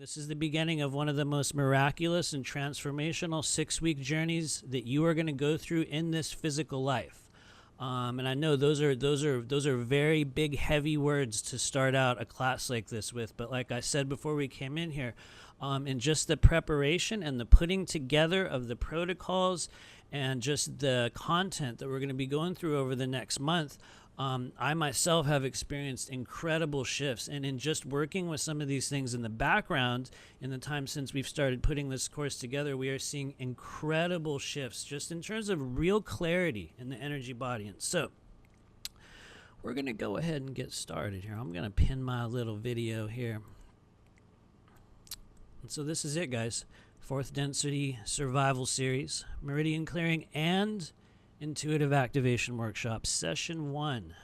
This is the beginning of one of the most miraculous and transformational 6-week journeys that you are going to go through in this physical life. And I know those are very big, heavy words to start out a class like this with. But like I said before we came in here, in just the preparation and the putting together of the protocols and just the content that we're going to be going through over the next month, I myself have experienced incredible shifts. And in just working with some of these things in the background, in the time since we've started putting this course together, we are seeing incredible shifts just in terms of real clarity in the energy body. And so we're going to go ahead and get started here. I'm going to pin my little video here. And so this is it, guys. 4th Density Survival Series, Meridian Clearing and Intuitive Activation Workshop, Session 1.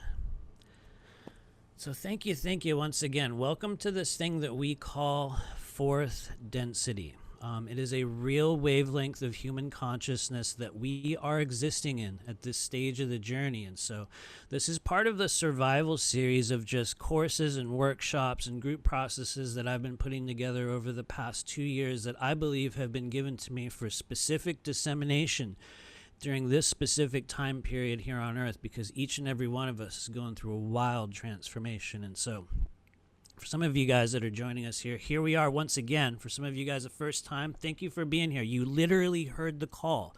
So thank you once again. Welcome to this thing that we call 4th Density. It is a real wavelength of human consciousness that we are existing in at this stage of the journey. And so this is part of the survival series of just courses and workshops and group processes that I've been putting together over the past 2 years that I believe have been given to me for specific dissemination during this specific time period here on Earth, because each and every one of us is going through a wild transformation. And so for some of you guys that are joining us here we are once again. For some of you guys the first time, thank you for being here. You literally heard the call.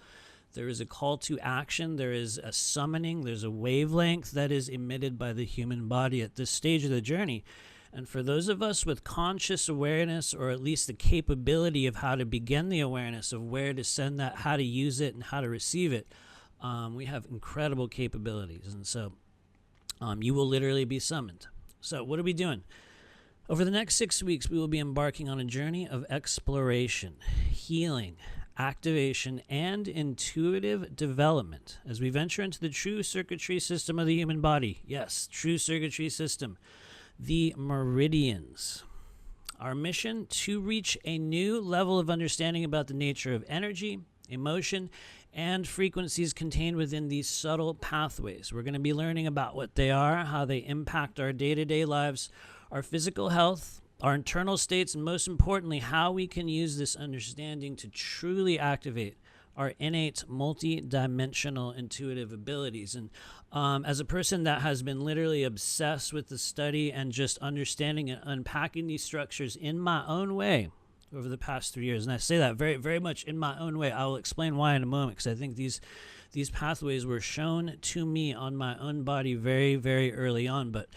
There is a call to action. There is a summoning. There's a wavelength that is emitted by the human body at this stage of the journey. And for those of us with conscious awareness, or at least the capability of how to begin the awareness of where to send that, how to use it, and how to receive it, we have incredible capabilities. And so you will literally be summoned. So what are we doing? Over the next 6 weeks, we will be embarking on a journey of exploration, healing, activation, and intuitive development as we venture into the true circuitry system of the human body. Yes, true circuitry system. The meridians. Our mission: to reach a new level of understanding about the nature of energy, emotion, and frequencies contained within these subtle pathways. We're going to be learning about what they are, how they impact our day-to-day lives, our physical health, our internal states, and most importantly, how we can use this understanding to truly activate our innate multi-dimensional intuitive abilities. And as a person that has been literally obsessed with the study and just understanding and unpacking these structures in my own way over the past 3 years, and I say that very, very much in my own way. I will explain why in a moment, because I think these pathways were shown to me on my own body very, very early on. But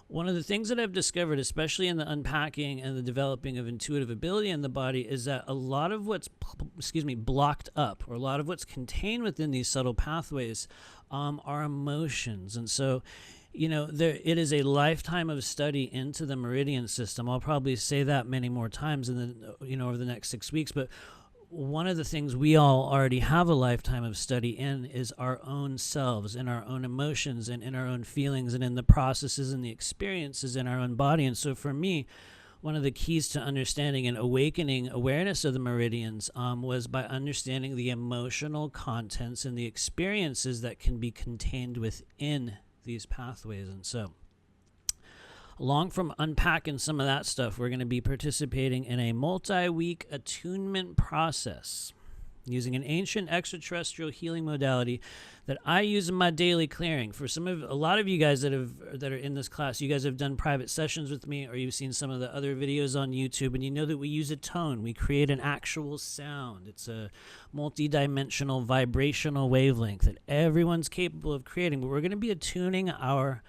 one of the things that I've discovered, especially in the unpacking and the developing of intuitive ability in the body, is that a lot of what's, blocked up, or a lot of what's contained within these subtle pathways, are emotions. And so, it is a lifetime of study into the meridian system. I'll probably say that many more times over the next 6 weeks. But one of the things we all already have a lifetime of study in is our own selves, in our own emotions, and in our own feelings, and in the processes and the experiences in our own body. And so for me, one of the keys to understanding and awakening awareness of the meridians was by understanding the emotional contents and the experiences that can be contained within these pathways. And so, along from unpacking some of that stuff, we're going to be participating in a multi-week attunement process using an ancient extraterrestrial healing modality that I use in my daily clearing. For a lot of you guys that are in this class, you guys have done private sessions with me, or you've seen some of the other videos on YouTube, and you know that we use a tone. We create an actual sound. It's a multi-dimensional vibrational wavelength that everyone's capable of creating, but we're going to be attuning our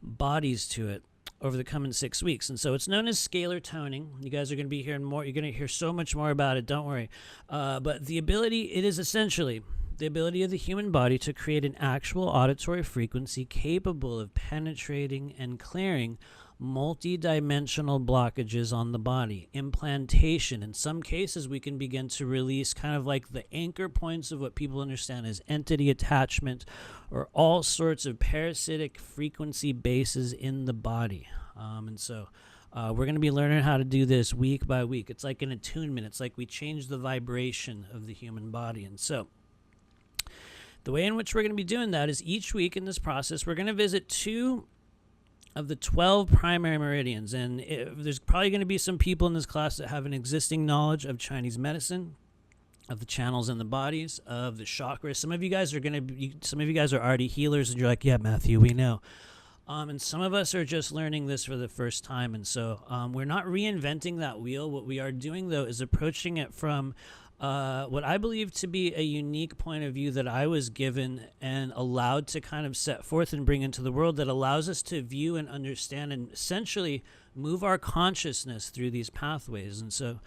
bodies to it over the coming 6 weeks. And so it's known as scalar toning. You guys are going to be hearing more. You're going to hear so much more about it. Don't worry. But it is essentially the ability of the human body to create an actual auditory frequency capable of penetrating and clearing multi-dimensional blockages on the body. Implantation. In some cases, we can begin to release kind of like the anchor points of what people understand as entity attachment, or all sorts of parasitic frequency bases in the body. And so we're going to be learning how to do this week by week. It's like an attunement. It's like we change the vibration of the human body. And so the way in which we're going to be doing that is each week in this process, we're going to visit two of the 12 primary meridians. And there's probably going to be some people in this class that have an existing knowledge of Chinese medicine, of the channels in the bodies, of the chakras. Some of you guys are already healers, and you're like, yeah, Matthew, we know. And some of us are just learning this for the first time. And so we're not reinventing that wheel. What we are doing, though, is approaching it from what I believe to be a unique point of view that I was given and allowed to kind of set forth and bring into the world, that allows us to view and understand and essentially move our consciousness through these pathways. And so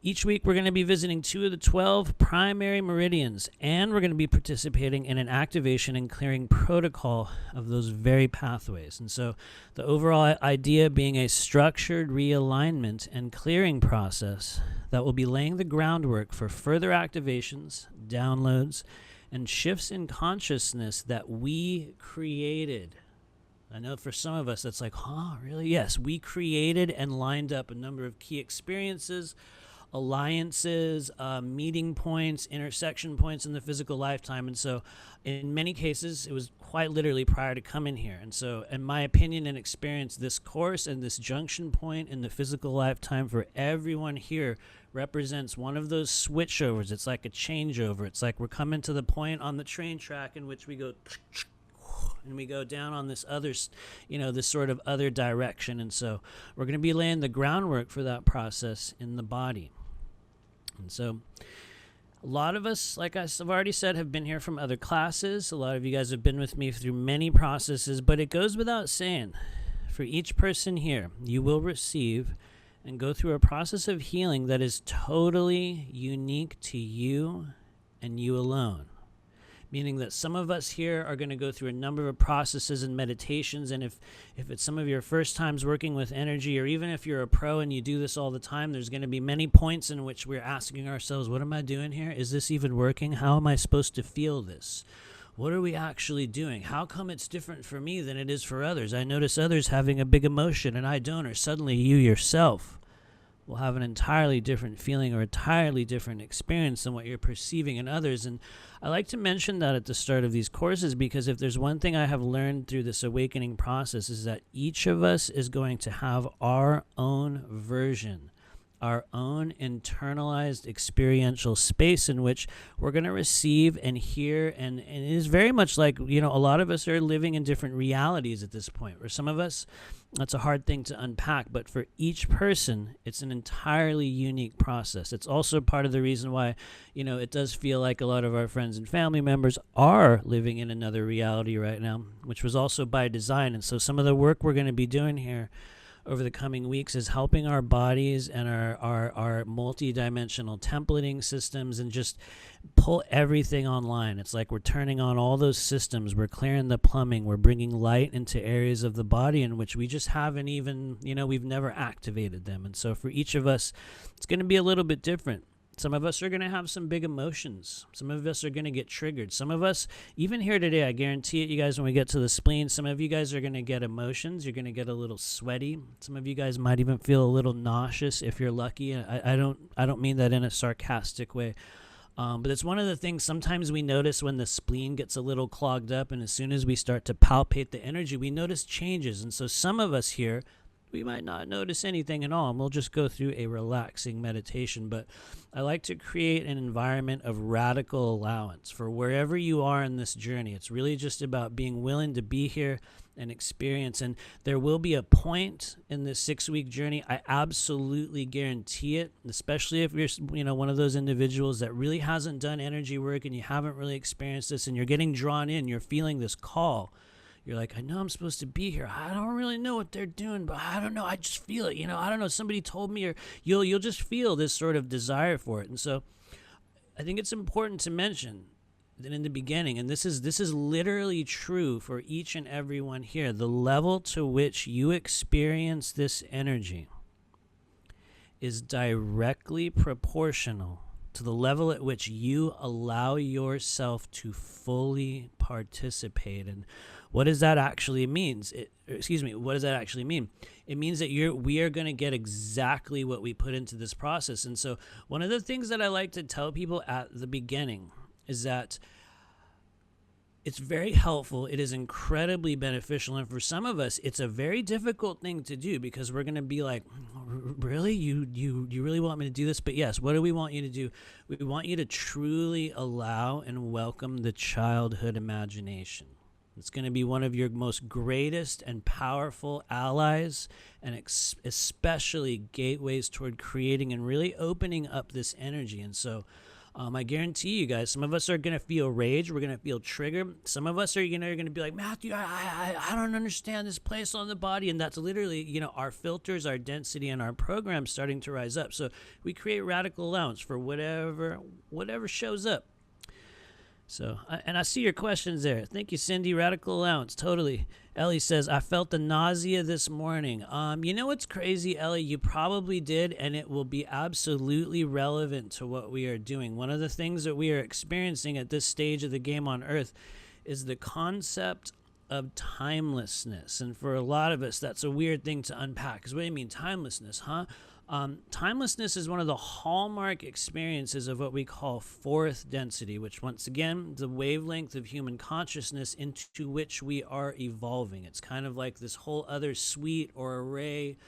each week we're going to be visiting 2 of the 12 primary meridians, and we're going to be participating in an activation and clearing protocol of those very pathways. And so the overall idea being a structured realignment and clearing process that will be laying the groundwork for further activations, downloads, and shifts in consciousness that we created. I know for some of us that's like, huh, really? Yes, we created and lined up a number of key experiences, alliances, meeting points, intersection points in the physical lifetime. And so in many cases, it was quite literally prior to coming here. And so in my opinion and experience, this course and this junction point in the physical lifetime for everyone here represents one of those switchovers. It's like a changeover. It's like we're coming to the point on the train track in which we go and we go down on this other, this sort of other direction. And so we're going to be laying the groundwork for that process in the body. And so a lot of us, like I've already said, have been here from other classes. A lot of you guys have been with me through many processes, but it goes without saying, for each person here, you will receive and go through a process of healing that is totally unique to you and you alone. Meaning that some of us here are going to go through a number of processes and meditations, and if it's some of your first times working with energy, or even if you're a pro and you do this all the time, there's going to be many points in which we're asking ourselves, what am I doing here? Is this even working? How am I supposed to feel this? What are we actually doing? How come it's different for me than it is for others? I notice others having a big emotion and I don't, or suddenly you yourself will have an entirely different feeling or entirely different experience than what you're perceiving in others. And I like to mention that at the start of these courses, because if there's one thing I have learned through this awakening process, is that each of us is going to have our own version, our own internalized experiential space in which we're going to receive and hear. And it is very much like, a lot of us are living in different realities at this point, where some of us, that's a hard thing to unpack, but for each person, it's an entirely unique process. It's also part of the reason why, it does feel like a lot of our friends and family members are living in another reality right now, which was also by design. And so some of the work we're going to be doing here over the coming weeks is helping our bodies and our multi-dimensional templating systems and just pull everything online. It's like we're turning on all those systems. We're clearing the plumbing. We're bringing light into areas of the body in which we just haven't even, we've never activated them. And so for each of us, it's going to be a little bit different. Some of us are going to have some big emotions. Some of us are going to get triggered. Some of us, even here today, I guarantee it, you guys, when we get to the spleen, some of you guys are going to get emotions. You're going to get a little sweaty. Some of you guys might even feel a little nauseous if you're lucky. I don't mean that in a sarcastic way. But it's one of the things sometimes we notice when the spleen gets a little clogged up, and as soon as we start to palpate the energy, we notice changes. And so some of us here, we might not notice anything at all, and we'll just go through a relaxing meditation. But I like to create an environment of radical allowance for wherever you are in this journey. It's really just about being willing to be here and experience. And there will be a point in this 6-week journey, I absolutely guarantee it, especially if you're one of those individuals that really hasn't done energy work and you haven't really experienced this, and you're getting drawn in, you're feeling this call. You're like, I know I'm supposed to be here. I don't really know what they're doing, but I don't know. I just feel it. I don't know. Somebody told me, or you'll just feel this sort of desire for it. And so I think it's important to mention that in the beginning, and this is literally true for each and every one here, the level to which you experience this energy is directly proportional to the level at which you allow yourself to fully participate. And what does that actually mean? What does that actually mean? It means that we are going to get exactly what we put into this process. And so one of the things that I like to tell people at the beginning is that it's very helpful. It is incredibly beneficial. And for some of us, it's a very difficult thing to do because we're going to be like, really? You really want me to do this? But yes, what do we want you to do? We want you to truly allow and welcome the childhood imagination. It's going to be one of your most greatest and powerful allies, and especially gateways toward creating and really opening up this energy. And so I guarantee you guys, some of us are going to feel rage. We're going to feel triggered. Some of us are, going to be like, Matthew, I don't understand this place on the body. And that's literally, our filters, our density, and our programs starting to rise up. So we create radical allowance for whatever shows up. So, and I see your questions there. Thank you, Cindy. Radical allowance, totally. Ellie says, I felt the nausea this morning. You know what's crazy, Ellie? You probably did, and it will be absolutely relevant to what we are doing. One of the things that we are experiencing at this stage of the game on Earth is the concept of timelessness. And for a lot of us, that's a weird thing to unpack. Because what do you mean, timelessness, huh? Timelessness is one of the hallmark experiences of what we call fourth density, which once again, the wavelength of human consciousness into which we are evolving. It's kind of like this whole other suite or array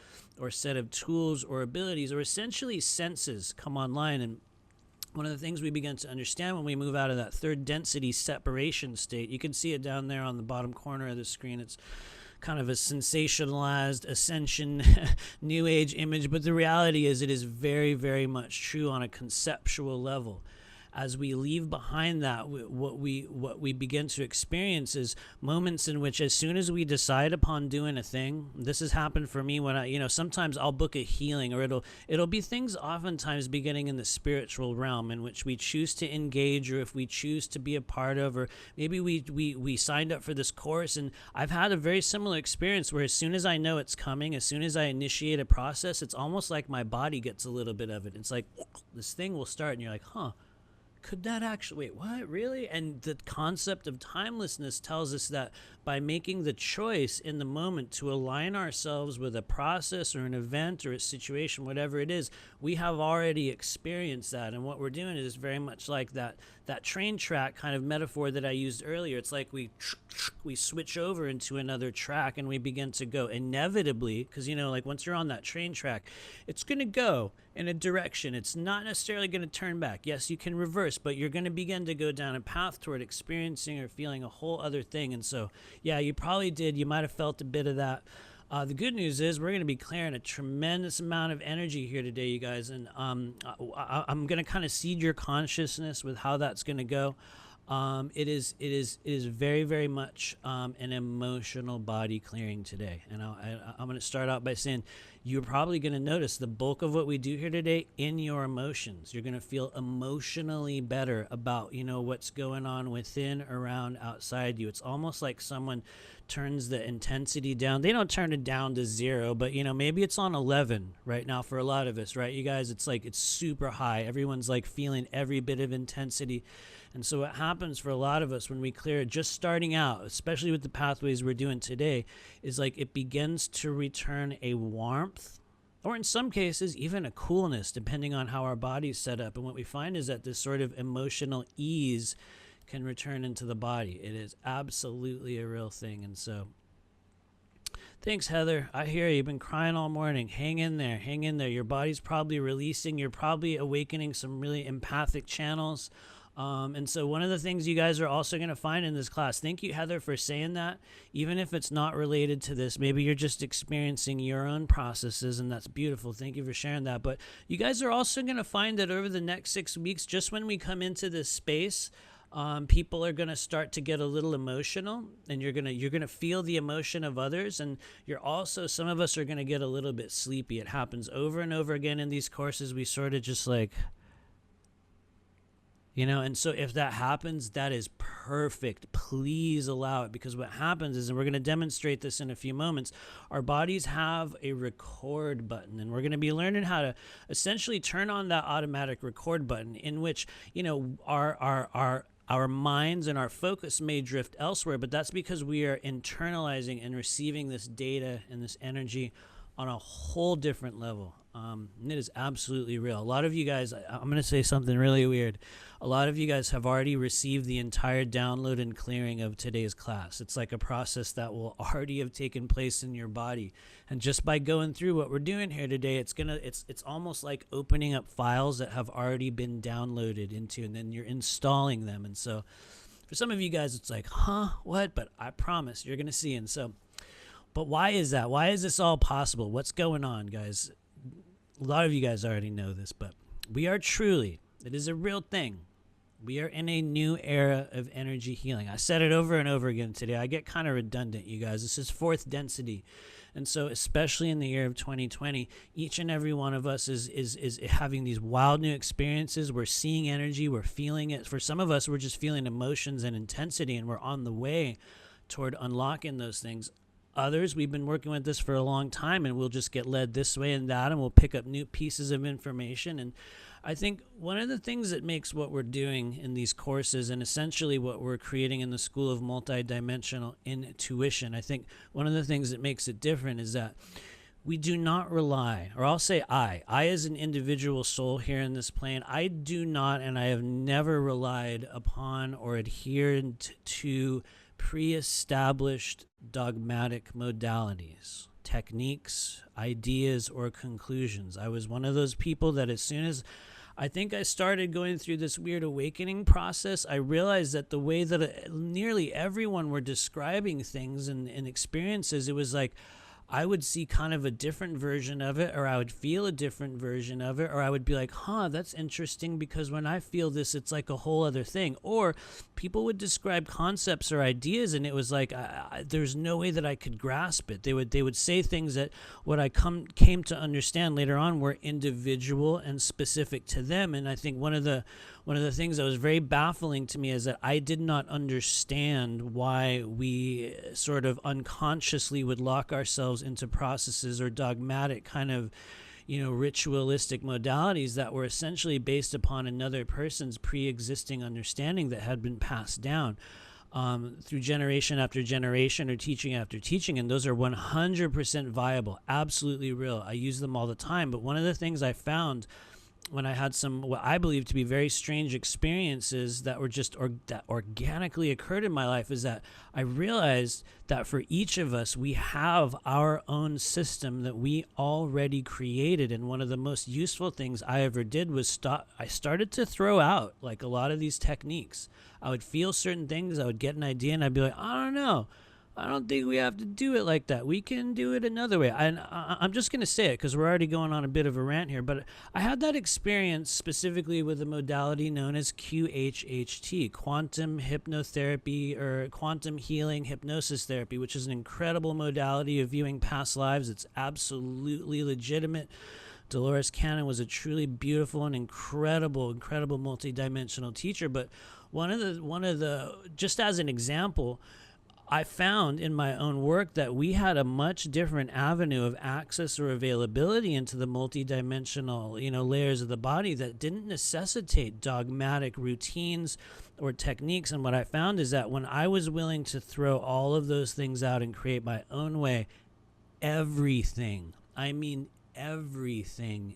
or set of tools or abilities or essentially senses come online. And one of the things we begin to understand when we move out of that third density separation state, you can see it down there on the bottom corner of the screen. It's kind of a sensationalized ascension new age image, but the reality is it is very, very much true on a conceptual level. As we leave behind that, what we begin to experience is moments in which, as soon as we decide upon doing a thing, this has happened for me when I, sometimes I'll book a healing, or it'll be things oftentimes beginning in the spiritual realm in which we choose to engage, or if we choose to be a part of, or maybe we signed up for this course. And I've had a very similar experience where as soon as I know it's coming, as soon as I initiate a process, it's almost like my body gets a little bit of it. It's like this thing will start, and you're like, huh. Could that actually, wait, what, really? And the concept of timelessness tells us that by making the choice in the moment to align ourselves with a process or an event or a situation, whatever it is, we have already experienced that. And what we're doing is very much like that train track kind of metaphor that I used earlier. It's like we switch over into another track and we begin to go inevitably, because, like once you're on that train track, it's going to go in a direction. It's not necessarily going to turn back. Yes, you can reverse, but you're going to begin to go down a path toward experiencing or feeling a whole other thing. And so, yeah, you probably did. You might have felt a bit of that. The good news is we're going to be clearing a tremendous amount of energy here today, you guys. And I'm going to kind of seed your consciousness with how that's going to go. It is very, very much an emotional body clearing today. And I'm going to start out by saying you're probably going to notice the bulk of what we do here today in your emotions. You're going to feel emotionally better about, what's going on within, around, outside you. It's almost like someone turns the intensity down. They don't turn it down to 0, but, maybe it's on 11 right now for a lot of us, right? You guys, it's like it's super high. Everyone's like feeling every bit of intensity. And so what happens for a lot of us when we clear it, just starting out, especially with the pathways we're doing today, is like it begins to return a warmth, or in some cases, even a coolness, depending on how our body's set up. And what we find is that this sort of emotional ease can return into the body. It is absolutely a real thing. And so thanks, Heather. I hear you. You've been crying all morning. Hang in there. Hang in there. Your body's probably releasing. You're probably awakening some really empathic channels. And so one of the things you guys are also going to find in this class, thank you, Heather, for saying that, even if it's not related to this, maybe you're just experiencing your own processes, and that's beautiful. Thank you for sharing that. But you guys are also going to find that over the next 6 weeks, just when we come into this space, people are going to start to get a little emotional, and you're going to feel the emotion of others. And some of us are going to get a little bit sleepy. It happens over and over again in these courses. We sort of just like, and so if that happens, that is perfect. Please allow it, because what happens is, and we're going to demonstrate this in a few moments, our bodies have a record button, and we're going to be learning how to essentially turn on that automatic record button in which, our minds and our focus may drift elsewhere, but that's because we are internalizing and receiving this data and this energy on a whole different level. And it is absolutely real. A lot of you guys, I'm going to say something really weird. A lot of you guys have already received the entire download and clearing of today's class. It's like a process that will already have taken place in your body. And just by going through what we're doing here today, it's almost like opening up files that have already been downloaded into, and then you're installing them. And so for some of you guys, it's like, huh, what? But I promise you're going to see. And so, but why is that? Why is this all possible? What's going on, guys? A lot of you guys already know this, but we are truly, it is a real thing. We are in a new era of energy healing. I said it over and over again today. I get kind of redundant, you guys. This is fourth density. And so especially in the year of 2020, each and every one of us is having these wild new experiences. We're seeing energy. We're feeling it. For some of us, we're just feeling emotions and intensity, and we're on the way toward unlocking those things. Others, we've been working with this for a long time, and we'll just get led this way and that, and we'll pick up new pieces of information. And I think one of the things that makes what we're doing in these courses, and essentially what we're creating in the School of Multidimensional Intuition, I think one of the things that makes it different is that we do not rely, or I'll say I as an individual soul here in this plane, I do not, and I have never relied upon or adhered to pre-established dogmatic modalities, techniques, ideas, or conclusions. I was one of those people that as soon as I think I started going through this weird awakening process, I realized that the way that nearly everyone were describing things and experiences, it was like I would see kind of a different version of it, or I would feel a different version of it, or I would be like, huh, that's interesting because when I feel this, it's like a whole other thing. Or people would describe concepts or ideas, and it was like there's no way that I could grasp it. They would say things that what I came to understand later on were individual and specific to them. And I think one of the things that was very baffling to me is that I did not understand why we sort of unconsciously would lock ourselves into processes or dogmatic kind of, ritualistic modalities that were essentially based upon another person's pre-existing understanding that had been passed down through generation after generation or teaching after teaching. And those are 100% viable, absolutely real. I use them all the time. But one of the things I found when I had some what I believe to be very strange experiences that were just that organically occurred in my life is that I realized that for each of us, we have our own system that we already created. And one of the most useful things I ever did was I started to throw out like a lot of these techniques. I would feel certain things, I would get an idea, and I'd be like, I don't know. I don't think we have to do it like that. We can do it another way. I'm just going to say it because we're already going on a bit of a rant here. But I had that experience specifically with a modality known as QHHT, quantum hypnotherapy or quantum healing hypnosis therapy, which is an incredible modality of viewing past lives. It's absolutely legitimate. Dolores Cannon was a truly beautiful and incredible multidimensional teacher. But one of the just as an example, I found in my own work that we had a much different avenue of access or availability into the multidimensional, layers of the body that didn't necessitate dogmatic routines or techniques. And what I found is that when I was willing to throw all of those things out and create my own way, everything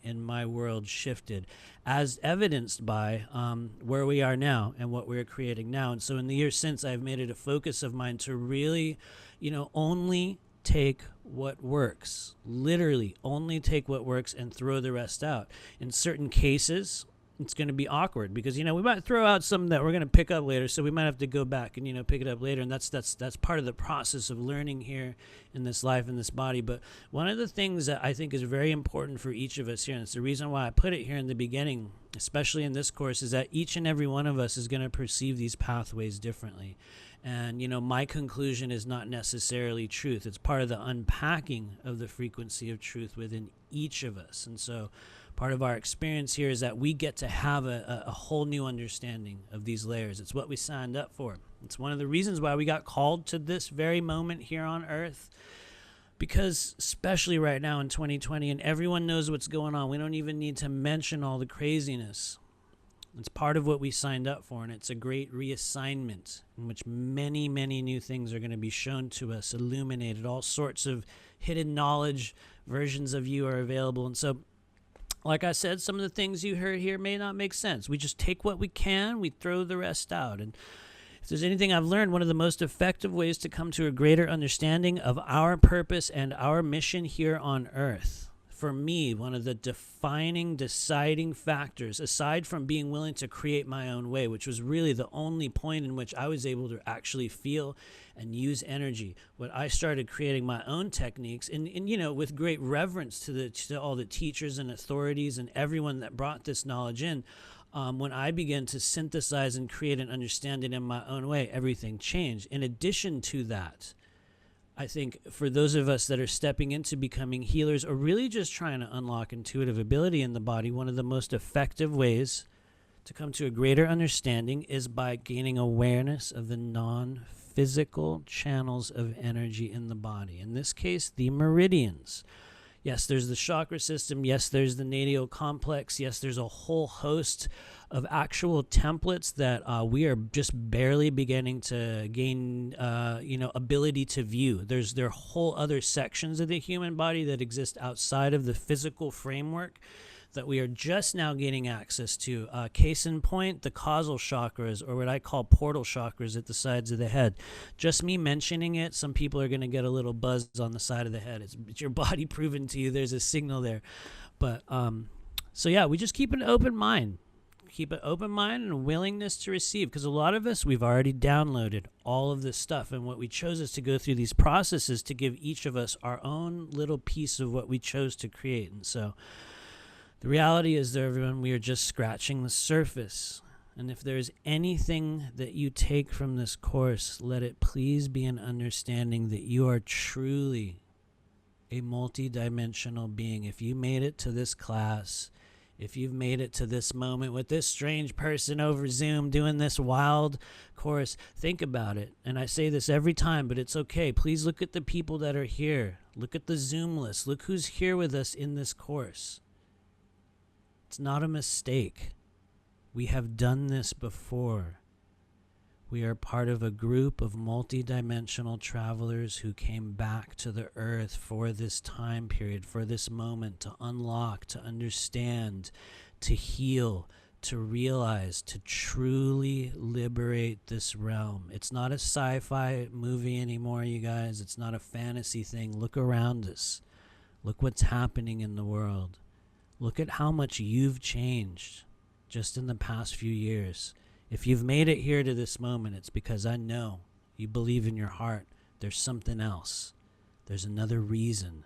in my world shifted, as evidenced by where we are now and what we're creating now. And so in the years since, I've made it a focus of mine to really, only take what works, literally only take what works and throw the rest out. In certain cases, it's going to be awkward because, we might throw out something that we're going to pick up later. So we might have to go back and, pick it up later. And that's part of the process of learning here in this life, in this body. But one of the things that I think is very important for each of us here, and it's the reason why I put it here in the beginning, especially in this course, is that each and every one of us is going to perceive these pathways differently. And, my conclusion is not necessarily truth. It's part of the unpacking of the frequency of truth within each of us. And so part of our experience here is that we get to have a whole new understanding of these layers. It's what we signed up for. It's one of the reasons why we got called to this very moment here on Earth. Because especially right now in 2020, and everyone knows what's going on, we don't even need to mention all the craziness. It's part of what we signed up for, and it's a great reassignment in which many, many new things are going to be shown to us, illuminated. All sorts of hidden knowledge versions of you are available. And so Like I said, some of the things you heard here may not make sense. We just take what we can, we throw the rest out. And if there's anything I've learned, one of the most effective ways to come to a greater understanding of our purpose and our mission here on Earth, for me, one of the deciding factors, aside from being willing to create my own way, which was really the only point in which I was able to actually feel and use energy, when I started creating my own techniques, and with great reverence to all the teachers and authorities and everyone that brought this knowledge in. When I began to synthesize and create an understanding in my own way, everything changed. In addition to that, I think for those of us that are stepping into becoming healers or really just trying to unlock intuitive ability in the body, one of the most effective ways to come to a greater understanding is by gaining awareness of the non-physical channels of energy in the body. In this case, the meridians. Yes, there's the chakra system. Yes, there's the nadio complex. Yes, there's a whole host of actual templates that we are just barely beginning to gain, ability to view. There are whole other sections of the human body that exist outside of the physical framework that we are just now gaining access to. Case in point, the causal chakras, or what I call portal chakras at the sides of the head. Just me mentioning it, some people are going to get a little buzz on the side of the head. It's your body proving to you there's a signal there. But, so yeah, we just keep an open mind. Keep an open mind and a willingness to receive, because a lot of us, we've already downloaded all of this stuff, and what we chose is to go through these processes to give each of us our own little piece of what we chose to create. And so the reality is, there, everyone, we are just scratching the surface. And if there's anything that you take from this course, let it please be an understanding that you are truly a multidimensional being. If you made it to this class, if you've made it to this moment with this strange person over Zoom doing this wild course, think about it. And I say this every time, but it's okay. Please look at the people that are here. Look at the Zoom list. Look who's here with us in this course. It's not a mistake. We have done this before. We are part of a group of multidimensional travelers who came back to the earth for this time period, for this moment, to unlock, to understand, to heal, to realize, to truly liberate this realm. It's not a sci-fi movie anymore, you guys. It's not a fantasy thing. Look around us. Look what's happening in the world. Look at how much you've changed just in the past few years. If you've made it here to this moment, it's because I know you believe in your heart there's something else. There's another reason.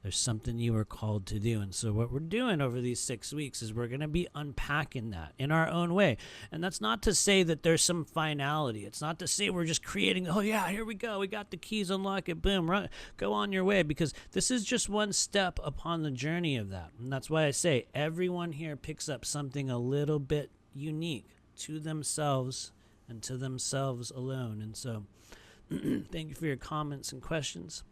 There's something you are called to do. And so what we're doing over these 6 weeks is we're going to be unpacking that in our own way. And that's not to say that there's some finality. It's not to say we're just creating, oh yeah, here we go. We got the keys, unlock it, boom, run, go on your way. Because this is just one step upon the journey of that. And that's why I say everyone here picks up something a little bit unique to themselves and to themselves alone. And so thank you for your comments and questions.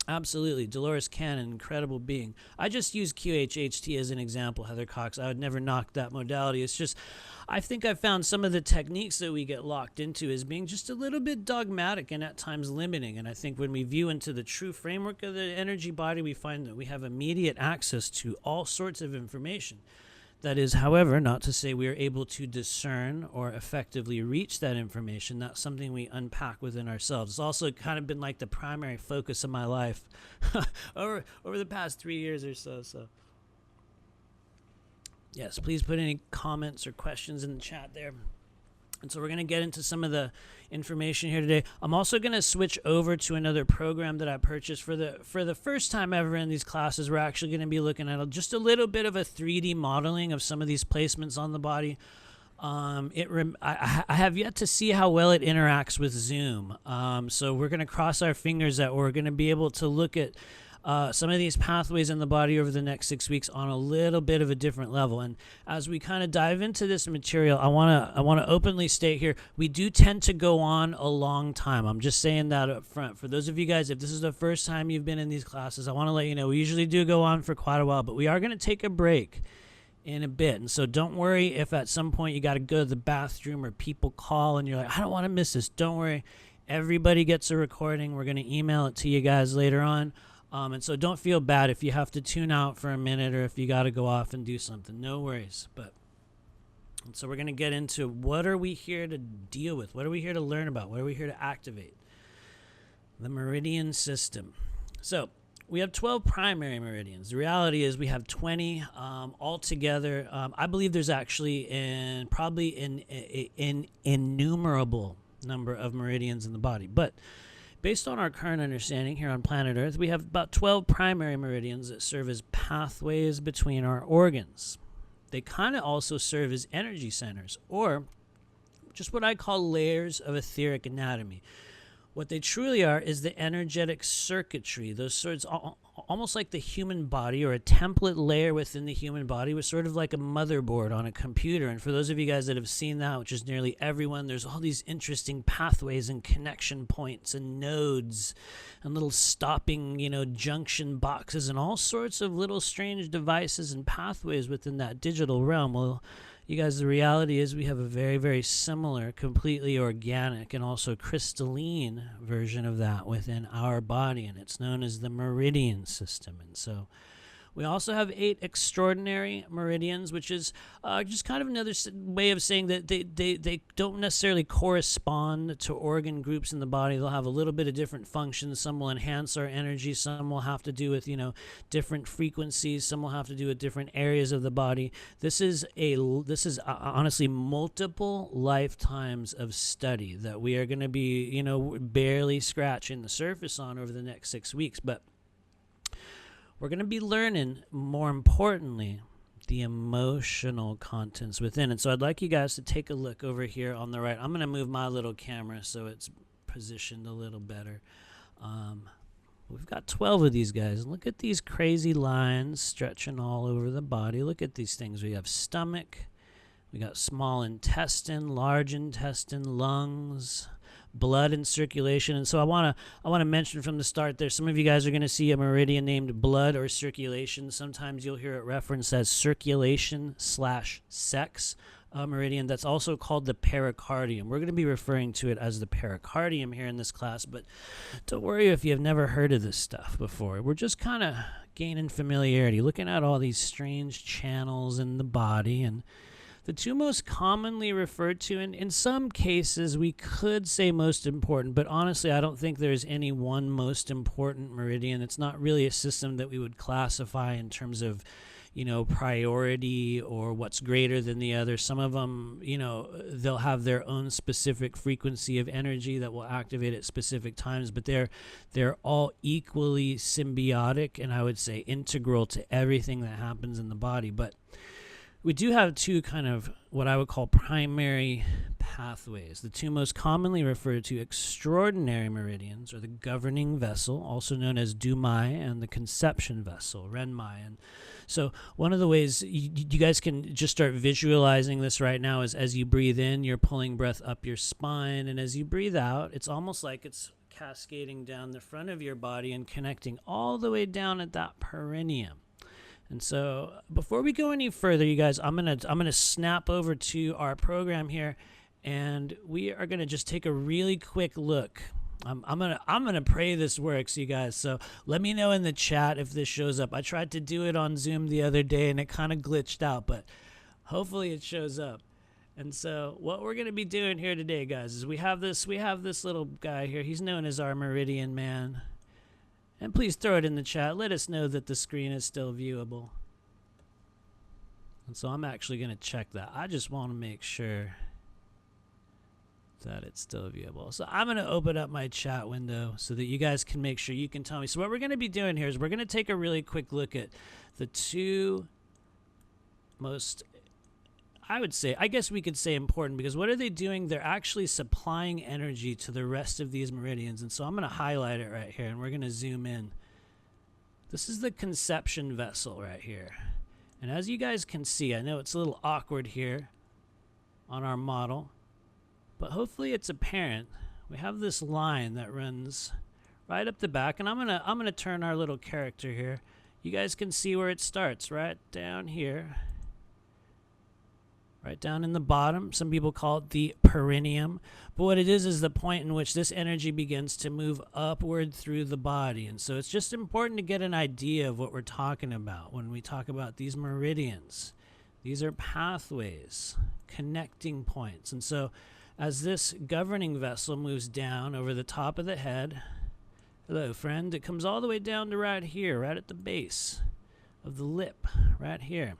Absolutely. Dolores Cannon, incredible being. I just use QHHT as an example, Heather Cox. I would never knock that modality. It's just, I think I found some of the techniques that we get locked into as being just a little bit dogmatic and at times limiting. And I think when we view into the true framework of the energy body, we find that we have immediate access to all sorts of information. That is, however, not to say we are able to discern or effectively reach that information. That's something we unpack within ourselves. It's also kind of been like the primary focus of my life over the past 3 years or so. So, yes, please put any comments or questions in the chat there. And so we're going to get into some of the information here today. I'm also going to switch over to another program that I purchased for the first time ever in these classes. We're actually going to be looking at just a little bit of a 3D modeling of some of these placements on the body. I have yet to see how well it interacts with Zoom. So we're going to cross our fingers that we're going to be able to look at some of these pathways in the body over the next 6 weeks on a little bit of a different level. And as we kind of dive into this material, I want to openly state here, we do tend to go on a long time. I'm just saying that up front. For those of you guys, if this is the first time you've been in these classes, I want to let you know we usually do go on for quite a while, but we are going to take a break in a bit. And so don't worry if at some point you got to go to the bathroom or people call and you're like, I don't want to miss this. Don't worry. Everybody gets a recording. We're going to email it to you guys later on. And so don't feel bad if you have to tune out for a minute or if you got to go off and do something. No worries. And so we're going to get into what are we here to deal with? What are we here to learn about? What are we here to activate? The meridian system. So we have 12 primary meridians. The reality is we have 20 altogether. I believe there's actually probably an innumerable number of meridians in the body. But based on our current understanding here on planet Earth, we have about 12 primary meridians that serve as pathways between our organs. They kind of also serve as energy centers, or just what I call layers of etheric anatomy. What they truly are is the energetic circuitry, those sorts, almost like the human body or a template layer within the human body, was sort of like a motherboard on a computer. And for those of you guys that have seen that, which is nearly everyone, there's all these interesting pathways and connection points and nodes and little stopping, junction boxes and all sorts of little strange devices and pathways within that digital realm. Well, you guys, the reality is we have a very, very similar, completely organic and also crystalline version of that within our body, and it's known as the meridian system. And so we also have 8 extraordinary meridians, which is just kind of another way of saying that they don't necessarily correspond to organ groups in the body. They'll have a little bit of different functions. Some will enhance our energy. Some will have to do with, different frequencies. Some will have to do with different areas of the body. This is honestly multiple lifetimes of study that we are going to be, barely scratching the surface on over the next 6 weeks. But we're going to be learning, more importantly, the emotional contents within. And so I'd like you guys to take a look over here on the right. I'm going to move my little camera so it's positioned a little better. We've got 12 of these guys. Look at these crazy lines stretching all over the body. Look at these things. We have stomach. We got small intestine, large intestine, lungs, blood and circulation. And so I want to mention from the start there, some of you guys are going to see a meridian named blood or circulation. Sometimes you'll hear it referenced as circulation/sex meridian. That's also called the pericardium. We're going to be referring to it as the pericardium here in this class, but don't worry if you've never heard of this stuff before. We're just kind of gaining familiarity, looking at all these strange channels in the body. And the two most commonly referred to, and in some cases we could say most important, but honestly I don't think there's any one most important meridian. It's not really a system that we would classify in terms of, priority or what's greater than the other. Some of them, they'll have their own specific frequency of energy that will activate at specific times, but they're all equally symbiotic and I would say integral to everything that happens in the body. But we do have two kind of what I would call primary pathways. The two most commonly referred to extraordinary meridians are the governing vessel, also known as Dumai, and the conception vessel, Renmai. And so one of the ways you guys can just start visualizing this right now is as you breathe in, you're pulling breath up your spine, and as you breathe out, it's almost like it's cascading down the front of your body and connecting all the way down at that perineum. And so before we go any further, you guys, I'm gonna snap over to our program here, and we are gonna just take a really quick look. I'm gonna pray this works, you guys. So let me know in the chat if this shows up. I tried to do it on Zoom the other day, and it kind of glitched out, but hopefully it shows up. And so what we're gonna be doing here today, guys, is we have this little guy here. He's known as our Meridian Man. And please throw it in the chat. Let us know that the screen is still viewable. And so I'm actually going to check that. I just want to make sure that it's still viewable. So I'm going to open up my chat window so that you guys can make sure you can tell me. So what we're going to be doing here is we're going to take a really quick look at the two most, I guess we could say important, because what are they doing? They're actually supplying energy to the rest of these meridians. And so I'm going to highlight it right here, and we're going to zoom in. This is the conception vessel right here. And as you guys can see, I know it's a little awkward here on our model, but hopefully it's apparent. We have this line that runs right up the back, and I'm gonna turn our little character here. You guys can see where it starts, right down here. right down in the bottom. Some people call it the perineum. But what it is the point in which this energy begins to move upward through the body. And so it's just important to get an idea of what we're talking about when we talk about these meridians. These are pathways, connecting points. And so as this governing vessel moves down over the top of the head, hello, friend, it comes all the way down to right here, right at the base of the lip, right here.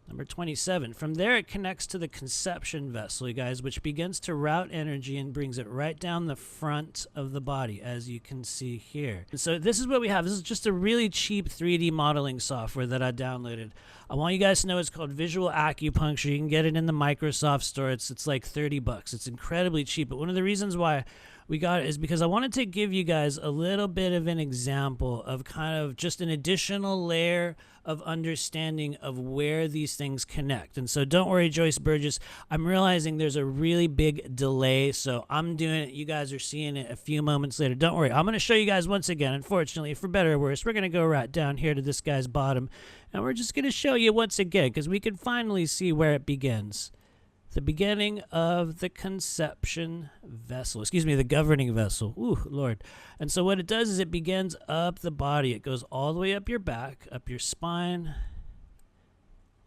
Number 27. From there, it connects to the conception vessel, you guys, which begins to route energy and brings it right down the front of the body, as you can see here. And so this is what we have. This is just a really cheap 3D modeling software that I downloaded. I want you guys to know it's called Visual Acupuncture. You can get it in the Microsoft store. It's like 30 bucks. It's incredibly cheap. But one of the reasons why we got it is because I wanted to give you guys a little bit of an example of kind of just an additional layer of understanding of where these things connect. And so don't worry, Joyce Burgess, I'm realizing there's a really big delay, so I'm doing it. You guys are seeing it a few moments later. Don't worry, I'm going to show you guys once again. Unfortunately, for better or worse, we're going to go right down here to this guy's bottom, and we're just going to show you once again because we can finally see where it begins. The beginning of the conception vessel, the governing vessel. Ooh, Lord. And so what it does is it begins up the body. It goes all the way up your back, up your spine.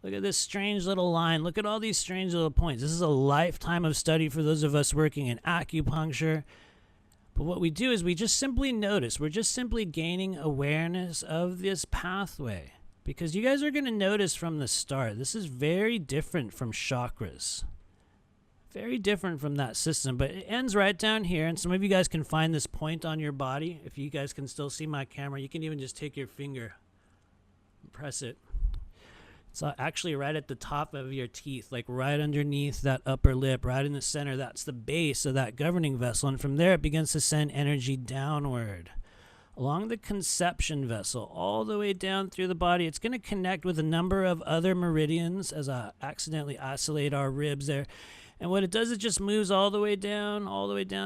Look at this strange little line. Look at all these strange little points. This is a lifetime of study for those of us working in acupuncture. But what we do is we just simply notice. We're just simply gaining awareness of this pathway. Because you guys are going to notice from the start, this is very different from chakras. Very different from that system, but it ends right down here, and some of you guys can find this point on your body. If you guys can still see my camera, you can even just take your finger and press it. It's actually right at the top of your teeth, like right underneath that upper lip, right in the center. That's the base of that governing vessel, and from there it begins to send energy downward along the conception vessel, all the way down through the body. It's going to connect with a number of other meridians as I accidentally isolate our ribs there. And what it does, it just moves all the way down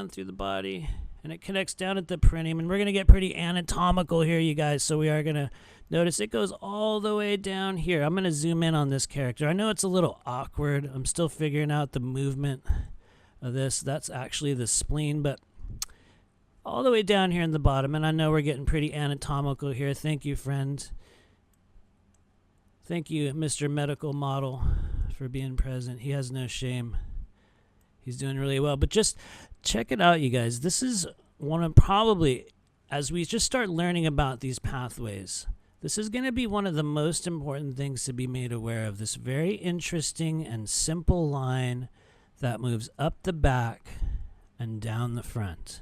through the body, and it connects down at the perineum. And we're going to get pretty anatomical here, you guys, so we are going to notice it goes all the way down here. I'm going to zoom in on this character. I know it's a little awkward. I'm still figuring out the movement of this. That's actually the spleen, but all the way down here in the bottom, and I know we're getting pretty anatomical here. Thank you, friend. Thank you, Mr. Medical Model, for being present. He has no shame. He's doing really well. But just check it out, you guys. This is one of probably, as we just start learning about these pathways, this is going to be one of the most important things to be made aware of. This very interesting and simple line that moves up the back and down the front.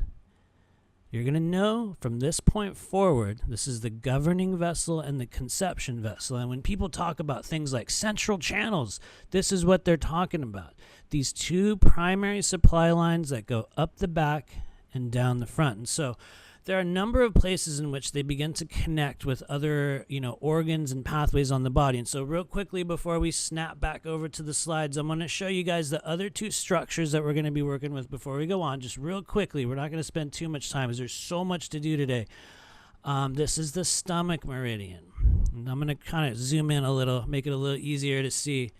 You're going to know from this point forward, this is the governing vessel and the conception vessel. And when people talk about things like central channels, this is what they're talking about. These two primary supply lines that go up the back and down the front. And so there are a number of places in which they begin to connect with other, organs and pathways on the body. And so real quickly before we snap back over to the slides, I'm going to show you guys the other two structures that we're going to be working with before we go on. Just real quickly, we're not going to spend too much time because there's so much to do today. This is the stomach meridian. And I'm going to kind of zoom in a little, make it a little easier to see.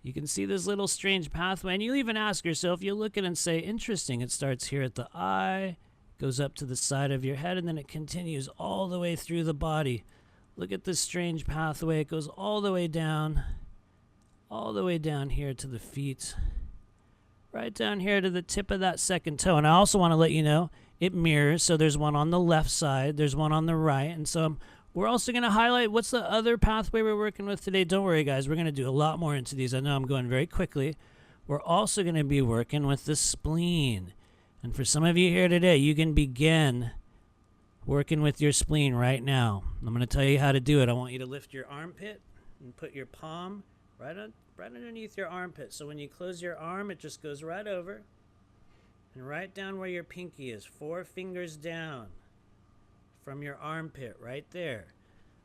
You can see this little strange pathway, and you even ask yourself, you look at it and say, interesting, it starts here at the eye, goes up to the side of your head, and then it continues all the way through the body. Look at this strange pathway. It goes all the way down here to the feet, right down here to the tip of that second toe. And I also want to let you know it mirrors. So there's one on the left side, there's one on the right. And so we're also going to highlight what's the other pathway we're working with today. Don't worry, guys. We're going to do a lot more into these. I know I'm going very quickly. We're also going to be working with the spleen. And for some of you here today, you can begin working with your spleen right now. I'm going to tell you how to do it. I want you to lift your armpit and put your palm right underneath your armpit. So when you close your arm, it just goes right over and right down where your pinky is, 4 fingers down from your armpit right there.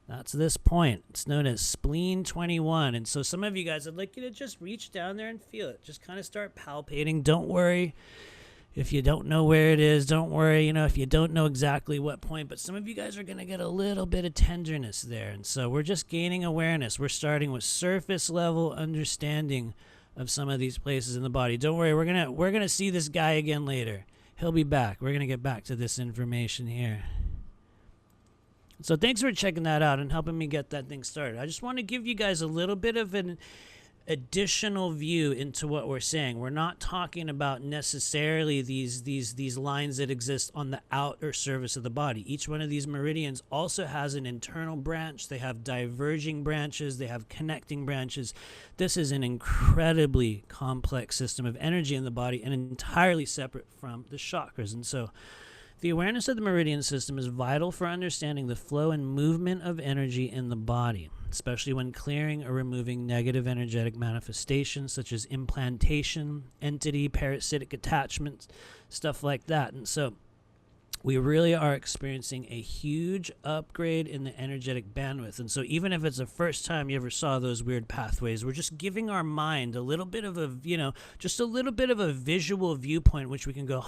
That's this point. It's known as spleen 21. And so some of you guys, I'd like you to just reach down there and feel it. Just kind of start palpating. Don't worry If you don't know where it is, don't worry, if you don't know exactly what point, but some of you guys are going to get a little bit of tenderness there. And so we're just gaining awareness. We're starting with surface level understanding of some of these places in the body. Don't worry, we're going to see this guy again later. He'll be back. We're going to get back to this information here. So thanks for checking that out and helping me get that thing started. I just want to give you guys a little bit of an additional view into what we're saying. We're not talking about necessarily these lines that exist on the outer surface of the body. Each one of these meridians also has an internal branch. They have diverging branches. They have connecting branches. This is an incredibly complex system of energy in the body and entirely separate from the chakras. And so the awareness of the meridian system is vital for understanding the flow and movement of energy in the body, especially when clearing or removing negative energetic manifestations such as implantation, entity, parasitic attachments, stuff like that. And so we really are experiencing a huge upgrade in the energetic bandwidth. And so even if it's the first time you ever saw those weird pathways, we're just giving our mind a little bit of a, just a little bit of a visual viewpoint, which we can go,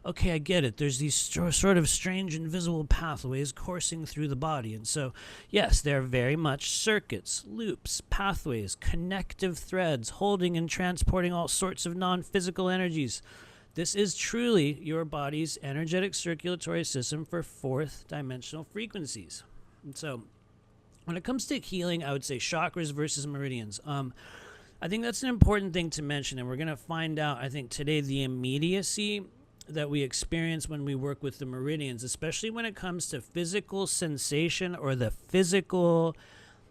okay, I get it. There's these sort of strange invisible pathways coursing through the body. And so, yes, they're very much circuits, loops, pathways, connective threads, holding and transporting all sorts of non-physical energies. This is truly your body's energetic circulatory system for fourth dimensional frequencies. And so, when it comes to healing, I would say chakras versus meridians. I think that's an important thing to mention, and we're going to find out, I think, today the immediacy that we experience when we work with the meridians, especially when it comes to physical sensation or the physical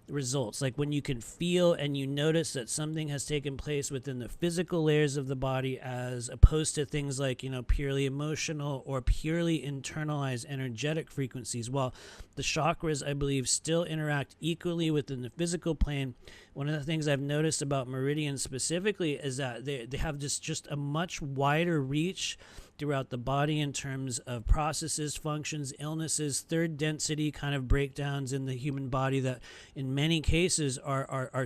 results, like when you can feel and you notice that something has taken place within the physical layers of the body, as opposed to things like, purely emotional or purely internalized energetic frequencies. While the chakras, I believe, still interact equally within the physical plane, one of the things I've noticed about meridians specifically is that they have just a much wider reach throughout the body in terms of processes, functions, illnesses, third density kind of breakdowns in the human body that in many cases are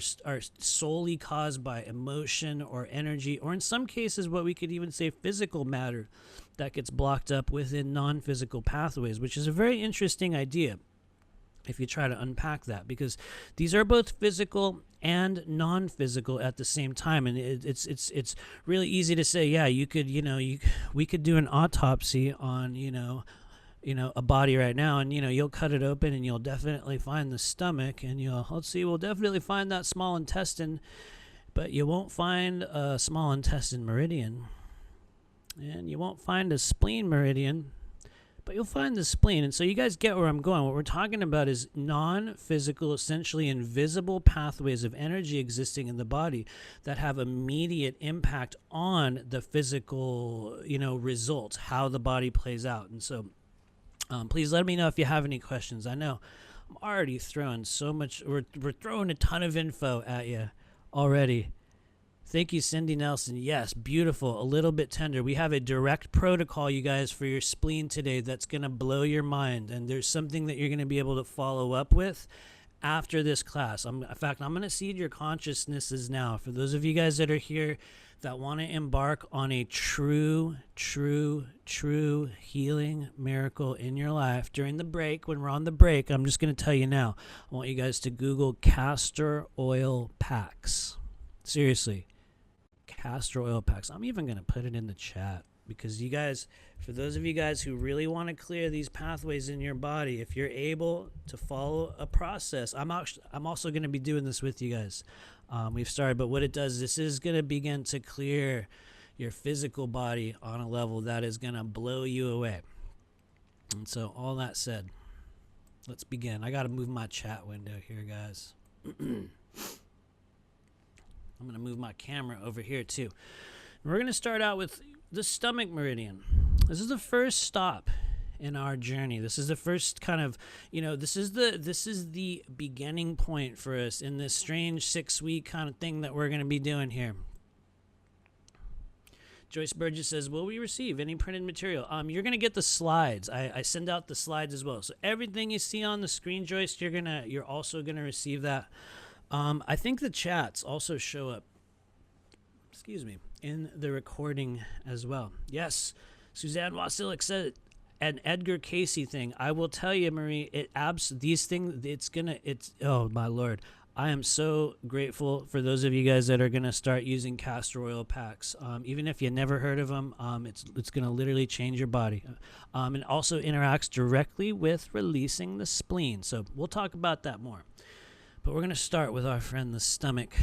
solely caused by emotion or energy, or in some cases what we could even say physical matter that gets blocked up within non-physical pathways, which is a very interesting idea if you try to unpack that, because these are both physical and non-physical at the same time. And it's really easy to say, yeah, we could do an autopsy on a body right now, and you'll cut it open and you'll definitely find the stomach, and we'll definitely find that small intestine, but you won't find a small intestine meridian, and you won't find a spleen meridian, but you'll find the spleen. And so you guys get where I'm going. What we're talking about is non-physical, essentially invisible pathways of energy existing in the body that have immediate impact on the physical, results, how the body plays out. And so please let me know if you have any questions. I know I'm already throwing so much, we're throwing a ton of info at you already. Thank you, Cindy Nelson. Yes, beautiful. A little bit tender. We have a direct protocol, you guys, for your spleen today that's going to blow your mind. And there's something that you're going to be able to follow up with after this class. In fact, I'm going to seed your consciousnesses now. For those of you guys that are here that want to embark on a true healing miracle in your life, during the break, when we're on the break, I'm just going to tell you now, I want you guys to Google castor oil packs. Seriously. Castor oil packs. I'm even going to put it in the chat, because you guys, for those of you guys who really want to clear these pathways in your body, if you're able to follow a process, I'm also going to be doing this with you guys. We've started, but what it does, this is going to begin to clear your physical body on a level that is going to blow you away. And so all that said, let's begin. I got to move my chat window here, guys. I'm going to move my camera over here too. And we're going to start out with the stomach meridian. This is the first stop in our journey. This is the first kind of, this is the beginning point for us in this strange 6-week kind of thing that we're going to be doing here. Joyce Burgess says, will we receive any printed material? You're going to get the slides. I send out the slides as well. So everything you see on the screen, Joyce, you're also going to receive that. I think the chats also show up. Excuse me. in the recording as well. Yes, Suzanne Wasilik said an Edgar Casey thing. I will tell you, Marie, these things, oh my Lord. I am so grateful for those of you guys that are going to start using castor oil packs. Even if you never heard of them, it's going to literally change your body. And also interacts directly with releasing the spleen. So we'll talk about that more. But we're going to start with our friend, the stomach.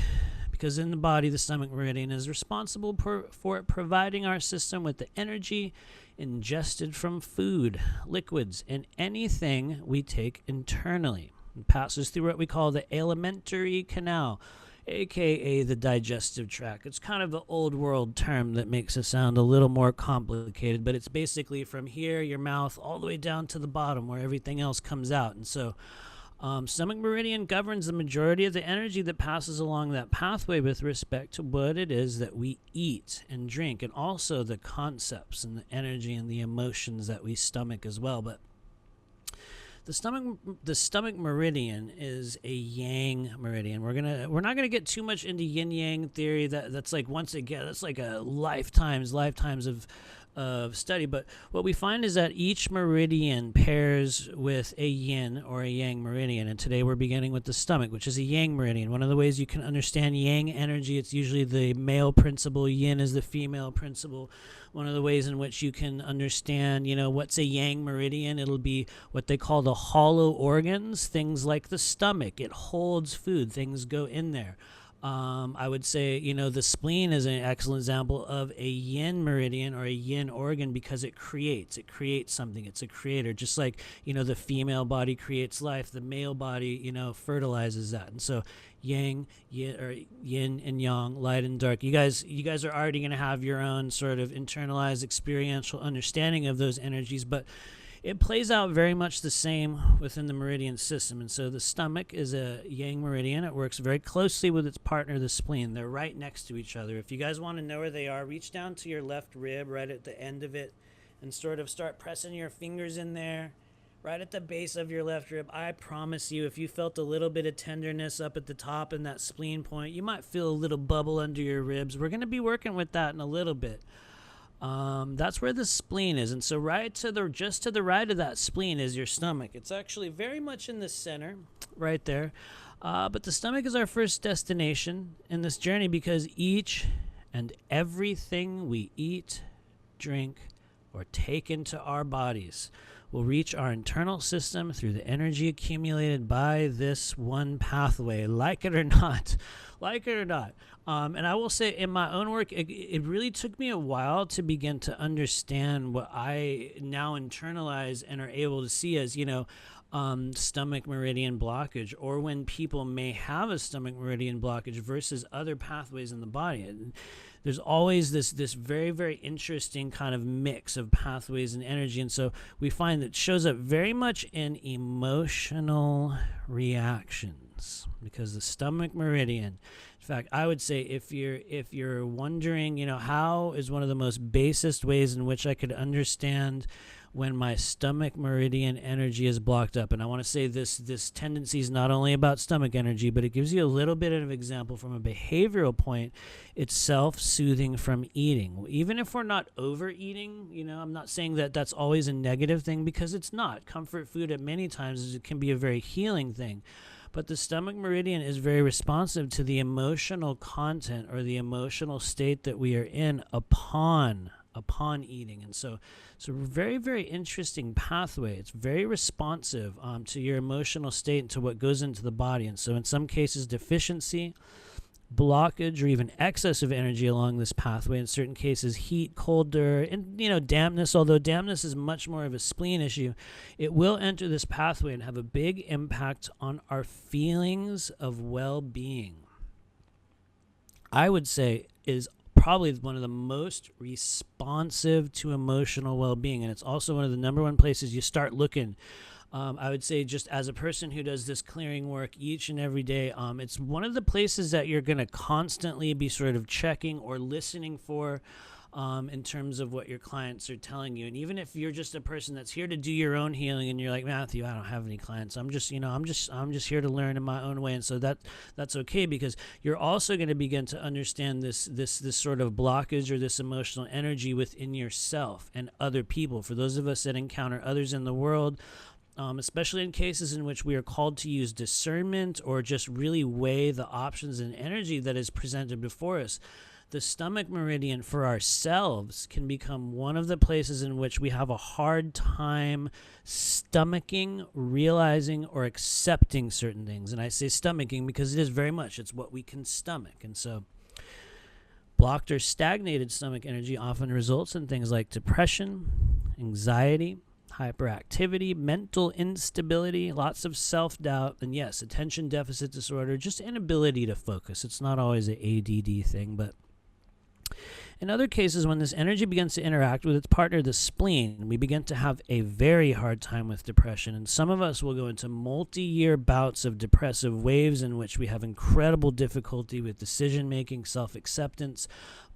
Because in the body, the stomach meridian is responsible for providing our system with the energy ingested from food, liquids, and anything we take internally. It passes through what we call the alimentary canal, aka the digestive tract. It's kind of an old world term that makes it sound a little more complicated, but it's basically from here, your mouth, all the way down to the bottom where everything else comes out. And so stomach meridian governs the majority of the energy that passes along that pathway with respect to what it is that we eat and drink, and also the concepts and the energy and the emotions that we stomach as well. But the stomach meridian is a yang meridian. We're not gonna get too much into yin yang theory. That's like, once again, that's like a lifetimes of study. But what we find is that each meridian pairs with a yin or a yang meridian, and today we're beginning with the stomach, which is a yang meridian. One of the ways you can understand yang energy, it's usually the male principle, yin is the female principle. One of the ways in which you can understand, what's a yang meridian, it'll be what they call the hollow organs, things like the stomach. It holds food, things go in there. I would say, the spleen is an excellent example of a yin meridian or a yin organ, because it creates something. It's a creator. Just like, the female body creates life, the male body, fertilizes that. And so yin and yang, light and dark. You guys are already going to have your own sort of internalized experiential understanding of those energies, but it plays out very much the same within the meridian system. And so the stomach is a yang meridian. It works very closely with its partner, the spleen. They're right next to each other. If you guys want to know where they are, reach down to your left rib right at the end of it and sort of start pressing your fingers in there right at the base of your left rib. I promise you, if you felt a little bit of tenderness up at the top in that spleen point, you might feel a little bubble under your ribs. We're going to be working with that in a little bit. That's where the spleen is. And so just to the right of that spleen is your stomach. It's actually very much in the center right there. But the stomach is our first destination in this journey, because each and everything we eat, drink, or take into our bodies will reach our internal system through the energy accumulated by this one pathway, like it or not. And I will say, in my own work, it really took me a while to begin to understand what I now internalize and are able to see as, stomach meridian blockage, or when people may have a stomach meridian blockage versus other pathways in the body. There's always this very, very interesting kind of mix of pathways and energy. And so we find that it shows up very much in emotional reactions, because the stomach meridian, in fact, I would say, if you're wondering, how is one of the most basest ways in which I could understand when my stomach meridian energy is blocked up. And I want to say this tendency is not only about stomach energy, but it gives you a little bit of example from a behavioral point. It's self-soothing from eating. Even if we're not overeating, I'm not saying that that's always a negative thing, because it's not. Comfort food at many times, it can be a very healing thing. But the stomach meridian is very responsive to the emotional content or the emotional state that we are in upon eating. And so it's a very, very interesting pathway. It's very responsive to your emotional state and to what goes into the body. And so in some cases, deficiency, blockage, or even excess of energy along this pathway. In certain cases, heat, colder, and dampness. Although dampness is much more of a spleen issue, it will enter this pathway and have a big impact on our feelings of well-being. I would say is probably one of the most responsive to emotional well-being, and it's also one of the number one places you start looking. I would say, just as a person who does this clearing work each and every day, it's one of the places that you're going to constantly be sort of checking or listening for. in terms of what your clients are telling you. And even if you're just a person that's here to do your own healing and you're like, Matthew, I don't have any clients. I'm just here to learn in my own way. And so that's okay, because you're also going to begin to understand this sort of blockage or this emotional energy within yourself and other people. For those of us that encounter others in the world, especially in cases in which we are called to use discernment or just really weigh the options and energy that is presented before us, the stomach meridian for ourselves can become one of the places in which we have a hard time stomaching, realizing, or accepting certain things. And I say stomaching because it is very much, it's what we can stomach. And so blocked or stagnated stomach energy often results in things like depression, anxiety, hyperactivity, mental instability, lots of self-doubt, and yes, attention deficit disorder, just inability to focus. It's not always an ADD thing, but in other cases, when this energy begins to interact with its partner, the spleen, we begin to have a very hard time with depression. And some of us will go into multi-year bouts of depressive waves in which we have incredible difficulty with decision-making, self-acceptance.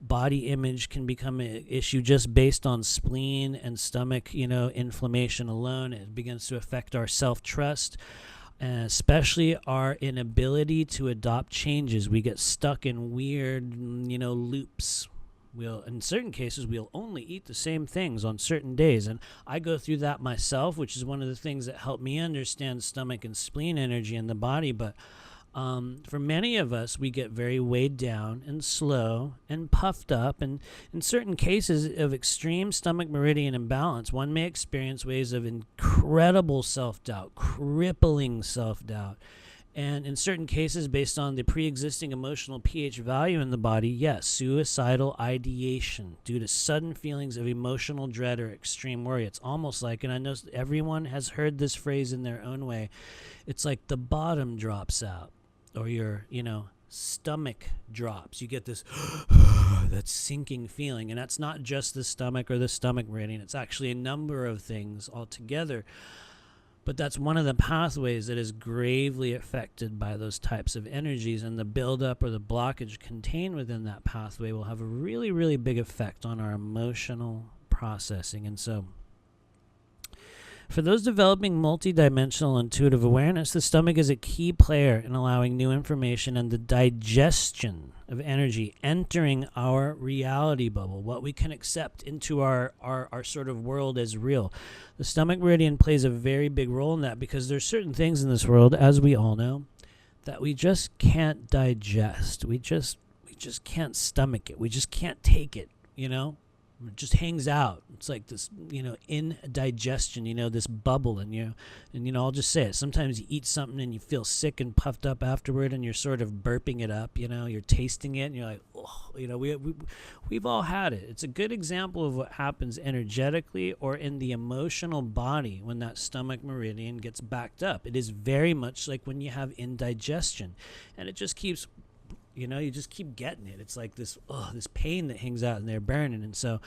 Body image can become an issue just based on spleen and stomach, inflammation alone. It begins to affect our self-trust, and especially our inability to adopt changes. We get stuck in weird, loops. In certain cases, we'll only eat the same things on certain days. And I go through that myself, which is one of the things that helped me understand stomach and spleen energy in the body. But for many of us, we get very weighed down and slow and puffed up. And in certain cases of extreme stomach meridian imbalance, one may experience waves of incredible self-doubt, crippling self-doubt. And in certain cases, based on the pre-existing emotional pH value in the body, yes, suicidal ideation due to sudden feelings of emotional dread or extreme worry. It's almost like, and I know everyone has heard this phrase in their own way, it's like the bottom drops out, or your, stomach drops. You get this that sinking feeling, and that's not just the stomach or the stomach meridian. It's actually a number of things altogether. But that's one of the pathways that is gravely affected by those types of energies, and the buildup or the blockage contained within that pathway will have a really, really big effect on our emotional processing. And so for those developing multidimensional intuitive awareness, the stomach is a key player in allowing new information and the digestion of energy entering our reality bubble, what we can accept into our sort of world as real. The stomach meridian plays a very big role in that, because there's certain things in this world, as we all know, that we just can't digest. We just can't stomach it. We just can't take it, It just hangs out. It's like this, indigestion, this bubble. And I'll just say it. Sometimes you eat something and you feel sick and puffed up afterward, and you're sort of burping it up, you're tasting it, and you're like, oh, we've all had it. It's a good example of what happens energetically or in the emotional body when that stomach meridian gets backed up. It is very much like when you have indigestion, and it just keeps you just keep getting it. It's like this pain that hangs out in there burning. And so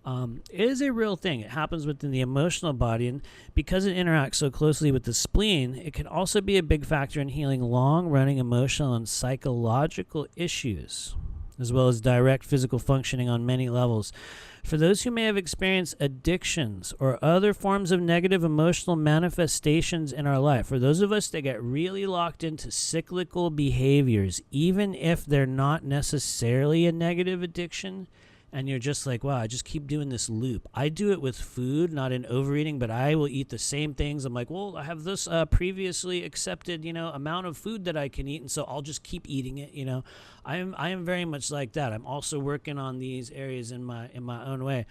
it is a real thing. It happens within the emotional body. And because it interacts so closely with the spleen, it can also be a big factor in healing long-running emotional and psychological issues, as well as direct physical functioning on many levels. For those who may have experienced addictions or other forms of negative emotional manifestations in our life, for those of us that get really locked into cyclical behaviors, even if they're not necessarily a negative addiction, and you're just like, wow, I just keep doing this loop. I do it with food, not in overeating, but I will eat the same things. I'm like, well, I have this previously accepted, amount of food that I can eat, and so I'll just keep eating it. I am very much like that. I'm also working on these areas in my own way.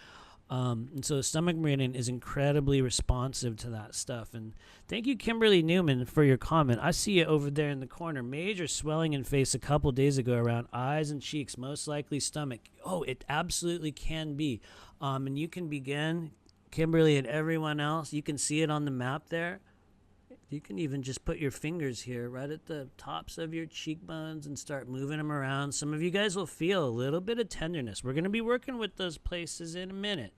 And so the stomach meridian is incredibly responsive to that stuff. And thank you, Kimberly Newman, for your comment. I see it over there in the corner. Major swelling in face a couple days ago around eyes and cheeks, most likely stomach. Oh, it absolutely can be. And you can begin, Kimberly and everyone else, you can see it on the map there. You can even just put your fingers here right at the tops of your cheekbones and start moving them around. Some of you guys will feel a little bit of tenderness. We're going to be working with those places in a minute.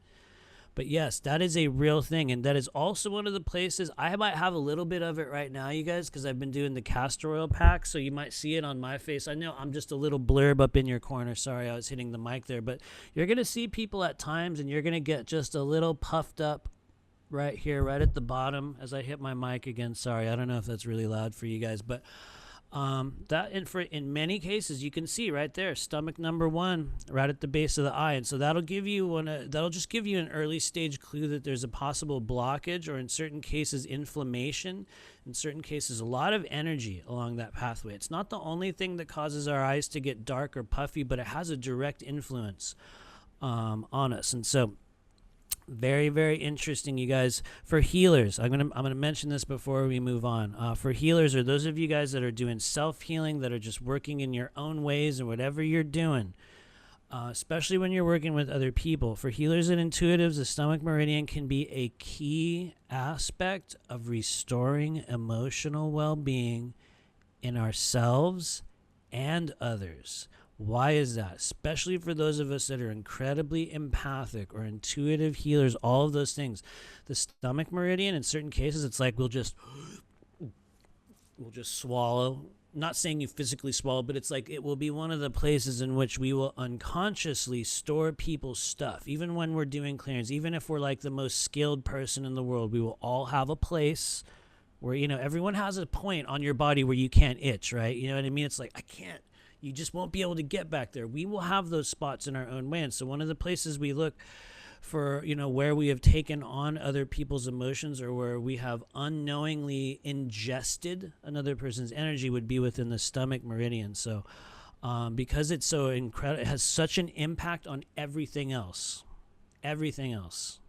But yes, that is a real thing. And that is also one of the places I might have a little bit of it right now, you guys, because I've been doing the castor oil pack. So you might see it on my face. I know I'm just a little blurb up in your corner. Sorry, I was hitting the mic there. But you're going to see people at times, and you're going to get just a little puffed up right here, right at the bottom as I hit my mic again. Sorry, I don't know if that's really loud for you guys. But in many cases, you can see right there, stomach number 1, right at the base of the eye, and so that'll just give you an early stage clue that there's a possible blockage, or in certain cases, inflammation. In certain cases, a lot of energy along that pathway. It's not the only thing that causes our eyes to get dark or puffy, but it has a direct influence on us, and so. Very, very interesting, you guys. For healers, I'm gonna mention this before we move on. For healers, or those of you guys that are doing self-healing, that are just working in your own ways and whatever you're doing, especially when you're working with other people. For healers and intuitives, the stomach meridian can be a key aspect of restoring emotional well-being in ourselves and others. Why is that? Especially for those of us that are incredibly empathic or intuitive healers, all of those things. The stomach meridian, in certain cases, it's like we'll just swallow. Not saying you physically swallow, but it's like it will be one of the places in which we will unconsciously store people's stuff. Even when we're doing clearance, even if we're like the most skilled person in the world, we will all have a place where, everyone has a point on your body where you can't itch, right? You know what I mean? It's like, I can't. You just won't be able to get back there. We will have those spots in our own way. And so one of the places we look for, where we have taken on other people's emotions, or where we have unknowingly ingested another person's energy, would be within the stomach meridian. So because it's so incredible, it has such an impact on everything else. Everything else.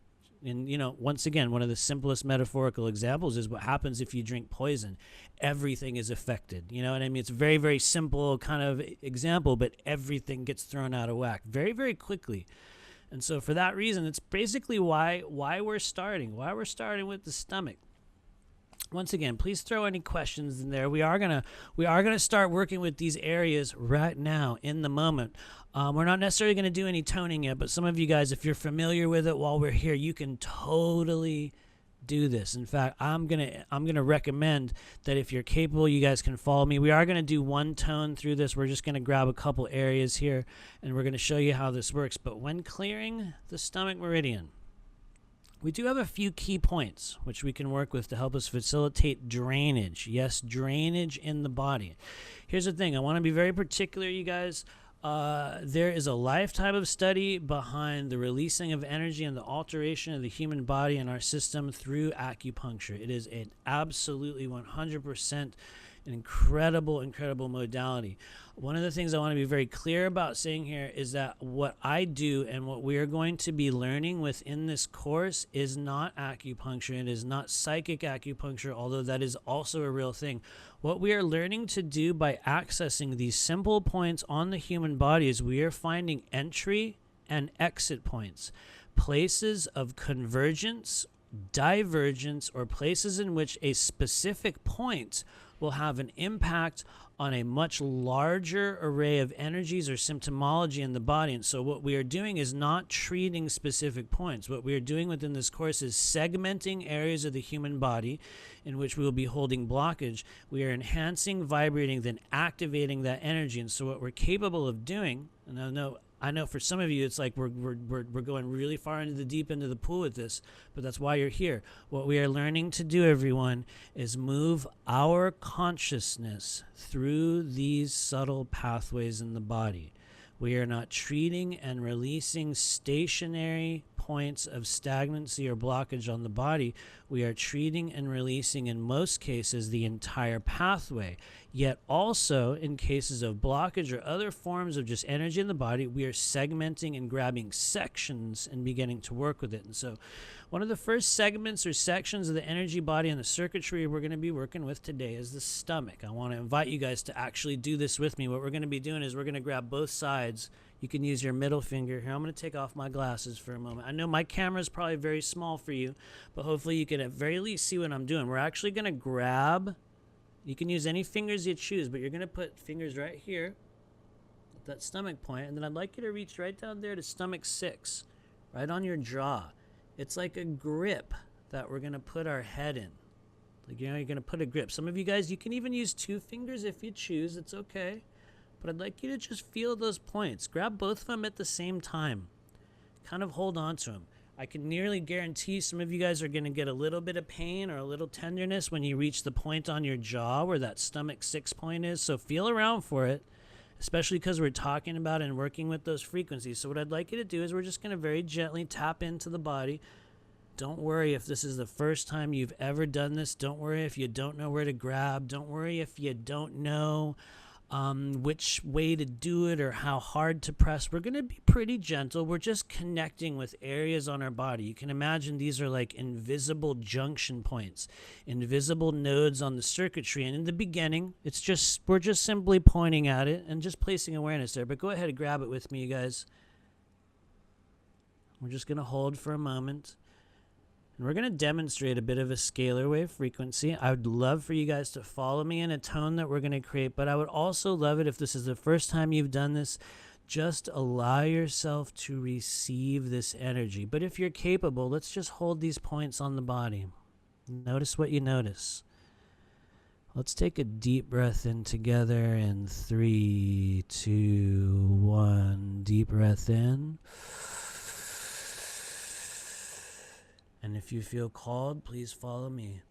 And, once again, one of the simplest metaphorical examples is what happens if you drink poison. Everything is affected. You know what I mean? It's a very, very simple kind of example, but everything gets thrown out of whack very, very quickly. And so for that reason, it's basically why we're starting with the stomach. Once again, please throw any questions in there. We are gonna start working with these areas right now in the moment. We're not necessarily going to do any toning yet, but some of you guys, if you're familiar with it while we're here, you can totally do this. In fact, I'm gonna recommend that if you're capable, you guys can follow me. We are going to do one tone through this. We're just going to grab a couple areas here, and we're going to show you how this works. But when clearing the stomach meridian, we do have a few key points which we can work with to help us facilitate drainage. Yes, drainage in the body. Here's the thing. I want to be very particular, you guys. There is a lifetime of study behind the releasing of energy and the alteration of the human body and our system through acupuncture. It is an absolutely 100% an incredible modality. One of the things I want to be very clear about saying here is that what I do and what we are going to be learning within this course is not acupuncture. It is not psychic acupuncture, although that is also a real thing. What we are learning to do by accessing these simple points on the human body is we are finding entry and exit points, places of convergence, divergence, or places in which a specific point will have an impact on a much larger array of energies or symptomology in the body. And so what we are doing is not treating specific points. What we are doing within this course is segmenting areas of the human body in which we will be holding blockage. We are enhancing, vibrating, then activating that energy. And so what we're capable of doing, and I know for some of you it's like we're going really far into the deep end of the pool with this, but that's why you're here. What we are learning to do, everyone, is move our consciousness through these subtle pathways in the body. We are not treating and releasing stationary points of stagnancy or blockage on the body. We are treating and releasing, in most cases, the entire pathway. Yet also, in cases of blockage or other forms of just energy in the body, we are segmenting and grabbing sections and beginning to work with it. And so one of the first segments or sections of the energy body and the circuitry we're going to be working with today is the stomach. I want to invite you guys to actually do this with me. What we're going to be doing is we're going to grab both sides. You can use your middle finger. Here, I'm going to take off my glasses for a moment. I know my camera is probably very small for you, but hopefully you can at very least see what I'm doing. We're actually going to grab, you can use any fingers you choose, but you're going to put fingers right here at that stomach point, and then I'd like you to reach right down there to stomach 6, right on your jaw. It's like a grip that we're going to put our head in. Like, you're going to put a grip. Some of you guys, you can even use 2 fingers if you choose. It's okay. But I'd like you to just feel those points. Grab both of them at the same time. Kind of hold on to them. I can nearly guarantee some of you guys are going to get a little bit of pain or a little tenderness when you reach the point on your jaw where that stomach 6 point is. So feel around for it, especially because we're talking about and working with those frequencies. So what I'd like you to do is we're just going to very gently tap into the body. Don't worry if this is the first time you've ever done this. Don't worry if you don't know where to grab. Don't worry if you don't know which way to do it or how hard to press. We're going to be pretty gentle. We're just connecting with areas on our body. You can imagine these are like invisible junction points, invisible nodes on the circuitry. And in the beginning, we're just simply pointing at it and just placing awareness there. But go ahead and grab it with me, you guys. We're just going to hold for a moment. And we're going to demonstrate a bit of a scalar wave frequency. I would love for you guys to follow me in a tone that we're going to create, but I would also love it if this is the first time you've done this, just allow yourself to receive this energy. But if you're capable, let's just hold these points on the body. Notice what you notice. Let's take a deep breath in together in 3, 2, 1. Deep breath in. And if you feel called, please follow me.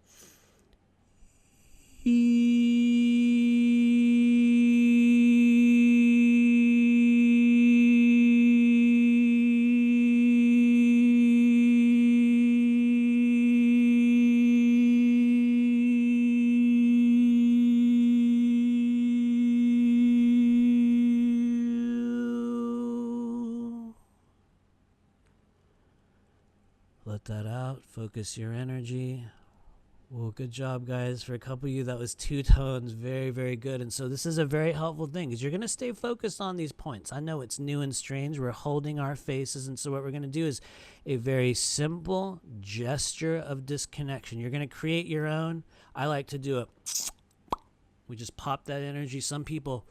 Let that out. Focus your energy. Well, good job, guys. For a couple of you, that was 2 tones. Very, very good. And so this is a very helpful thing because you're going to stay focused on these points. I know it's new and strange. We're holding our faces. And so what we're going to do is a very simple gesture of disconnection. You're going to create your own. I like to do it. We just pop that energy. Some people,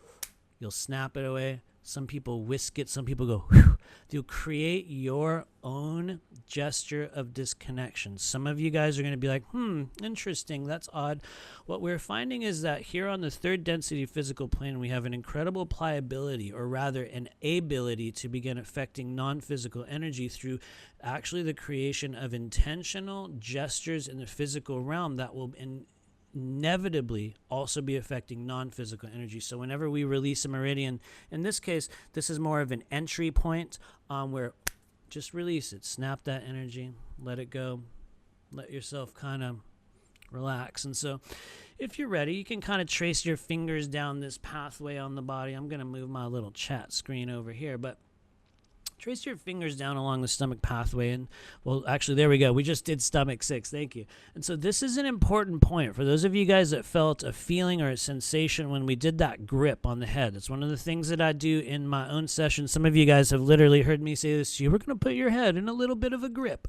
you'll snap it away. Some people whisk it. Some people go, whew. You'll create your own gesture of disconnection. Some of you guys are going to be like, interesting. That's odd. What we're finding is that here on the 3rd density physical plane, we have an incredible pliability, or rather an ability to begin affecting non-physical energy through actually the creation of intentional gestures in the physical realm that will inevitably also be affecting non-physical energy. So whenever we release a meridian, in this case, this is more of an entry point where just release it, snap that energy, let it go, let yourself kind of relax. And so if you're ready, you can kind of trace your fingers down this pathway on the body. I'm going to move my little chat screen over here, but trace your fingers down along the stomach pathway. And, well, actually, there we go. We just did stomach 6. Thank you. And so this is an important point for those of you guys that felt a feeling or a sensation when we did that grip on the head. It's one of the things that I do in my own session. Some of you guys have literally heard me say this to you. We're going to put your head in a little bit of a grip.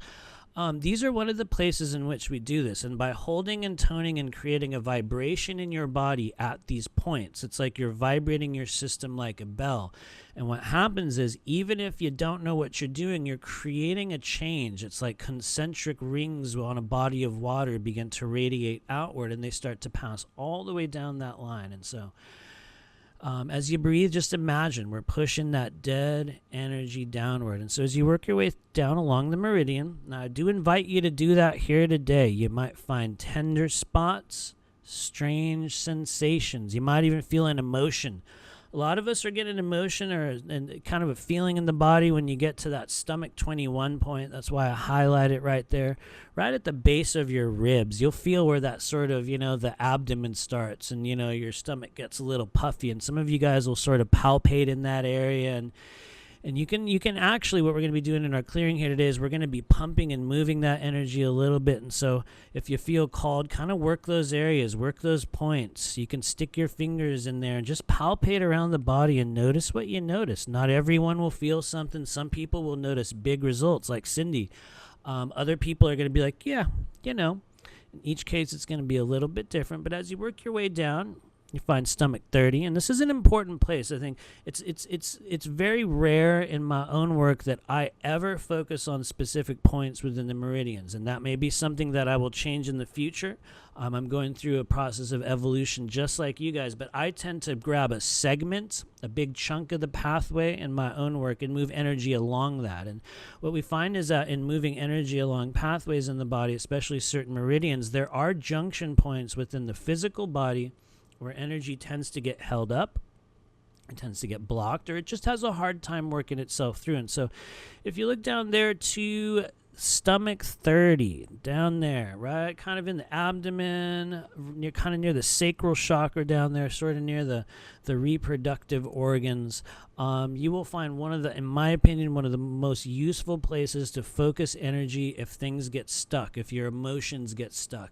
These are one of the places in which we do this. And by holding and toning and creating a vibration in your body at these points, it's like you're vibrating your system like a bell. And what happens is, even if you don't know what you're doing, you're creating a change. It's like concentric rings on a body of water begin to radiate outward, and they start to pass all the way down that line. And so as you breathe, just imagine we're pushing that dead energy downward. And so as you work your way down along the meridian, now I do invite you to do that here today. You might find tender spots, strange sensations. You might even feel an emotion. A lot of us are getting emotion and kind of a feeling in the body when you get to that stomach 21 point. That's why I highlight it right there, right at the base of your ribs. You'll feel where that sort of, the abdomen starts and, your stomach gets a little puffy. And some of you guys will sort of palpate in that area. And you can actually, what we're going to be doing in our clearing here today is we're going to be pumping and moving that energy a little bit. And so if you feel called, kind of work those areas, work those points. You can stick your fingers in there and just palpate around the body and notice what you notice. Not everyone will feel something. Some people will notice big results like Cindy. Other people are going to be like, yeah, In each case, it's going to be a little bit different. But as you work your way down, You find stomach 30, and this is an important place. I think it's very rare in my own work that I ever focus on specific points within the meridians, and that may be something that I will change in the future. I'm going through a process of evolution just like you guys, but I tend to grab a segment, a big chunk of the pathway in my own work and move energy along that. And what we find is that in moving energy along pathways in the body, especially certain meridians, there are junction points within the physical body where energy tends to get held up, it tends to get blocked, or it just has a hard time working itself through. And so if you look down there to stomach 30, down there, right, kind of in the abdomen, kind of near the sacral chakra down there, sort of near the reproductive organs, you will find one of the, in my opinion, one of the most useful places to focus energy if things get stuck, if your emotions get stuck.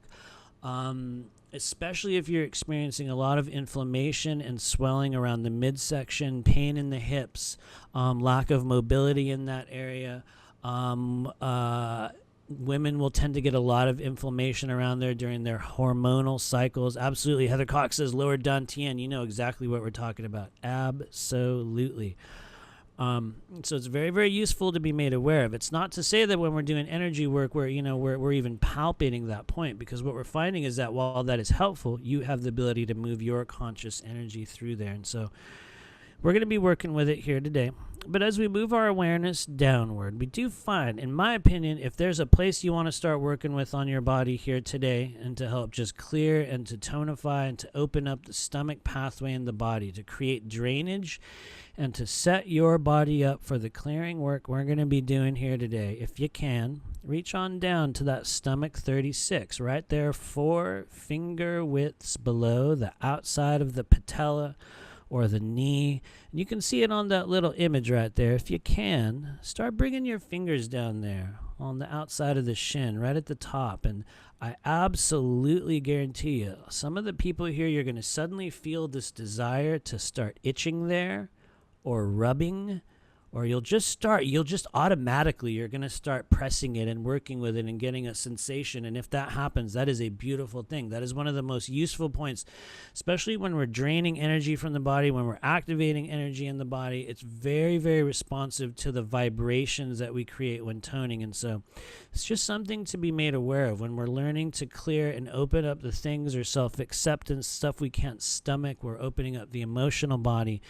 Especially if you're experiencing a lot of inflammation and swelling around the midsection, pain in the hips, lack of mobility in that area. Women will tend to get a lot of inflammation around there during their hormonal cycles. Absolutely. Heather Cox says lower dantian. You know exactly what we're talking about. Absolutely. So it's very, very useful to be made aware of. It's not to say that when we're doing energy work, we're even palpating that point, because what we're finding is that while that is helpful, you have the ability to move your conscious energy through there. And so we're going to be working with it here today. But as we move our awareness downward, we do find, in my opinion, if there's a place you want to start working with on your body here today, and to help just clear and to tonify and to open up the stomach pathway in the body, to create drainage and to set your body up for the clearing work we're going to be doing here today, if you can, reach on down to that stomach 36, right there, 4 finger widths below the outside of the patella or the knee. And you can see it on that little image right there. If you can, start bringing your fingers down there on the outside of the shin, right at the top. And I absolutely guarantee you, some of the people here, you're going to suddenly feel this desire to start itching there, or rubbing, or you're going to start pressing it and working with it and getting a sensation. And if that happens, that is a beautiful thing. That is one of the most useful points, especially when we're draining energy from the body, when we're activating energy in the body. It's very, very responsive to the vibrations that we create when toning. And so it's just something to be made aware of when we're learning to clear and open up the things or self-acceptance, stuff we can't stomach. We're opening up the emotional body.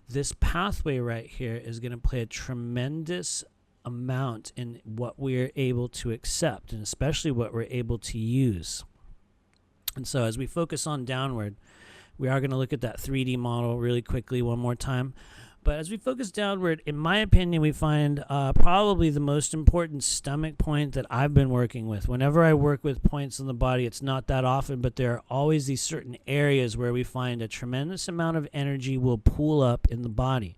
This pathway right here is going to play a tremendous amount in what we're able to accept, and especially what we're able to use. And so as we focus on downward, we are going to look at that 3D model really quickly one more time. But as we focus downward, in my opinion, we find probably the most important stomach point that I've been working with. Whenever I work with points in the body, it's not that often, but there are always these certain areas where we find a tremendous amount of energy will pool up in the body.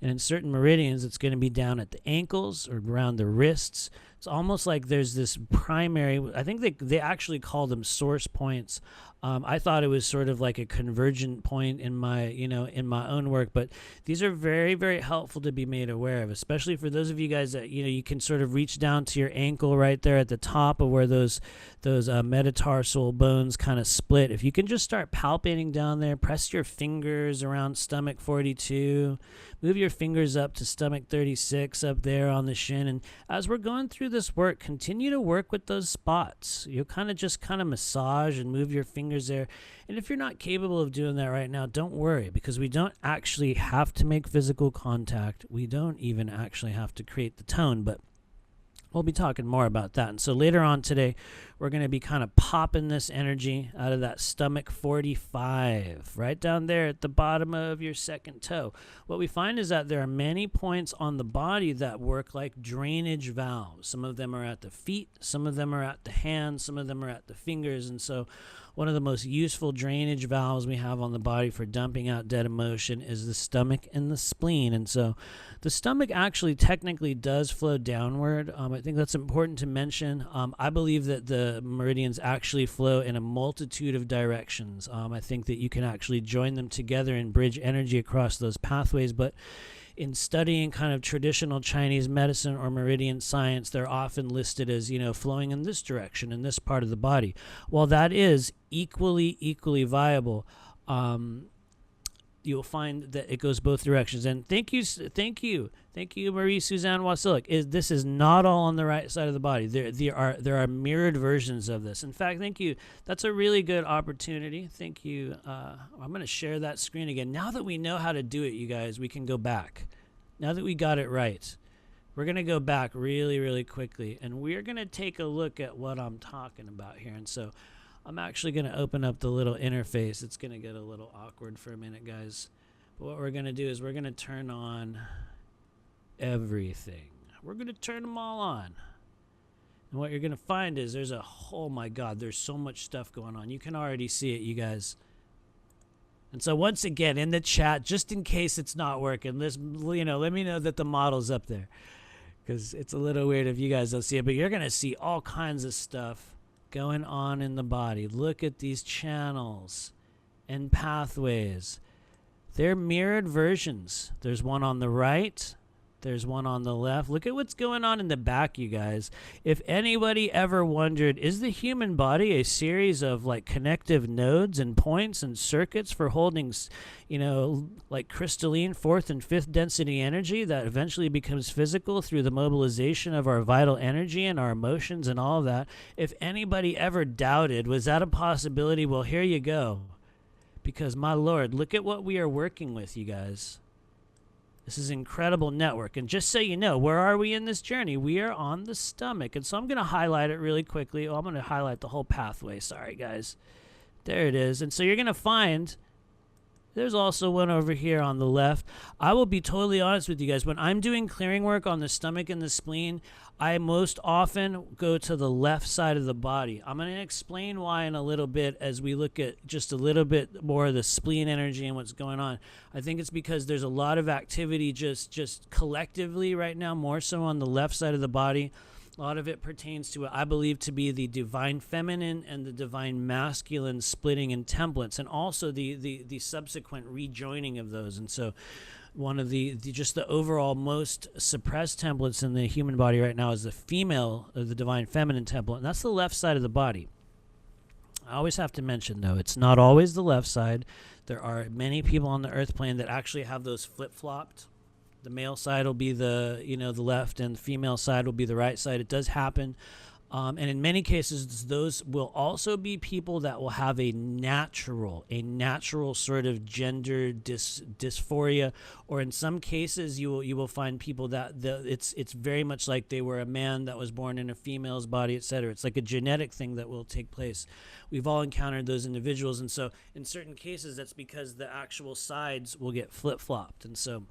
And in certain meridians, it's going to be down at the ankles or around the wrists. It's almost like there's this primary, I think they actually call them source points. I thought it was sort of like a convergent point in my own work, but these are very, very helpful to be made aware of, especially for those of you guys that, you can sort of reach down to your ankle right there at the top of where those metatarsal bones kind of split. If you can just start palpating down there, press your fingers around stomach 42, move your fingers up to stomach 36 up there on the shin. And as we're going through this work, continue to work with those spots. You'll kind of massage and move your fingers there. And if you're not capable of doing that right now, don't worry, because we don't actually have to make physical contact. We don't even actually have to create the tone, but we'll be talking more about that. And so later on today, we're going to be kind of popping this energy out of that stomach 45, right down there at the bottom of your second toe. What we find is that there are many points on the body that work like drainage valves. Some of them are at the feet, some of them are at the hands, some of them are at the fingers. And so one of the most useful drainage valves we have on the body for dumping out dead emotion is the stomach and the spleen. And so the stomach actually technically does flow downward. I think that's important to mention. I believe that the meridians actually flow in a multitude of directions. I think that you can actually join them together and bridge energy across those pathways. But in studying kind of traditional Chinese medicine or meridian science, they're often listed as, flowing in this direction in this part of the body. While that is equally viable, you'll find that it goes both directions. And thank you, Marie Suzanne Wasilik. This is not all on the right side of the body. There are mirrored versions of this. In fact, thank you. That's a really good opportunity. Thank you. I'm going to share that screen again. Now that we know how to do it, you guys, we can go back. Now that we got it right, we're going to go back really, really quickly, and we're going to take a look at what I'm talking about here. And so I'm actually going to open up the little interface. It's going to get a little awkward for a minute, guys. But what we're going to do is we're going to turn on everything. We're going to turn them all on. And what you're going to find is there's oh my God, there's so much stuff going on. You can already see it, you guys. And so once again, in the chat, just in case it's not working, let me know that the model's up there. Because it's a little weird if you guys don't see it. But you're going to see all kinds of stuff going on in the body. Look at these channels and pathways. They're mirrored versions. There's one on the right. There's one on the left. Look at what's going on in the back, you guys. If anybody ever wondered, is the human body a series of like connective nodes and points and circuits for holding, like crystalline fourth and fifth density energy that eventually becomes physical through the mobilization of our vital energy and our emotions and all of that? If anybody ever doubted, was that a possibility? Well, here you go. Because my Lord, look at what we are working with, you guys. This is an incredible network. And just so you know, where are we in this journey? We are on the stomach. And so I'm going to highlight it really quickly. Oh, I'm going to highlight the whole pathway. Sorry, guys. There it is. And so you're going to find there's also one over here on the left. I will be totally honest with you guys. When I'm doing clearing work on the stomach and the spleen, I most often go to the left side of the body. I'm going to explain why in a little bit as we look at just a little bit more of the spleen energy and what's going on. I think it's because there's a lot of activity just collectively right now, more so on the left side of the body. A lot of it pertains to what I believe to be the divine feminine and the divine masculine splitting in templates, and also the subsequent rejoining of those. And so one of the overall most suppressed templates in the human body right now is the female, the divine feminine template, and that's the left side of the body. I always have to mention, though, it's not always the left side. There are many people on the earth plane that actually have those flip-flopped. The male side will be the left, and the female side will be the right side. It does happen. And in many cases, those will also be people that will have a natural sort of gender dysphoria, or in some cases, you will find people that it's very much like they were a man that was born in a female's body, etc. It's like a genetic thing that will take place. We've all encountered those individuals, and so in certain cases, that's because the actual sides will get flip-flopped, and so.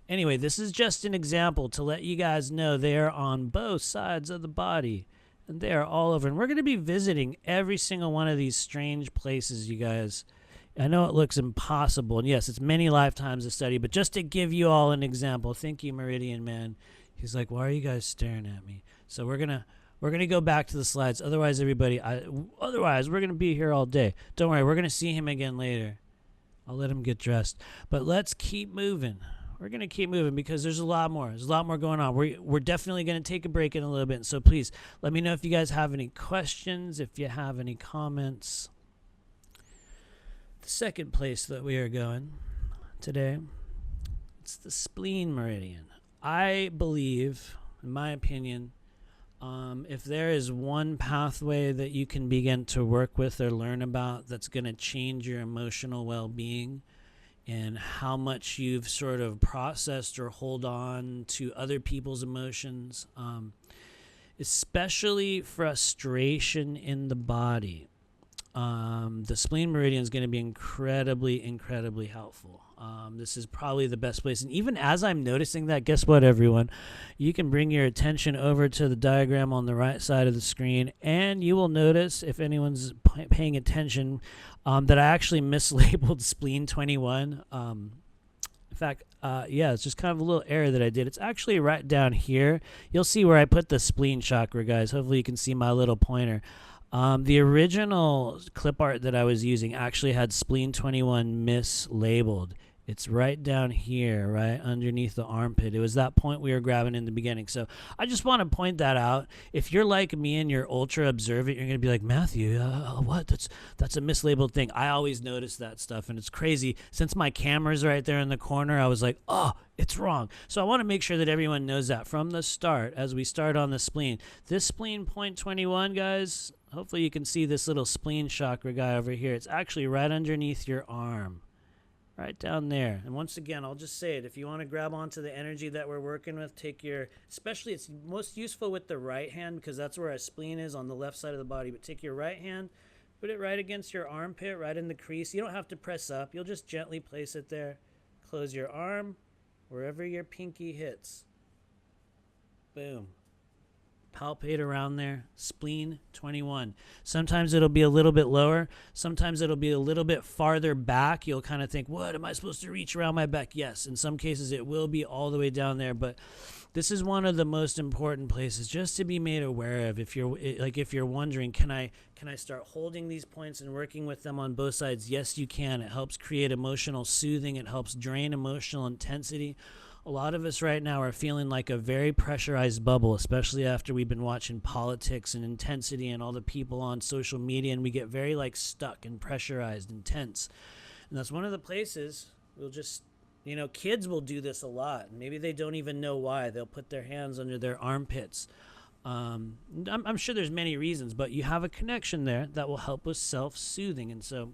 Anyway, this is just an example to let you guys know they are on both sides of the body, and they are all over. And we're going to be visiting every single one of these strange places, you guys. I know it looks impossible, and yes, it's many lifetimes of study, but just to give you all an example, thank you, Meridian, man. He's like, why are you guys staring at me? So we're gonna go back to the slides. Otherwise, everybody, we're gonna be here all day. Don't worry, we're gonna see him again later. I'll let him get dressed, but let's keep moving. We're going to keep moving because there's a lot more. There's a lot more going on. We're definitely going to take a break in a little bit. So please let me know if you guys have any questions, if you have any comments. The second place that we are going today, it's the spleen meridian. I believe, in my opinion, if there is one pathway that you can begin to work with or learn about that's going to change your emotional well-being, and how much you've sort of processed or hold on to other people's emotions, especially frustration in the body. The spleen meridian is going to be incredibly, incredibly helpful. This is probably the best place. And even as I'm noticing that, guess what, everyone? You can bring your attention over to the diagram on the right side of the screen, and you will notice, if anyone's paying attention, that I actually mislabeled spleen 21. In fact, it's just kind of a little error that I did. It's actually right down here. You'll see where I put the spleen chakra, guys. Hopefully you can see my little pointer. The original clip art that I was using actually had spleen 21 mislabeled. It's right down here, right underneath the armpit. It was that point we were grabbing in the beginning. So I just want to point that out. If you're like me and you're ultra observant, you're going to be like, Matthew, what? That's a mislabeled thing. I always notice that stuff, and it's crazy. Since my camera's right there in the corner, I was like, oh, it's wrong. So I want to make sure that everyone knows that from the start as we start on the spleen. This spleen point 21, guys, hopefully you can see this little spleen chakra guy over here. It's actually right underneath your arm. Right down there. And once again, I'll just say it. If you want to grab onto the energy that we're working with, take your, especially it's most useful with the right hand because that's where our spleen is on the left side of the body. But take your right hand, put it right against your armpit, right in the crease. You don't have to press up. You'll just gently place it there. Close your arm wherever your pinky hits. Boom. Palpate around there. Spleen 21. Sometimes it'll be a little bit lower. Sometimes it'll be a little bit farther back. You'll kind of think, what, am I supposed to reach around my back? Yes, in some cases it will be all the way down there, but this is one of the most important places just to be made aware of. If you're wondering, can I start holding these points and working with them on both sides? Yes, you can. It helps create emotional soothing. It helps drain emotional intensity. A lot of us right now are feeling like a very pressurized bubble, especially after we've been watching politics and intensity and all the people on social media, and we get very like stuck and pressurized and tense. And that's one of the places we'll just, kids will do this a lot. Maybe they don't even know why. They'll put their hands under their armpits. I'm sure there's many reasons, but you have a connection there that will help with self-soothing. And so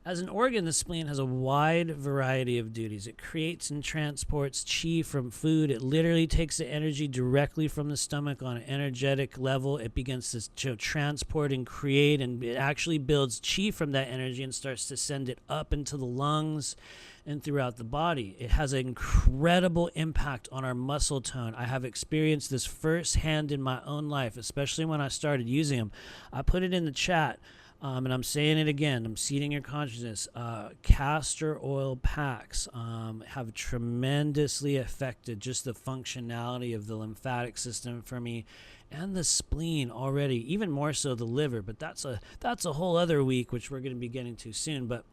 as an organ, the spleen has a wide variety of duties. It creates and transports chi from food. It literally takes the energy directly from the stomach on an energetic level. It begins to transport and create, and it actually builds chi from that energy and starts to send it up into the lungs and throughout the body. It has an incredible impact on our muscle tone. I have experienced this firsthand in my own life, especially when I started using them. I put it in the chat. And I'm saying it again, I'm seeding your consciousness. Castor oil packs have tremendously affected just the functionality of the lymphatic system for me and the spleen already, even more so the liver. But that's a whole other week, which we're going to be getting to soon. But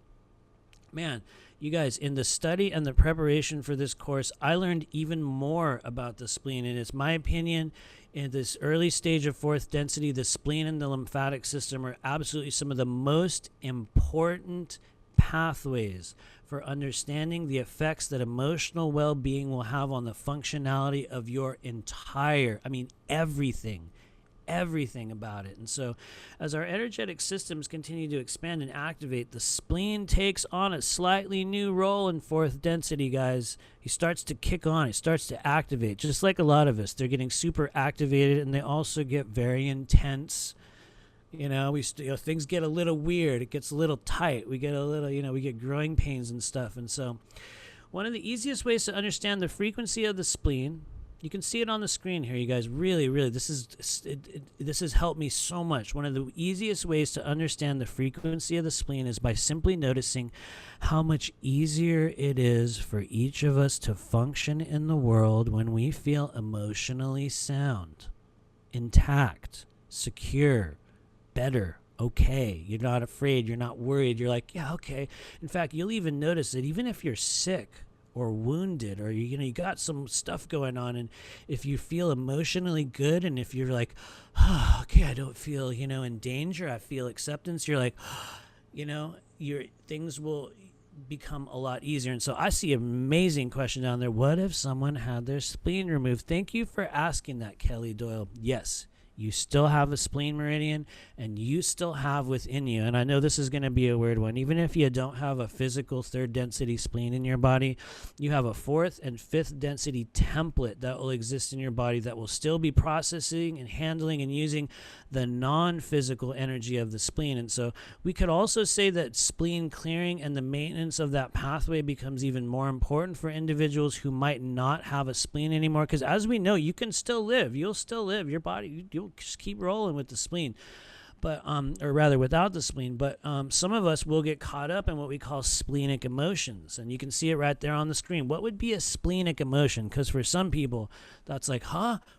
man, you guys, in the study and the preparation for this course, I learned even more about the spleen. And it's my opinion, in this early stage of fourth density, the spleen and the lymphatic system are absolutely some of the most important pathways for understanding the effects that emotional well-being will have on the functionality of your entire, everything about it. And so as our energetic systems continue to expand and activate, the spleen takes on a slightly new role in fourth density, guys. He starts to kick on. He starts to activate, just like a lot of us. They're getting super activated, and they also get very intense. Things get a little weird. It gets a little tight. We get a little, we get growing pains and stuff. And so one of the easiest ways to understand the frequency of the spleen, you can see it on the screen here, you guys. Really, this has helped me so much. One of the easiest ways to understand the frequency of the spleen is by simply noticing how much easier it is for each of us to function in the world when we feel emotionally sound, intact, secure, better, okay. You're not afraid. You're not worried. You're like, yeah, okay. In fact, you'll even notice that even if you're sick or wounded, or you got some stuff going on, and if you feel emotionally good, and if you're like, okay, I don't feel in danger, I feel acceptance, you're like, your things will become a lot easier. And so I see an amazing question down there. What if someone had their spleen removed? Thank you for asking that, Kelly Doyle. Yes, you still have a spleen meridian, and you still have within you, and I know this is going to be a weird one, even if you don't have a physical third density spleen in your body, you have a fourth and fifth density template that will exist in your body that will still be processing and handling and using the non-physical energy of the spleen. And so we could also say that spleen clearing and the maintenance of that pathway becomes even more important for individuals who might not have a spleen anymore, because as we know, you can still live. You'll still live. Your body, you'll just keep rolling with the spleen, but or rather without the spleen. But some of us will get caught up in what we call splenic emotions, and you can see it right there on the screen. What would be a splenic emotion? Because for some people, that's like,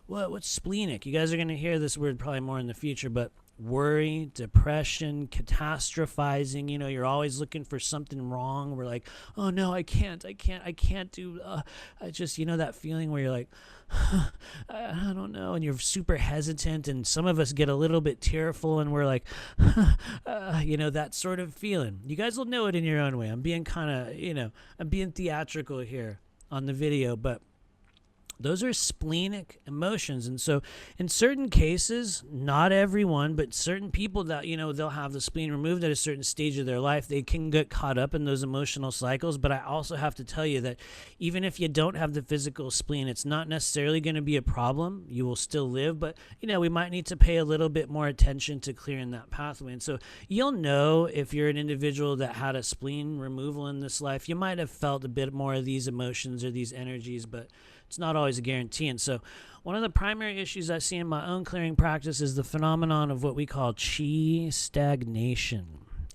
what's splenic? You guys are going to hear this word probably more in the future, but worry, depression, catastrophizing. You know, you're always looking for something wrong. We're like, oh no, I can't do, I just, you know, that feeling where you're like, I don't know, and you're super hesitant, and some of us get a little bit tearful, and we're like, you know, that sort of feeling. You guys will know it in your own way. I'm being kind of, you know, I'm being theatrical here on the video, but those are splenic emotions. And so in certain cases, not everyone, but certain people that, you know, they'll have the spleen removed at a certain stage of their life, they can get caught up in those emotional cycles. But I also have to tell you that even if you don't have the physical spleen, it's not necessarily going to be a problem. You will still live, but, you know, we might need to pay a little bit more attention to clearing that pathway. And so you'll know if you're an individual that had a spleen removal in this life, you might have felt a bit more of these emotions or these energies, but it's not always a guarantee. And so one of the primary issues I see in my own clearing practice is the phenomenon of what we call chi stagnation,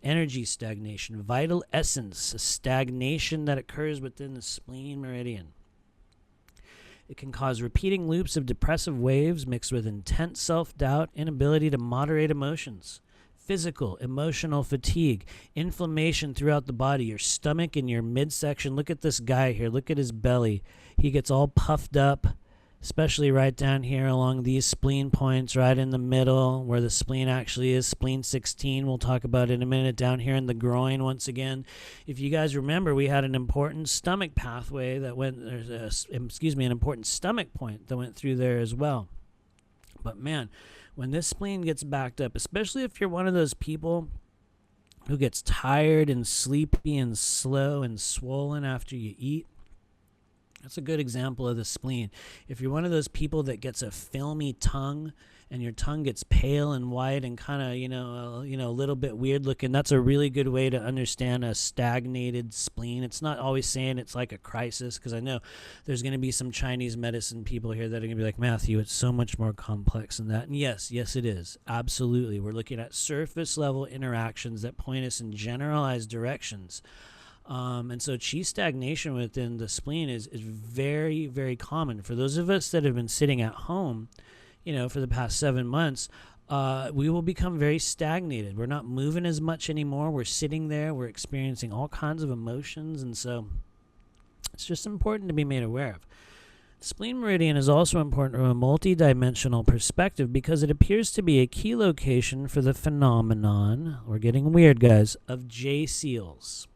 energy stagnation, vital essence, a stagnation that occurs within the spleen meridian. It can cause repeating loops of depressive waves mixed with intense self-doubt, inability to moderate emotions, physical, emotional fatigue, inflammation throughout the body, your stomach and your midsection. Look at this guy here. Look at his belly. He gets all puffed up, especially right down here along these spleen points, right in the middle where the spleen actually is, spleen 16. We'll talk about it in a minute. Down here in the groin once again. If you guys remember, we had an important stomach pathway that went, an important stomach point that went through there as well. But man, when this spleen gets backed up, especially if you're one of those people who gets tired and sleepy and slow and swollen after you eat, that's a good example of the spleen. If you're one of those people that gets a filmy tongue and your tongue gets pale and white and kind of, a little bit weird looking, that's a really good way to understand a stagnated spleen. It's not always saying it's like a crisis, because I know there's going to be some Chinese medicine people here that are going to be like, Matthew, it's so much more complex than that. And yes, it is. Absolutely. We're looking at surface level interactions that point us in generalized directions. And so chi stagnation within the spleen is very, very common. For those of us that have been sitting at home, for the past 7 months, we will become very stagnated. We're not moving as much anymore. We're sitting there. We're experiencing all kinds of emotions. And so it's just important to be made aware of. The spleen meridian is also important from a multi-dimensional perspective because it appears to be a key location for the phenomenon, we're getting weird, guys, of J seals.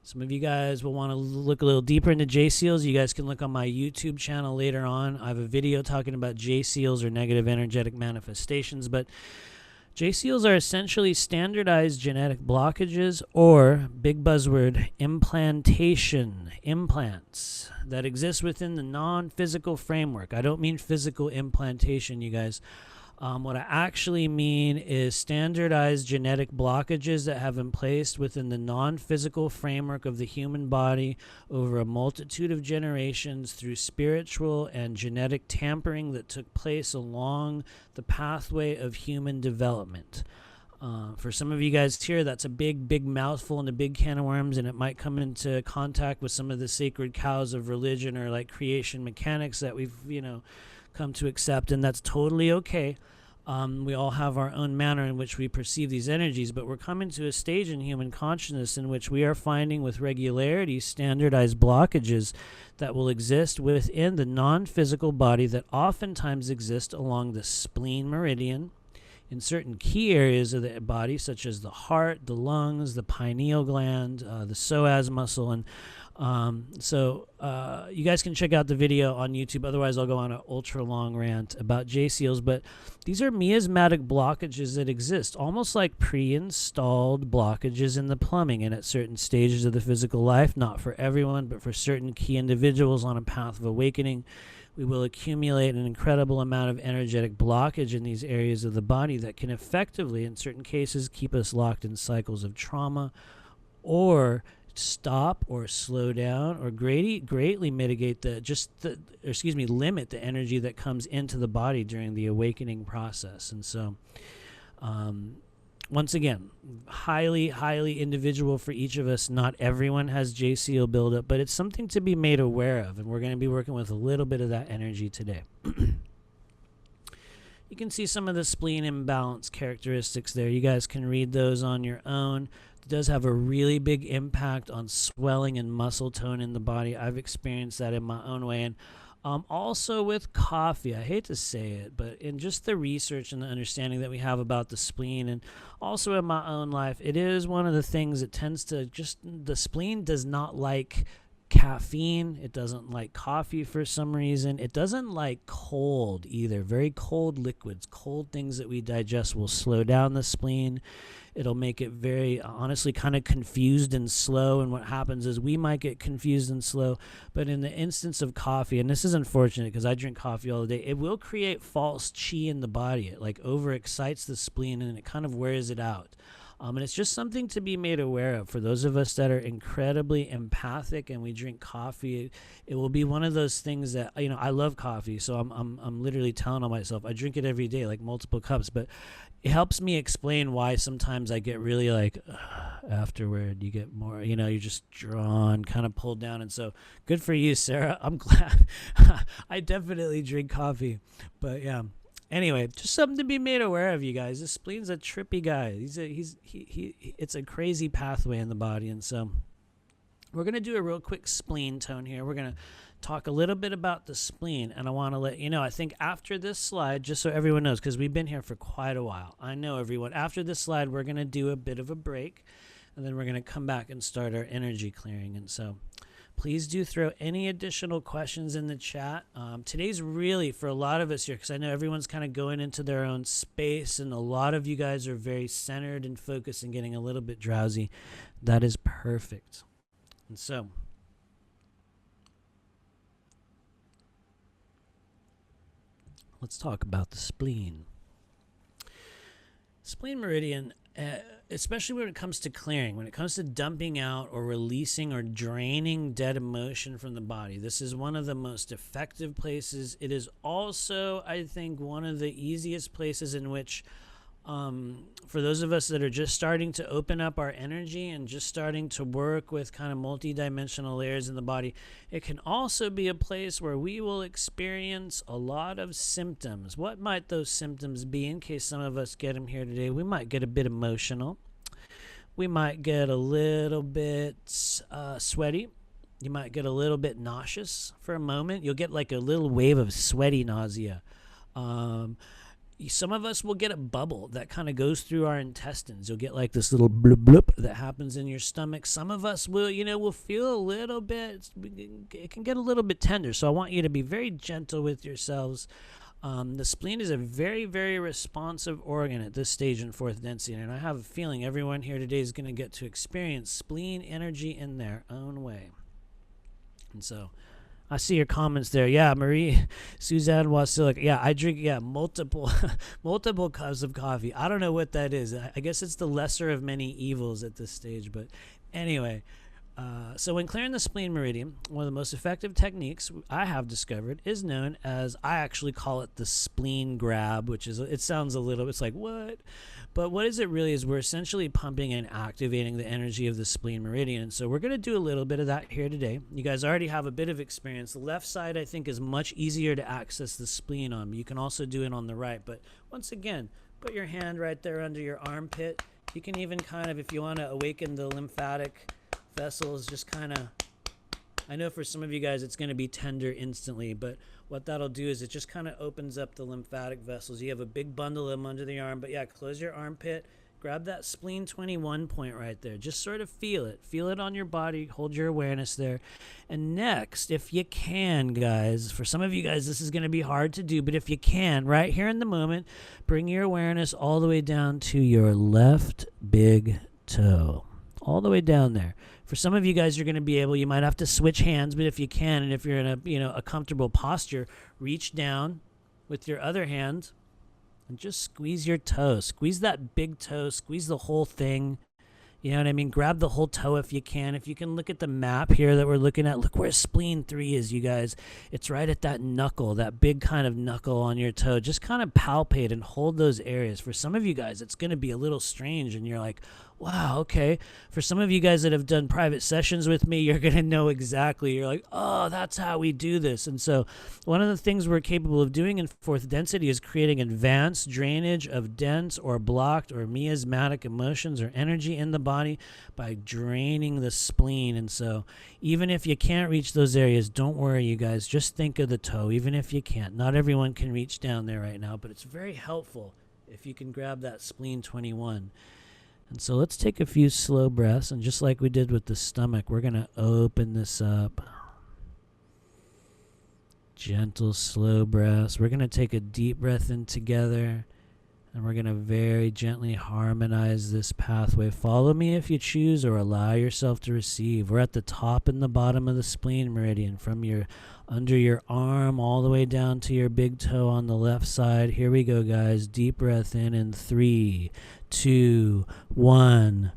Some of you guys will want to look a little deeper into J seals. You guys can look on my YouTube channel later on. I have a video talking about J seals or negative energetic manifestations. But J seals are essentially standardized genetic blockages, or big buzzword, implantation, implants that exist within the non-physical framework. I don't mean physical implantation, you guys. What I actually mean is standardized genetic blockages that have been placed within the non-physical framework of the human body over a multitude of generations through spiritual and genetic tampering that took place along the pathway of human development. For some of you guys here, that's a big mouthful and a big can of worms, and it might come into contact with some of the sacred cows of religion or like creation mechanics that we've, come to accept, and that's totally okay. We all have our own manner in which we perceive these energies, but we're coming to a stage in human consciousness in which we are finding with regularity standardized blockages that will exist within the non-physical body that oftentimes exist along the spleen meridian in certain key areas of the body, such as the heart, the lungs, the pineal gland, the psoas muscle, and so you guys can check out the video on YouTube. Otherwise, I'll go on an ultra long rant about J seals. But these are miasmatic blockages that exist, almost like pre-installed blockages in the plumbing and at certain stages of the physical life. Not for everyone, but for certain key individuals on a path of awakening. We will accumulate an incredible amount of energetic blockage in these areas of the body that can effectively, in certain cases, keep us locked in cycles of trauma, or stop or slow down or greatly mitigate limit the energy that comes into the body during the awakening process. And so once again, highly individual for each of us. Not everyone has J seal buildup, but it's something to be made aware of, and we're going to be working with a little bit of that energy today. You can see some of the spleen imbalance characteristics there. You guys can read those on your own. It does have a really big impact on swelling and muscle tone in the body. I've experienced that in my own way. And also with coffee, I hate to say it, but in just the research and the understanding that we have about the spleen, and also in my own life, it is one of the things that tends to the spleen does not like caffeine. It doesn't like coffee for some reason. It doesn't like cold either. Very cold liquids, cold things that we digest will slow down the spleen. It'll make it very, honestly, kind of confused and slow. And what happens is we might get confused and slow. But in the instance of coffee, and this is unfortunate because I drink coffee all the day, it will create false chi in the body. It like overexcites the spleen and it kind of wears it out. And it's just something to be made aware of for those of us that are incredibly empathic and we drink coffee. It will be one of those things that, I love coffee, so I'm literally telling on myself. I drink it every day, like multiple cups, but it helps me explain why sometimes I get really like afterward. You get more, you're just drawn, kind of pulled down. And so good for you, Sarah. I'm glad. I definitely drink coffee, but yeah. Anyway, just something to be made aware of, you guys. This spleen's a trippy guy. It's a crazy pathway in the body, and so we're gonna do a real quick spleen tone here. We're gonna talk a little bit about the spleen, and I want to let you know. I think after this slide, just so everyone knows, because we've been here for quite a while. I know everyone. After this slide, we're gonna do a bit of a break, and then we're gonna come back and start our energy clearing, and so. Please do throw any additional questions in the chat. Today's really, for a lot of us here, because I know everyone's kind of going into their own space, and a lot of you guys are very centered and focused and getting a little bit drowsy. That is perfect. And so, let's talk about the spleen. Spleen meridian, especially when it comes to clearing, when it comes to dumping out or releasing or draining dead emotion from the body, this is one of the most effective places. It is also, I think, one of the easiest places in which, for those of us that are just starting to open up our energy and just starting to work with kind of multi-dimensional layers in the body, it can also be a place where we will experience a lot of symptoms. What might those symptoms be? In case some of us get them here today, we might get a bit emotional. We might get a little bit sweaty. You might get a little bit nauseous for a moment. You'll get like a little wave of sweaty nausea. Some of us will get a bubble that kind of goes through our intestines. You'll get like this little bloop bloop that happens in your stomach. Some of us will, will feel a little bit, it can get a little bit tender. So I want you to be very gentle with yourselves. The spleen is a very, very responsive organ at this stage in fourth density. And I have a feeling everyone here today is going to get to experience spleen energy in their own way. And so I see your comments there. Yeah, Marie, Suzanne Wasilic. Yeah, I drink multiple cups of coffee. I don't know what that is. I guess it's the lesser of many evils at this stage. But anyway, so when clearing the spleen meridian, one of the most effective techniques I have discovered is known as, I actually call it the spleen grab, which is, it sounds a little, it's like, what? But what is it really is we're essentially pumping and activating the energy of the spleen meridian. And so we're going to do a little bit of that here today. You guys already have a bit of experience. The left side, I think, is much easier to access the spleen on. You can also do it on the right. But once again, put your hand right there under your armpit. You can even kind of, if you want to awaken the lymphatic vessels, just kind of, I know for some of you guys it's going to be tender instantly, but what that'll do is it just kind of opens up the lymphatic vessels. You have a big bundle of them under the arm, but yeah, close your armpit, grab that spleen 21 point right there. Just sort of feel it on your body, hold your awareness there. And next, if you can, guys, for some of you guys this is going to be hard to do, but if you can, right here in the moment, bring your awareness all the way down to your left big toe, all the way down there. For some of you guys, you're going to be able, you might have to switch hands, but if you can, and if you're in a comfortable posture, reach down with your other hand and just squeeze your toe. Squeeze that big toe, squeeze the whole thing. You know what I mean? Grab the whole toe if you can. If you can look at the map here that we're looking at, look where spleen 3 is, you guys. It's right at that knuckle, that big kind of knuckle on your toe. Just kind of palpate and hold those areas. For some of you guys, it's going to be a little strange, and you're like, wow, okay. For some of you guys that have done private sessions with me, you're going to know exactly. You're like, oh, that's how we do this. And so one of the things we're capable of doing in fourth density is creating advanced drainage of dense or blocked or miasmatic emotions or energy in the body by draining the spleen. And so even if you can't reach those areas, don't worry, you guys. Just think of the toe, even if you can't. Not everyone can reach down there right now, but it's very helpful if you can grab that spleen 21. And so let's take a few slow breaths, and just like we did with the stomach, we're going to open this up. Gentle, slow breaths. We're going to take a deep breath in together, and we're going to very gently harmonize this pathway. Follow me if you choose, or allow yourself to receive. We're at the top and the bottom of the spleen meridian, from your under your arm all the way down to your big toe on the left side. Here we go, guys. Deep breath in 3, 2, 1.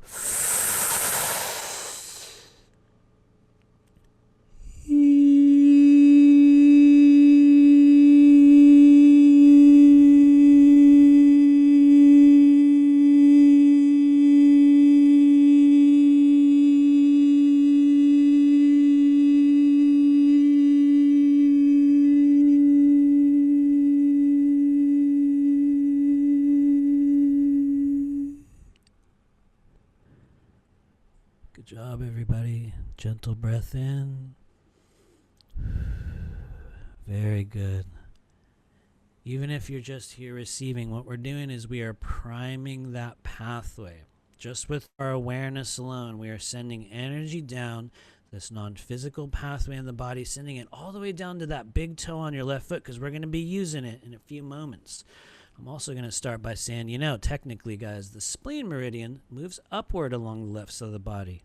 Good job, everybody. Gentle breath in. Very good. Even if you're just here receiving, what we're doing is we are priming that pathway. Just with our awareness alone, we are sending energy down this non-physical pathway in the body, sending it all the way down to that big toe on your left foot, because we're going to be using it in a few moments. I'm also going to start by saying, technically, guys, the spleen meridian moves upward along the left side of the body.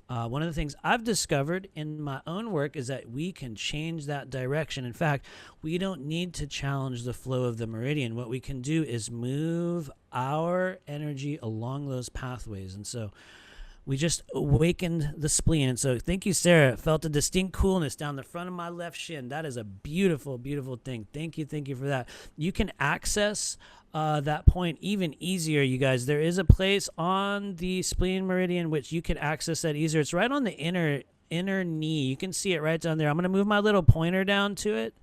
One of the things I've discovered in my own work is that we can change that direction. In fact, we don't need to challenge the flow of the meridian. What we can do is move our energy along those pathways. And so we just awakened the spleen. And so thank you, Sarah. Felt a distinct coolness down the front of my left shin. That is a beautiful, beautiful thing. Thank you for that. You can access that point even easier, you guys. There is a place on the spleen meridian which you can access that easier. It's right on the inner knee. You can see it right down there. I'm going to move my little pointer down to it.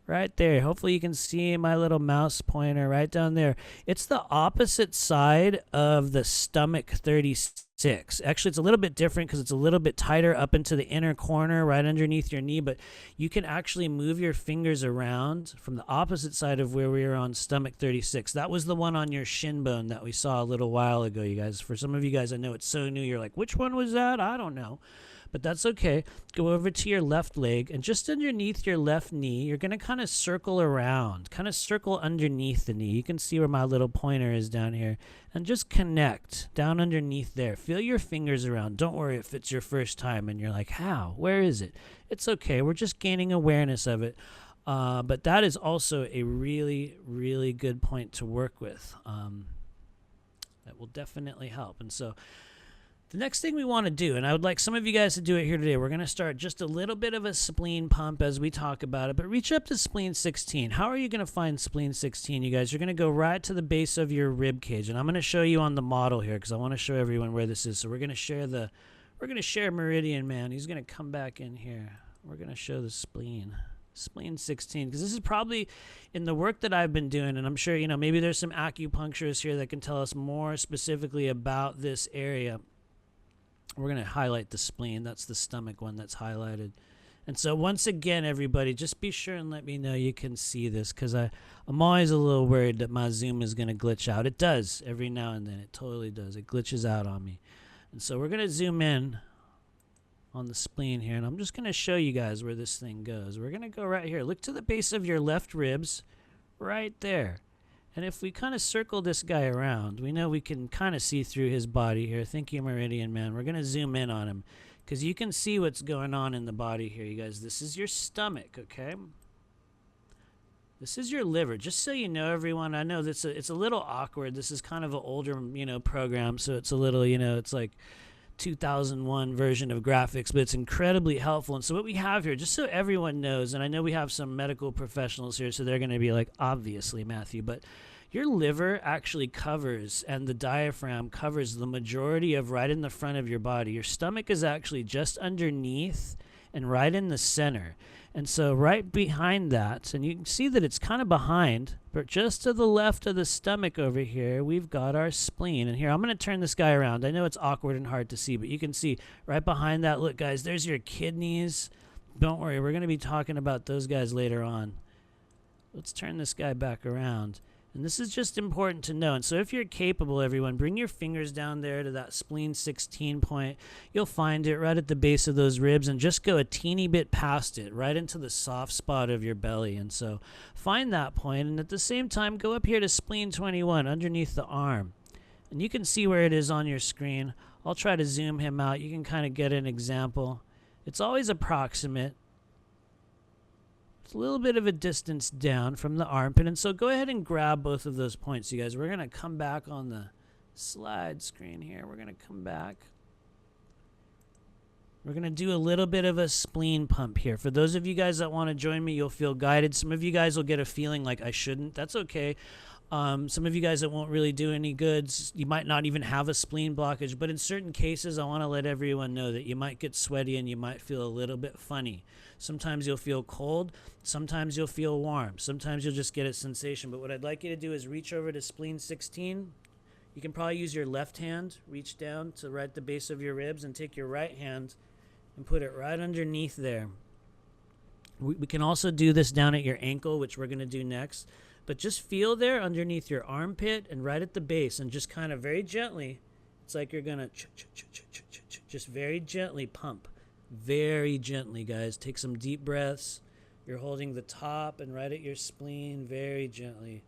Right there. Hopefully you can see my little mouse pointer right down there. It's the opposite side of the stomach 36. Actually, it's a little bit different because it's a little bit tighter up into the inner corner right underneath your knee, but you can actually move your fingers around from the opposite side of where we were on stomach 36. That was the one on your shin bone that we saw a little while ago, you guys. For some of you guys, I know it's so new. You're like, which one was that? I don't know. But that's okay. Go over to your left leg, and just underneath your left knee, you're going to kind of circle around, kind of circle underneath the knee. You can see where my little pointer is down here, and just connect down underneath there. Feel your fingers around. Don't worry if it's your first time and you're like, how? Where is it? It's okay. We're just gaining awareness of it. But that is also a really, really good point to work with. That will definitely help. And so the next thing we want to do, and I would like some of you guys to do it here today, we're going to start just a little bit of a spleen pump as we talk about it, but reach up to spleen 16. How are you going to find spleen 16, you guys? You're going to go right to the base of your rib cage, and I'm going to show you on the model here because I want to show everyone where this is. So we're going to share Meridian, man. He's going to come back in here. We're going to show the spleen 16, because this is probably in the work that I've been doing, and I'm sure, maybe there's some acupuncturists here that can tell us more specifically about this area. We're going to highlight the spleen. That's the stomach one that's highlighted. And so once again, everybody, just be sure and let me know you can see this, because I'm always a little worried that my Zoom is going to glitch out. It does every now and then. It totally does. It glitches out on me. And so we're going to zoom in on the spleen here, and I'm just going to show you guys where this thing goes. We're going to go right here. Look to the base of your left ribs right there. And if we kind of circle this guy around, we know we can kind of see through his body here. Thank you, Meridian, man. We're going to zoom in on him because you can see what's going on in the body here, you guys. This is your stomach, okay? This is your liver. Just so you know, everyone, I know it's a little awkward. This is kind of an older, program, so it's a little, it's like 2001 version of graphics, but it's incredibly helpful. And so what we have here, just so everyone knows, and I know we have some medical professionals here, so they're going to be like, obviously, Matthew, but your liver actually covers, and the diaphragm covers the majority of right in the front of your body. Your stomach is actually just underneath and right in the center. And so right behind that, and you can see that it's kind of behind, but just to the left of the stomach over here, we've got our spleen. And here, I'm going to turn this guy around. I know it's awkward and hard to see, but you can see right behind that, look, guys, there's your kidneys. Don't worry, we're going to be talking about those guys later on. Let's turn this guy back around. And this is just important to know. And so if you're capable, everyone, bring your fingers down there to that spleen 16 point. You'll find it right at the base of those ribs, and just go a teeny bit past it, right into the soft spot of your belly. And so find that point, and at the same time, go up here to spleen 21 underneath the arm. And you can see where it is on your screen. I'll try to zoom him out. You can kind of get an example. It's always approximate. It's a little bit of a distance down from the armpit. And so go ahead and grab both of those points, you guys. We're going to come back on the slide screen here. We're going to come back. We're going to do a little bit of a spleen pump here. For those of you guys that want to join me, you'll feel guided. Some of you guys will get a feeling like I shouldn't. That's okay. Some of you guys that won't really do any goods, you might not even have a spleen blockage, but in certain cases, I want to let everyone know that you might get sweaty and you might feel a little bit funny. Sometimes you'll feel cold, sometimes you'll feel warm, sometimes you'll just get a sensation. But what I'd like you to do is reach over to spleen 16. You can probably use your left hand, reach down to right at the base of your ribs, and take your right hand and put it right underneath there. We can also do this down at your ankle, which we're going to do next. But just feel there underneath your armpit and right at the base, and just kind of very gently, it's like you're going to just very gently pump. Very gently, guys. Take some deep breaths. You're holding the top and right at your spleen, very gently.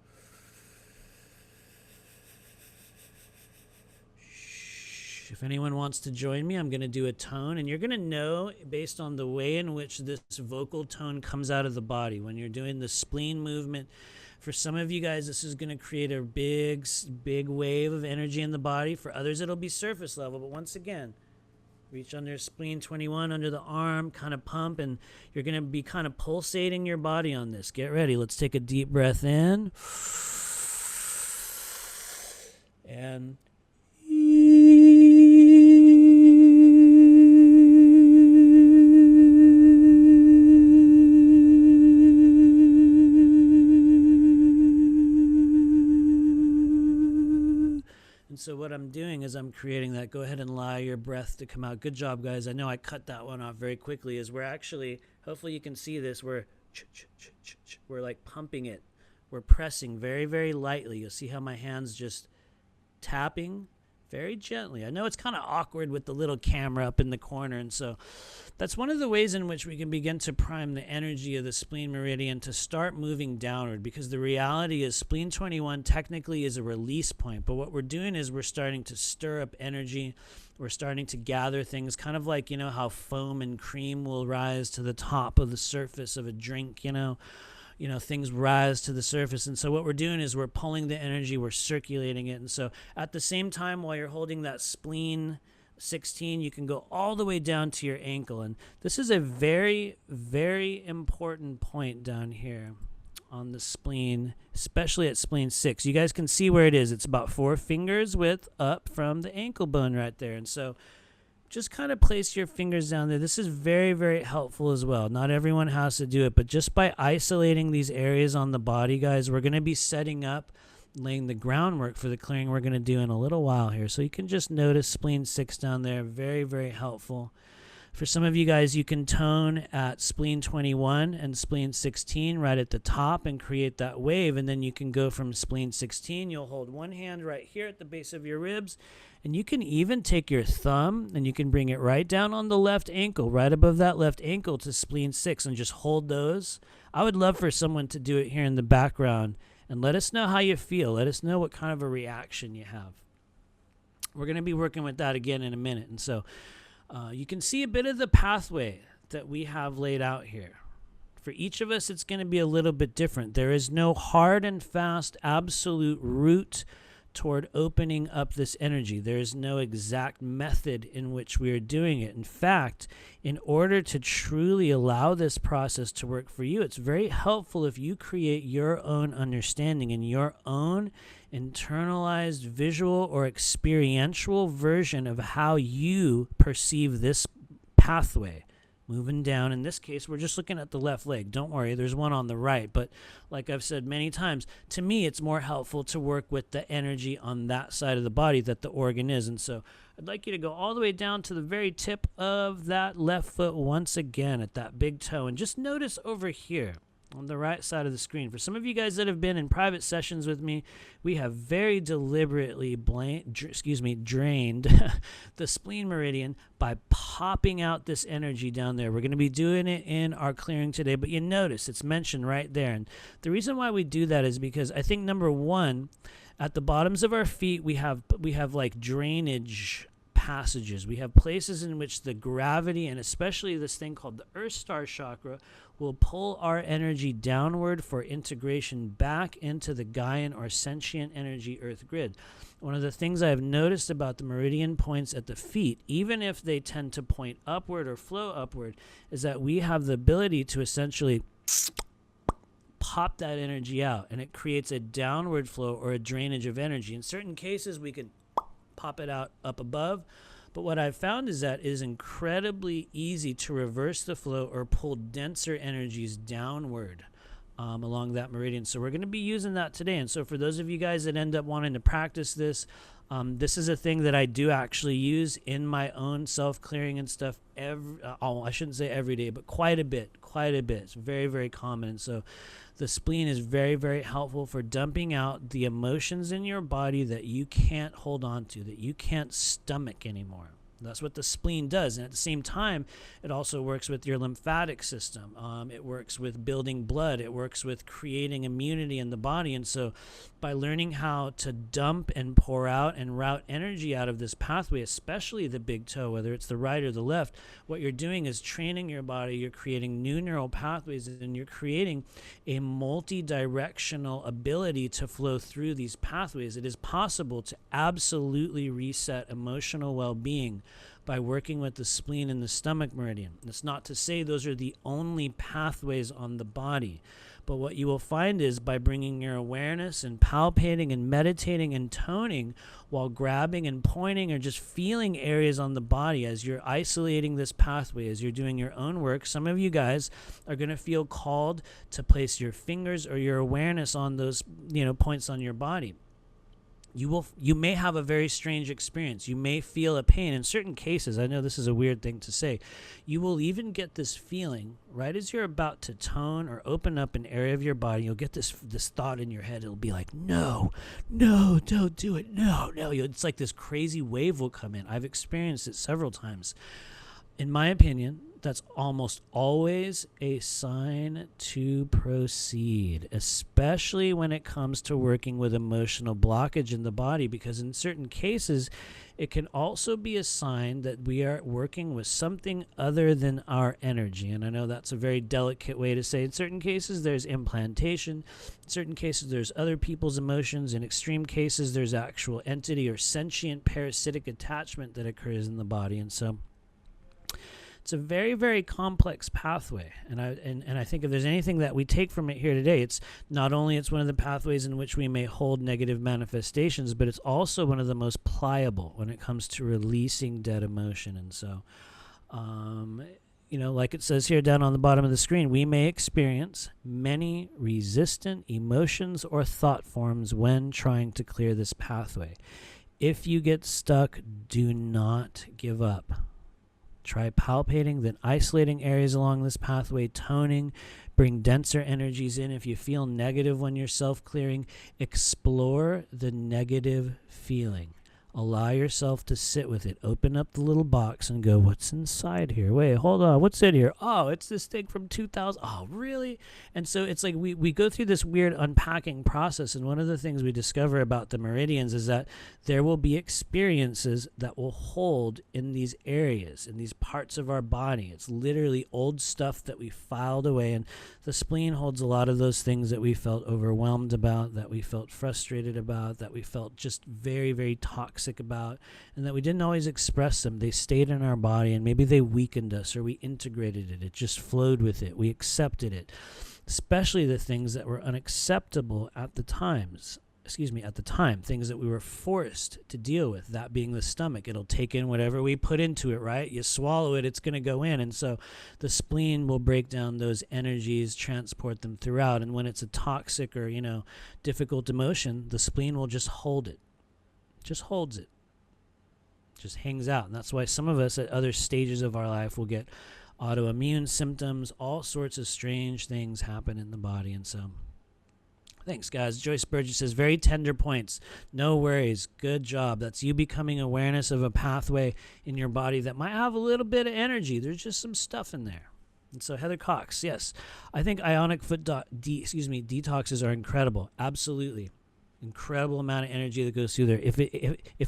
If anyone wants to join me, I'm going to do a tone, and you're going to know based on the way in which this vocal tone comes out of the body when you're doing the spleen movement. For some of you guys, this is going to create a big wave of energy in the body. For others, it'll be surface level. But once again, reach under spleen 21, under the arm, kind of pump, and you're going to be kind of pulsating your body on this. Get ready. Let's take a deep breath in. And so what I'm doing is I'm creating that. Go ahead and allow your breath to come out. Good job, guys. I know I cut that one off very quickly. As we're actually, hopefully you can see this, we're like pumping it. We're pressing very, very lightly. You'll see how my hand's just tapping very gently. I know it's kind of awkward with the little camera up in the corner, and so that's one of the ways in which we can begin to prime the energy of the spleen meridian to start moving downward, because the reality is spleen 21 technically is a release point, but what we're doing is we're starting to stir up energy. We're starting to gather things, kind of like, you know, how foam and cream will rise to the top of the surface of a drink, you know, things rise to the surface. And so what we're doing is we're pulling the energy, we're circulating it. And so at the same time, while you're holding that spleen 16, you can go all the way down to your ankle. And this is a very, very important point down here on the spleen, especially at spleen 6. You guys can see where it is. It's about 4 fingers width up from the ankle bone right there. And so just kind of place your fingers down there. This is very, very helpful as well. Not everyone has to do it, but just by isolating these areas on the body, guys, we're going to be setting up, laying the groundwork for the clearing we're going to do in a little while here. So you can just notice spleen 6 down there. Very, very helpful. For some of you guys, you can tone at spleen 21 and spleen 16 right at the top and create that wave. And then you can go from spleen 16. You'll hold one hand right here at the base of your ribs. And you can even take your thumb and you can bring it right down on the left ankle, right above that left ankle to spleen 6, and just hold those. I would love for someone to do it here in the background and let us know how you feel. Let us know what kind of a reaction you have. We're going to be working with that again in a minute. And so you can see a bit of the pathway that we have laid out here. For each of us, it's going to be a little bit different. There is no hard and fast absolute route toward opening up this energy. There is no exact method in which we are doing it. In fact, in order to truly allow this process to work for you, it's very helpful if you create your own understanding and your own internalized visual or experiential version of how you perceive this pathway. Moving down, in this case, we're just looking at the left leg. Don't worry, there's one on the right. But like I've said many times, to me, it's more helpful to work with the energy on that side of the body that the organ is. And so I'd like you to go all the way down to the very tip of that left foot once again at that big toe. And just notice over here on the right side of the screen. For some of you guys that have been in private sessions with me, we have very deliberately drained the spleen meridian by popping out this energy down there. We're going to be doing it in our clearing today, but you notice it's mentioned right there. And the reason why we do that is because I think, number one, at the bottoms of our feet, we have like drainage passages. We have places in which the gravity, and especially this thing called the Earth Star chakra, will pull our energy downward for integration back into the Gaian or sentient energy Earth grid. One of the things I've noticed about the meridian points at the feet, even if they tend to point upward or flow upward, is that we have the ability to essentially pop that energy out, and it creates a downward flow or a drainage of energy. In certain cases, we could pop it out up above. But what I've found is that it is incredibly easy to reverse the flow or pull denser energies downward along that meridian. So we're going to be using that today. And so for those of you guys that end up wanting to practice this, this is a thing that I do actually use in my own self-clearing and stuff I shouldn't say every day, but quite a bit. It's very, very common. And so the spleen is very, very helpful for dumping out the emotions in your body that you can't hold on to, that you can't stomach anymore. That's what the spleen does. And at the same time, it also works with your lymphatic system. It works with building blood. It works with creating immunity in the body. And so by learning how to dump and pour out and route energy out of this pathway, especially the big toe, whether it's the right or the left, what you're doing is training your body. You're creating new neural pathways, and you're creating a multi-directional ability to flow through these pathways. It is possible to absolutely reset emotional well-being by working with the spleen and the stomach meridian. It's not to say those are the only pathways on the body, but what you will find is by bringing your awareness and palpating and meditating and toning while grabbing and pointing or just feeling areas on the body as you're isolating this pathway, as you're doing your own work. Some of you guys are going to feel called to place your fingers or your awareness on those, points on your body. You may have a very strange experience. You may feel a pain. In certain cases, I know this is a weird thing to say, you will even get this feeling right as you're about to tone or open up an area of your body. You'll get this thought in your head. It'll be like, no, don't do it. No. It's like this crazy wave will come in. I've experienced it several times. In my opinion, that's almost always a sign to proceed, especially when it comes to working with emotional blockage in the body, because in certain cases, it can also be a sign that we are working with something other than our energy. And I know that's a very delicate way to say. In certain cases, there's implantation. In certain cases, there's other people's emotions. In extreme cases, there's actual entity or sentient parasitic attachment that occurs in the body. And so it's a very, very complex pathway, and I think if there's anything that we take from it here today, it's not only it's one of the pathways in which we may hold negative manifestations, but it's also one of the most pliable when it comes to releasing dead emotion. And so, like it says here down on the bottom of the screen, we may experience many resistant emotions or thought forms when trying to clear this pathway. If you get stuck, do not give up. Try palpating, then isolating areas along this pathway, toning, bring denser energies in. If you feel negative when you're self-clearing, explore the negative feeling. Allow yourself to sit with it. Open up the little box and go, what's inside here? Wait, hold on. What's in here? Oh, it's this thing from 2000. Oh, really? And so it's like we go through this weird unpacking process. And one of the things we discover about the meridians is that there will be experiences that will hold in these areas, in these parts of our body. It's literally old stuff that we filed away. And the spleen holds a lot of those things that we felt overwhelmed about, that we felt frustrated about, that we felt just very, very toxic about, and that we didn't always express them. They stayed in our body, and maybe they weakened us, or we integrated it. It just flowed with it. We accepted it, especially the things that were unacceptable at the time, things that we were forced to deal with, that being the stomach. It'll take in whatever we put into it, right? You swallow it, it's going to go in. And so the spleen will break down those energies, transport them throughout. And when it's a toxic or, difficult emotion, the spleen will just hold it. Just holds it. Just hangs out. And that's why some of us at other stages of our life will get autoimmune symptoms. All sorts of strange things happen in the body. And so thanks, guys. Joyce Burgess says, very tender points. No worries. Good job. That's you becoming awareness of a pathway in your body that might have a little bit of energy. There's just some stuff in there. And so Heather Cox, yes, I think ionic foot detoxes are incredible. Absolutely. Incredible amount of energy that goes through there. If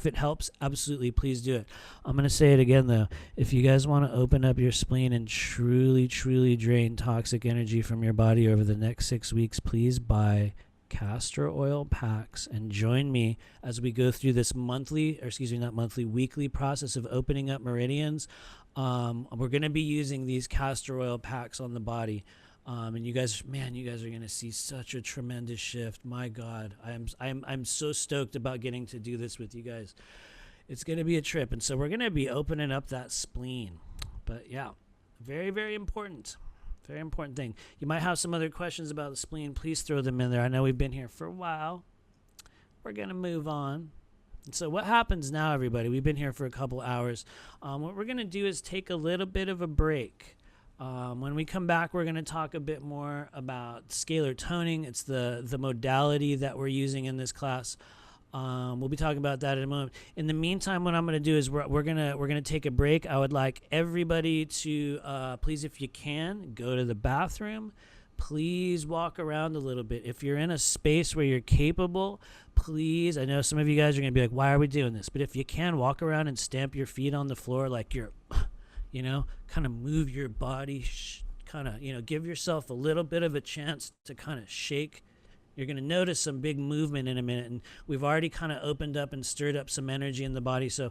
it helps, absolutely, please do it. I'm going to say it again, though. If you guys want to open up your spleen and truly, truly drain toxic energy from your body over the next 6 weeks, please buy castor oil packs and join me as we go through this weekly process of opening up meridians. We're going to be using these castor oil packs on the body. And you guys are going to see such a tremendous shift. My God, I'm so stoked about getting to do this with you guys. It's going to be a trip. And so we're going to be opening up that spleen. But yeah, very, very important. Very important thing. You might have some other questions about the spleen. Please throw them in there. I know we've been here for a while. We're going to move on. And so what happens now, everybody? We've been here for a couple hours. What we're going to do is take a little bit of a break. When we come back, we're going to talk a bit more about scalar toning. It's the modality that we're using in this class. We'll be talking about that in a moment. In the meantime, what I'm going to do is we're gonna take a break. I would like everybody to please, if you can, go to the bathroom. Please walk around a little bit. If you're in a space where you're capable, please. I know some of you guys are going to be like, "Why are we doing this?" But if you can, walk around and stamp your feet on the floor like you're. Kind of move your body, give yourself a little bit of a chance to kind of shake. You're going to notice some big movement in a minute, and we've already kind of opened up and stirred up some energy in the body. So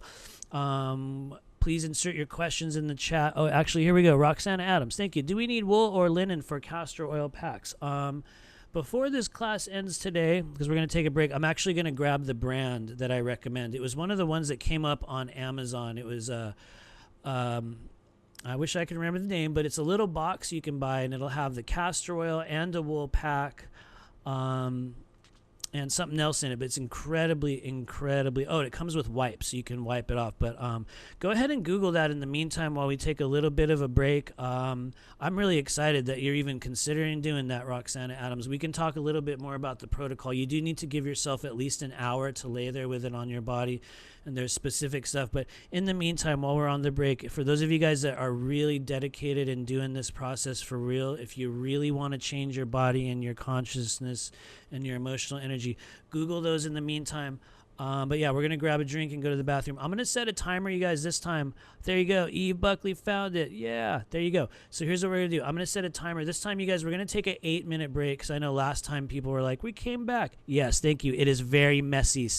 please insert your questions in the chat. Oh, actually, here we go. Roxana Adams, thank you. Do we need wool or linen for castor oil packs? Before this class ends today, because we're going to take a break, I'm actually going to grab the brand that I recommend. It was one of the ones that came up on Amazon. It was I wish I could remember the name, but it's a little box you can buy, and it'll have the castor oil and a wool pack, and something else in it. But it's incredibly. Oh, it comes with wipes, so you can wipe it off. But go ahead and Google that in the meantime while we take a little bit of a break. I'm really excited that you're even considering doing that, Roxana Adams. We can talk a little bit more about the protocol. You do need to give yourself at least an hour to lay there with it on your body. And there's specific stuff. But in the meantime, while we're on the break, for those of you guys that are really dedicated in doing this process for real, if you really want to change your body and your consciousness and your emotional energy, Google those in the meantime. But yeah, we're going to grab a drink and go to the bathroom. I'm going to set a timer, you guys, this time. There you go. Eve Buckley found it. Yeah, there you go. So here's what we're going to do. I'm going to set a timer. This time, you guys, we're going to take an 8-minute break, because I know last time people were like, we came back. Yes, thank you. It is very messy.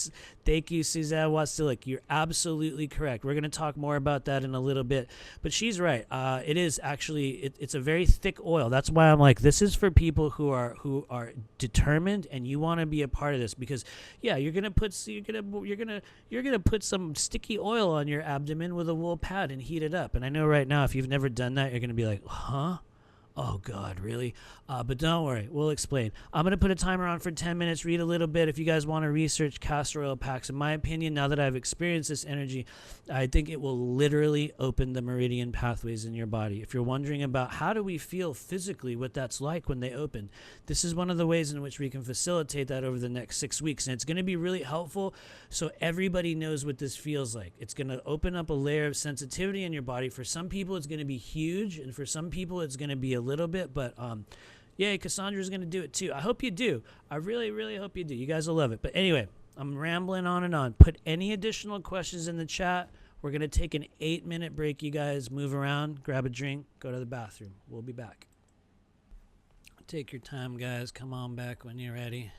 Thank you, Suzanne Wasilik. You're absolutely correct. We're going to talk more about that in a little bit. But she's right. It is actually, it's a very thick oil. That's why I'm like, this is for people who are determined, and you want to be a part of this, because yeah, you're going to put some sticky oil on your abdomen with a wool pad and heat it up. And I know right now, if you've never done that, you're going to be like, huh? Oh, God, really? But don't worry. We'll explain. I'm going to put a timer on for 10 minutes, read a little bit. If you guys want to research castor oil packs, in my opinion, now that I've experienced this energy, I think it will literally open the meridian pathways in your body. If you're wondering about how do we feel physically, what that's like when they open, this is one of the ways in which we can facilitate that over the next 6 weeks. And it's going to be really helpful so everybody knows what this feels like. It's going to open up a layer of sensitivity in your body. For some people, it's going to be huge. And for some people, it's going to be a little bit, but yeah, Cassandra's gonna do it too. I hope you do. I really, really hope you do. You guys will love it. But anyway, I'm rambling on and on. Put any additional questions in the chat. We're gonna take an 8-minute break. You guys move around, grab a drink, go to the bathroom. We'll be back. Take your time, guys. Come on back when you're ready.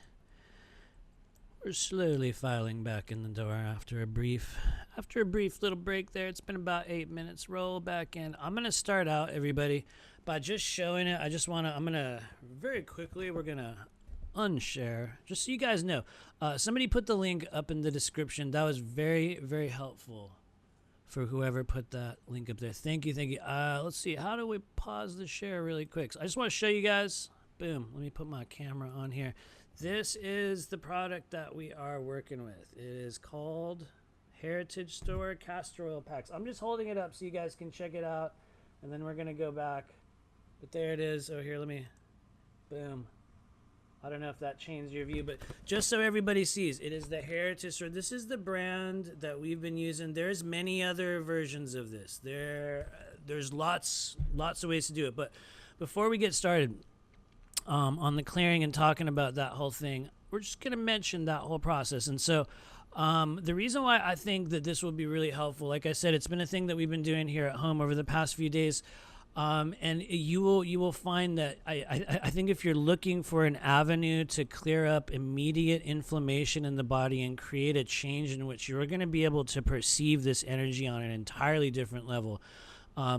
We're slowly filing back in the door after a brief little break there. It's been about 8 minutes. Roll back in. I'm gonna start out, everybody, by just showing it. I'm gonna very quickly, we're gonna unshare, just so you guys know. Somebody put the link up in the description. That was very, very helpful for whoever put that link up there. Thank you, thank you. Let's see, how do we pause the share really quick? So I just want to show you guys. Boom, let me put my camera on here. This is the product that we are working with. It is called Heritage Store Castor Oil Packs. I'm just holding it up so you guys can check it out, and then we're going to go back. But there it is. Oh, here, let me, boom. I don't know if that changed your view, but just so everybody sees, it is the Heritage Store. This is the brand that we've been using. There's many other versions of this. There's lots of ways to do it. But before we get started, on the clearing and talking about that whole thing, we're just going to mention that whole process. And so the reason why I think that this will be really helpful, like I said, it's been a thing that we've been doing here at home over the past few days. And you will find that I think if you're looking for an avenue to clear up immediate inflammation in the body and create a change in which you're going to be able to perceive this energy on an entirely different level,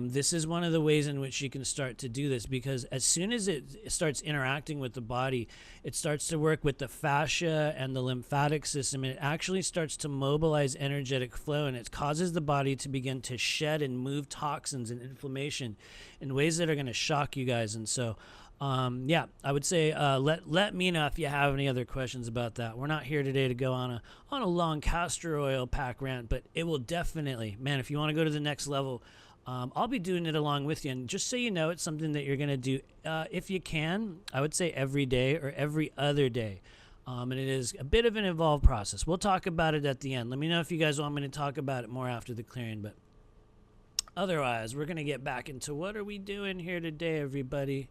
this is one of the ways in which you can start to do this, because as soon as it starts interacting with the body, it starts to work with the fascia and the lymphatic system, and it actually starts to mobilize energetic flow, and it causes the body to begin to shed and move toxins and inflammation in ways that are going to shock you guys. And so yeah, I would say let me know if you have any other questions about that. We're not here today to go on a long castor oil pack rant, but it will definitely, man, if you want to go to the next level, I'll be doing it along with you. And just so you know, it's something that you're going to do, if you can, I would say every day or every other day. And it is a bit of an involved process. We'll talk about it at the end. Let me know if you guys want me to talk about it more after the clearing. But otherwise, we're going to get back into what are we doing here today, everybody.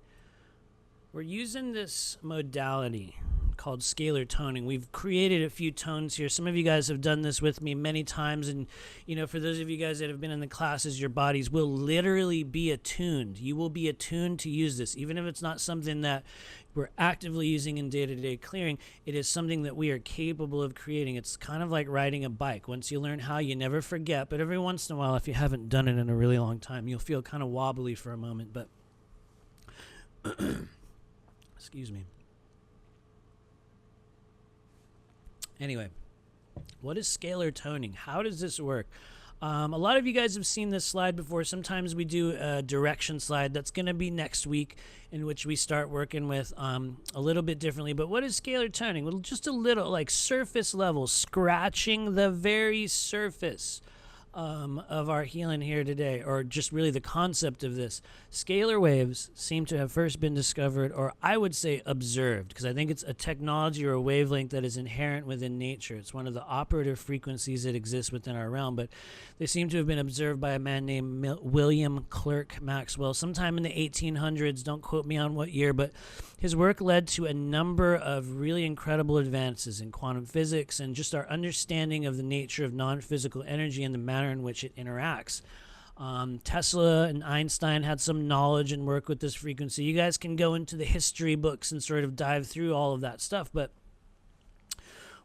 We're using this modality called scalar toning. We've created a few tones here. Some of you guys have done this with me many times, and you know, for those of you guys that have been in the classes, your bodies will literally be attuned. You will be attuned to use this, even if it's not something that we're actively using in day-to-day clearing. It is something that we are capable of creating. It's kind of like riding a bike. Once you learn how, you never forget, but every once in a while, if you haven't done it in a really long time, you'll feel kind of wobbly for a moment. But excuse me. Anyway, what is scalar toning? How does this work? A lot of you guys have seen this slide before. Sometimes we do a direction slide. That's going to be next week, in which we start working with a little bit differently. But what is scalar toning? Well, just a little, like surface level, scratching the very surface of our healing here today, or just really the concept of this. Scalar waves seem to have first been discovered, or I would say observed, because I think it's a technology or a wavelength that is inherent within nature. It's one of the operative frequencies that exists within our realm, but they seem to have been observed by a man named William Clerk Maxwell sometime in the 1800s. Don't quote me on what year, but his work led to a number of really incredible advances in quantum physics and just our understanding of the nature of non-physical energy and the manner in which it interacts. Tesla and Einstein had some knowledge and work with this frequency. You guys can go into the history books and sort of dive through all of that stuff, but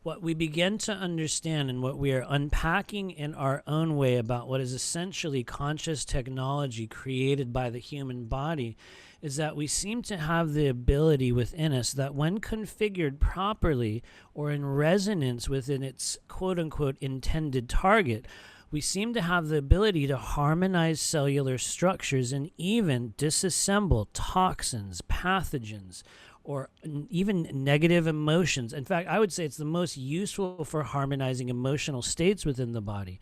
what we begin to understand and what we are unpacking in our own way about what is essentially conscious technology created by the human body is that we seem to have the ability within us that when configured properly or in resonance within its quote-unquote intended target, we seem to have the ability to harmonize cellular structures and even disassemble toxins, pathogens, or even negative emotions. In fact, I would say it's the most useful for harmonizing emotional states within the body.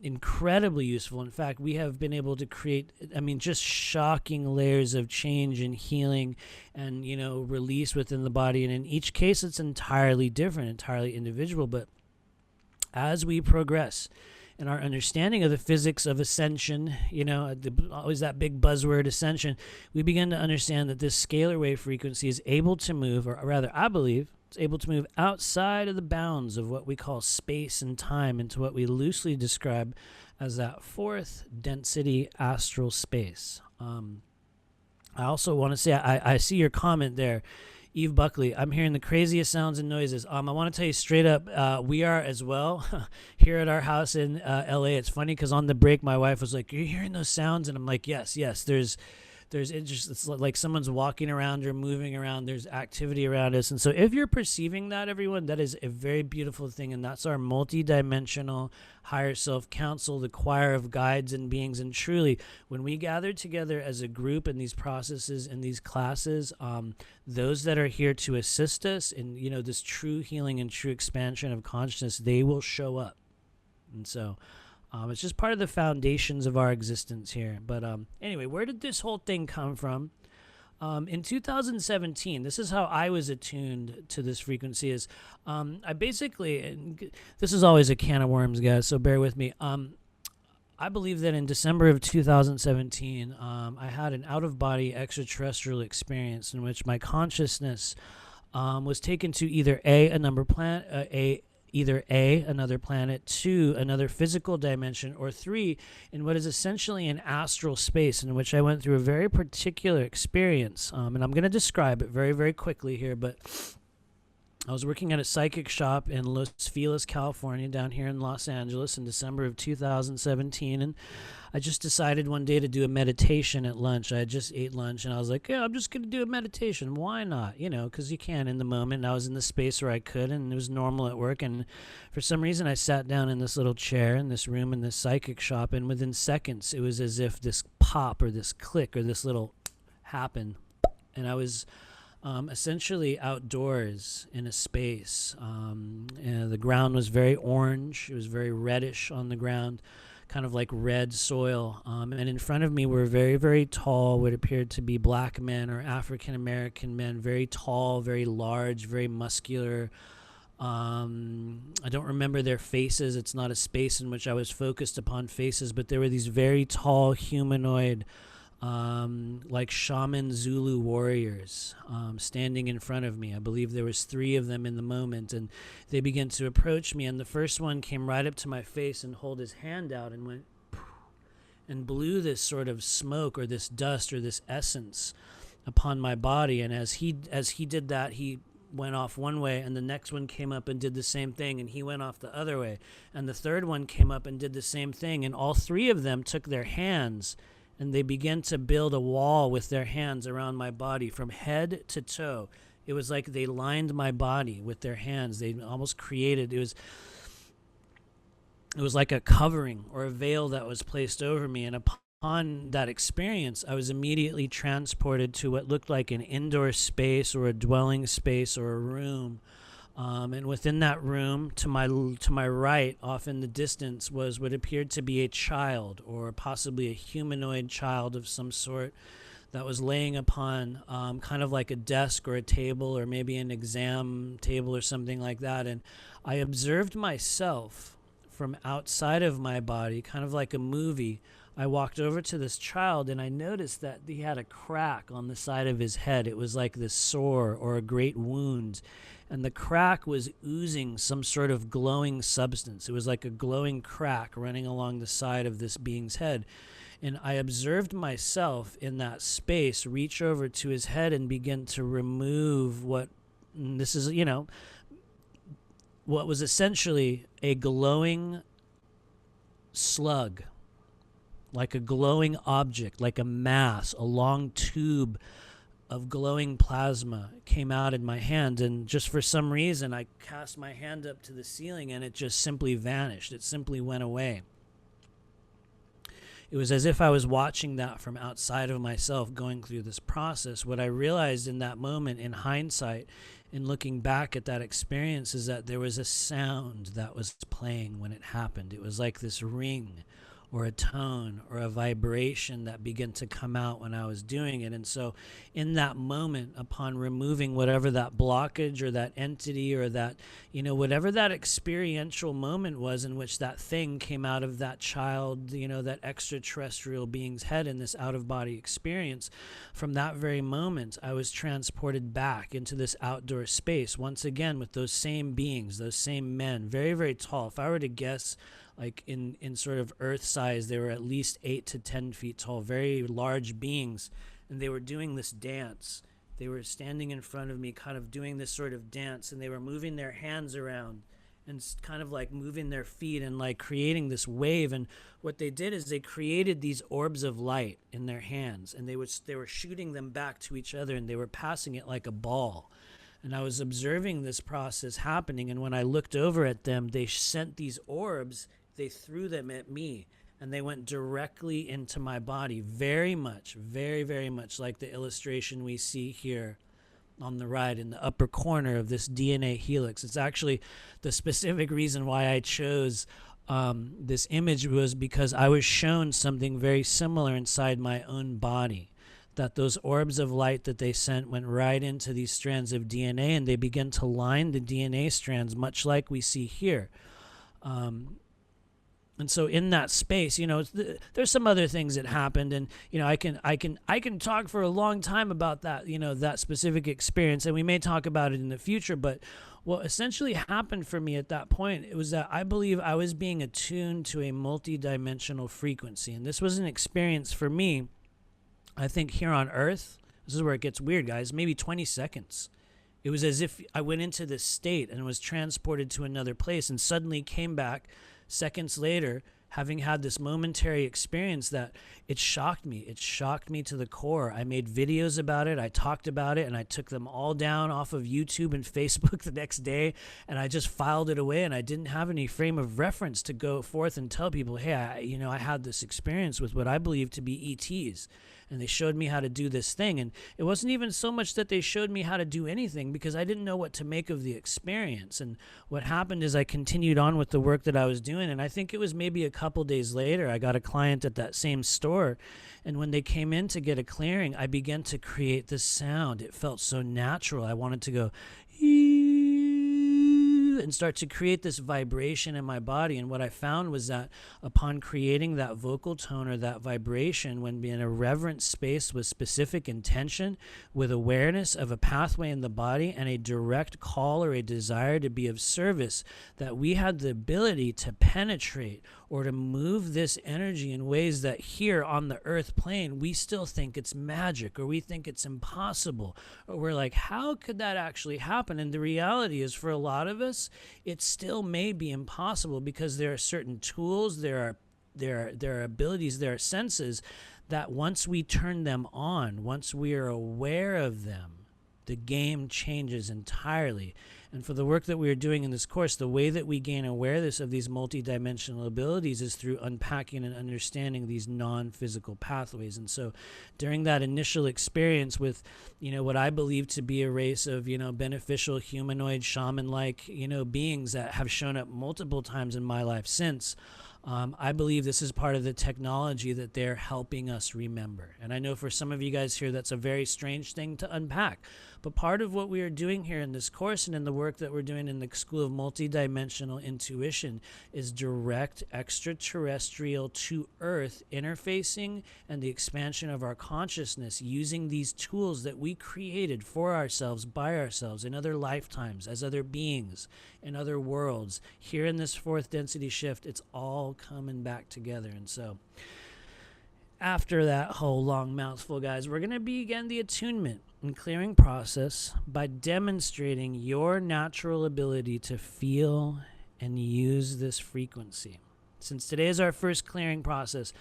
Incredibly useful. In fact, we have been able to create, just shocking layers of change and healing and, release within the body. And in each case, it's entirely different, entirely individual. But as we progress in our understanding of the physics of ascension, always that big buzzword, ascension, we begin to understand that this scalar wave frequency is able to move, or rather, I believe, it's able to move outside of the bounds of what we call space and time into what we loosely describe as that fourth density astral space. I also want to say, I see your comment there, Eve Buckley. I'm hearing the craziest sounds and noises. I want to tell you straight up, we are as well here at our house in LA. It's funny because on the break, my wife was like, "Are you hearing those sounds?" And I'm like, yes. There's interest. It's like someone's walking around or moving around. There's activity around us. And so if you're perceiving that, everyone, that is a very beautiful thing. And that's our multidimensional higher self council, the choir of guides and beings. And truly, when we gather together as a group in these processes, in these classes, those that are here to assist us in, this true healing and true expansion of consciousness, they will show up. And so it's just part of the foundations of our existence here. But anyway, where did this whole thing come from? In 2017, this is how I was attuned to this frequency. I basically, and this is always a can of worms, guys, so bear with me. I believe that in December of 2017, I had an out-of-body extraterrestrial experience in which my consciousness was taken to either another planet, 2, another physical dimension, or 3, in what is essentially an astral space in which I went through a very particular experience. And I'm going to describe it very, very quickly here, but I was working at a psychic shop in Los Feliz, California, down here in Los Angeles in December of 2017, and I just decided one day to do a meditation at lunch. I had just ate lunch, and I was like, yeah, I'm just going to do a meditation. Why not? Because you can in the moment. And I was in the space where I could, and it was normal at work. And for some reason, I sat down in this little chair in this room in this psychic shop, and within seconds, it was as if this pop or this click or this little happened. And I was essentially outdoors in a space. And the ground was very orange. It was very reddish on the ground, kind of like red soil. And in front of me were very, very tall, what appeared to be black men or African American men, very tall, very large, very muscular. I don't remember their faces. It's not a space in which I was focused upon faces, but there were these very tall humanoid, like shaman Zulu warriors standing in front of me. I believe there was 3 of them in the moment, and they began to approach me, and the first one came right up to my face and held his hand out and went and blew this sort of smoke or this dust or this essence upon my body. And as he did that, he went off one way, and the next one came up and did the same thing, and he went off the other way, and the third one came up and did the same thing, and all 3 of them took their hands and they began to build a wall with their hands around my body from head to toe. It was like they lined my body with their hands. They almost created, it was like a covering or a veil that was placed over me. And upon that experience, I was immediately transported to what looked like an indoor space or a dwelling space or a room. And within that room, to my right, off in the distance, was what appeared to be a child, or possibly a humanoid child of some sort, that was laying upon kind of like a desk or a table or maybe an exam table or something like that. And I observed myself from outside of my body, kind of like a movie. I walked over to this child, and I noticed that he had a crack on the side of his head. It was like this sore or a great wound. And the crack was oozing some sort of glowing substance. It was like a glowing crack running along the side of this being's head. And I observed myself in that space reach over to his head and begin to remove what was essentially a glowing slug, like a glowing object, like a mass, a long tube of glowing plasma came out in my hand, and just for some reason I cast my hand up to the ceiling and it just simply vanished. It simply went away. It was as if I was watching that from outside of myself going through this process. What I realized in that moment, in hindsight, in looking back at that experience, is that there was a sound that was playing when it happened. It was like this ring or a tone or a vibration that began to come out when I was doing it. And so in that moment, upon removing whatever that blockage or that entity or that, whatever that experiential moment was in which that thing came out of that child, that extraterrestrial being's head in this out-of-body experience, from that very moment, I was transported back into this outdoor space, once again with those same beings, those same men, very, very tall. If I were to guess, like in sort of earth size, they were at least 8 to 10 feet tall, very large beings. And they were doing this dance. They were standing in front of me, kind of doing this sort of dance, and they were moving their hands around and kind of like moving their feet and like creating this wave. And what they did is they created these orbs of light in their hands, and they were shooting them back to each other, and they were passing it like a ball. And I was observing this process happening, and when I looked over at them, they sent these orbs, they threw them at me, and they went directly into my body, very much, very, very much like the illustration we see here on the right in the upper corner of this DNA helix. It's actually the specific reason why I chose this image was because I was shown something very similar inside my own body, that those orbs of light that they sent went right into these strands of DNA, and they began to line the DNA strands much like we see here. And so in that space, there's some other things that happened, and I can talk for a long time about that, that specific experience, and we may talk about it in the future. But what essentially happened for me at that point, it was that I believe I was being attuned to a multi-dimensional frequency, and this was an experience for me, I think, here on Earth. This is where it gets weird, guys. Maybe 20 seconds. It was as if I went into this state and was transported to another place, and suddenly came back seconds later, having had this momentary experience that it shocked me. It shocked me to the core. I made videos about it. I talked about it, and I took them all down off of YouTube and Facebook the next day, and I just filed it away, and I didn't have any frame of reference to go forth and tell people, hey, I had this experience with what I believe to be ETs. And they showed me how to do this thing. And it wasn't even so much that they showed me how to do anything, because I didn't know what to make of the experience. And what happened is I continued on with the work that I was doing. And I think it was maybe a couple days later, I got a client at that same store. And when they came in to get a clearing, I began to create this sound. It felt so natural. I wanted to go, and start to create this vibration in my body. And what I found was that upon creating that vocal tone or that vibration, when in a reverent space with specific intention, with awareness of a pathway in the body and a direct call or a desire to be of service, that we had the ability to penetrate or to move this energy in ways that here on the earth plane, we still think it's magic, or we think it's impossible, or we're like, how could that actually happen? And the reality is, for a lot of us, it still may be impossible, because there are certain tools, there are abilities, there are senses that once we turn them on, once we are aware of them, the game changes entirely. And for the work that we are doing in this course, the way that we gain awareness of these multidimensional abilities is through unpacking and understanding these non-physical pathways. And so during that initial experience with, what I believe to be a race of, beneficial humanoid shaman-like, beings that have shown up multiple times in my life since, I believe this is part of the technology that they're helping us remember. And I know for some of you guys here, that's a very strange thing to unpack. But part of what we are doing here in this course and in the work that we're doing in the School of Multidimensional Intuition is direct extraterrestrial to Earth interfacing and the expansion of our consciousness using these tools that we created for ourselves, by ourselves, in other lifetimes, as other beings, in other worlds. Here in this fourth density shift, it's all coming back together. And so after that whole long mouthful, guys, we're going to begin the attunement and clearing process by demonstrating your natural ability to feel and use this frequency. Since today is our first clearing process,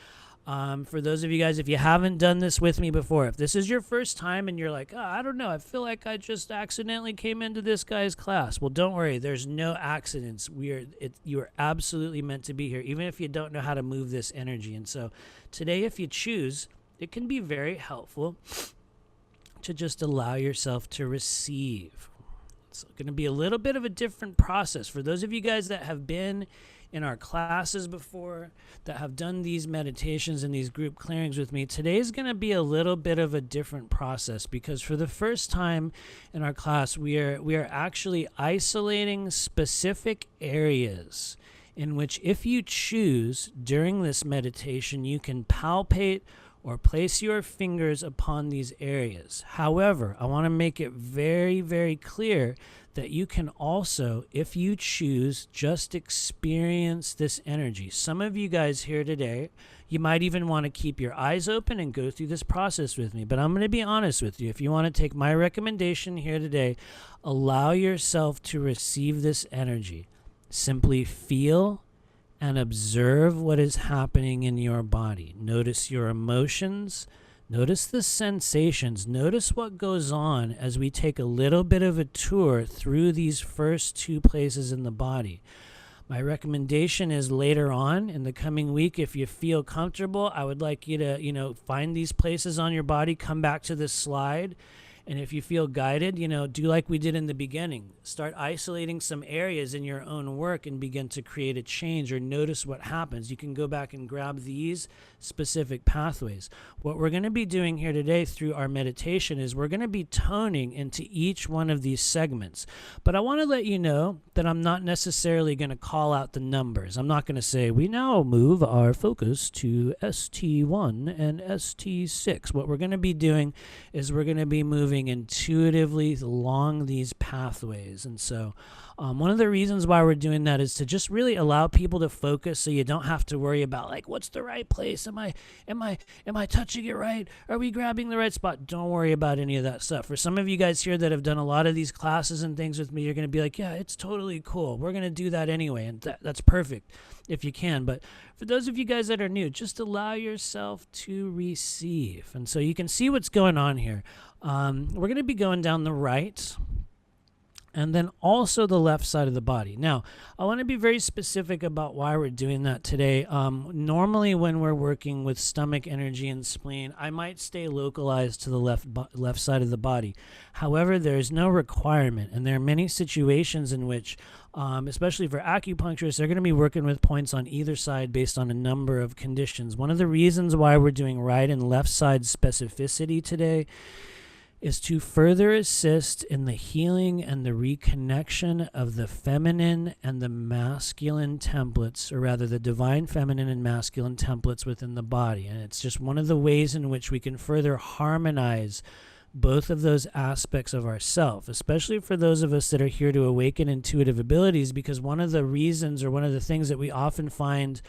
For those of you guys, if you haven't done this with me before, if this is your first time and you're like, oh, I don't know, I feel like I just accidentally came into this guy's class. Well, don't worry. There's no accidents. You are absolutely meant to be here, even if you don't know how to move this energy. And so today, if you choose, it can be very helpful to just allow yourself to receive. It's going to be a little bit of a different process. For those of you guys that have been in our classes before, that have done these meditations and these group clearings with me, today's going to be a little bit of a different process, because for the first time in our class, we are actually isolating specific areas in which, if you choose during this meditation, you can palpate or place your fingers upon these areas. However, I want to make it very, very clear that you can also, if you choose, just experience this energy. Some of you guys here today, you might even want to keep your eyes open and go through this process with me. But I'm going to be honest with you. If you want to take my recommendation here today, allow yourself to receive this energy. Simply feel and observe what is happening in your body. Notice your emotions. Notice the sensations. Notice what goes on as we take a little bit of a tour through these first two places in the body. My recommendation is later on in the coming week, if you feel comfortable, I would like you to, find these places on your body, come back to this slide. And if you feel guided, do like we did in the beginning. Start isolating some areas in your own work and begin to create a change or notice what happens. You can go back and grab these specific pathways. What we're going to be doing here today through our meditation is we're going to be toning into each one of these segments. But I want to let you know that I'm not necessarily going to call out the numbers. I'm not going to say, we now move our focus to ST1 and ST6. What we're going to be doing is we're going to be moving intuitively along these pathways. And so one of the reasons why we're doing that is to just really allow people to focus, so you don't have to worry about, like, what's the right place? Am I touching it right? Are we grabbing the right spot? Don't worry about any of that stuff. For some of you guys here that have done a lot of these classes and things with me, you're going to be like, yeah, it's totally cool. We're going to do that anyway. And that's perfect if you can. But for those of you guys that are new, just allow yourself to receive. And so you can see what's going on here. We're going to be going down the right and then also the left side of the body. Now, I want to be very specific about why we're doing that today. Normally when we're working with stomach energy and spleen, I might stay localized to the left side of the body. However, there's no requirement, and there are many situations in which, especially for acupuncturists, they're going to be working with points on either side based on a number of conditions. One of the reasons why we're doing right and left side specificity today is to further assist in the healing and the reconnection of the feminine and the masculine templates, or rather the divine feminine and masculine templates within the body. And it's just one of the ways in which we can further harmonize both of those aspects of ourself, especially for those of us that are here to awaken intuitive abilities, because one of the reasons, or one of the things that we often find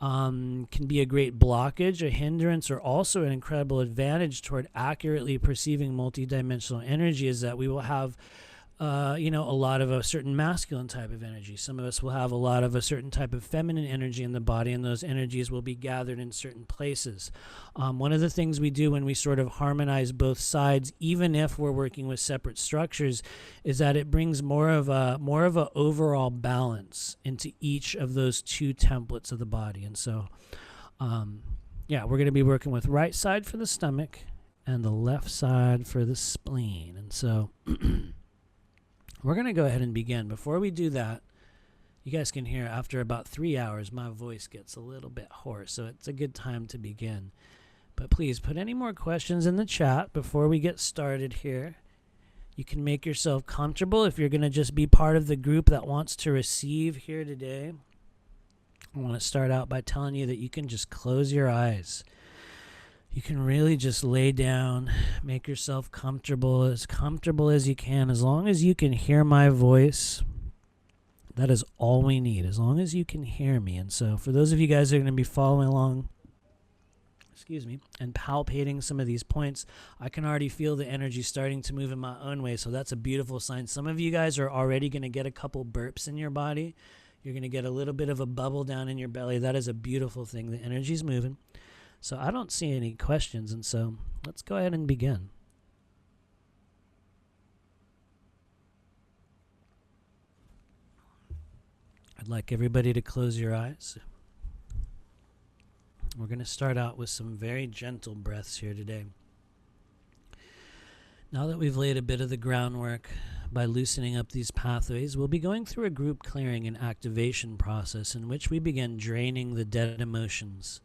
can be a great blockage, a hindrance, or also an incredible advantage toward accurately perceiving multidimensional energy, is that we will have a lot of a certain masculine type of energy. Some of us will have a lot of a certain type of feminine energy in the body, and those energies will be gathered in certain places. One of the things we do when we sort of harmonize both sides, even if we're working with separate structures, is that it brings more of a overall balance into each of those two templates of the body. And so, we're going to be working with right side for the stomach and the left side for the spleen. And so we're going to go ahead and begin. Before we do that, you guys can hear after about 3 hours, my voice gets a little bit hoarse, so it's a good time to begin. But please put any more questions in the chat before we get started here. You can make yourself comfortable if you're going to just be part of the group that wants to receive here today. I want to start out by telling you that you can just close your eyes. You can really just lay down, make yourself comfortable as you can. As long as you can hear my voice, that is all we need, as long as you can hear me. And so for those of you guys that are going to be following along, and palpating some of these points, I can already feel the energy starting to move in my own way, so that's a beautiful sign. Some of you guys are already going to get a couple burps in your body. You're going to get a little bit of a bubble down in your belly. That is a beautiful thing. The energy's moving. So I don't see any questions, and so let's go ahead and begin. I'd like everybody to close your eyes. We're going to start out with some very gentle breaths here today. Now that we've laid a bit of the groundwork by loosening up these pathways, we'll be going through a group clearing and activation process in which we begin draining the dead emotions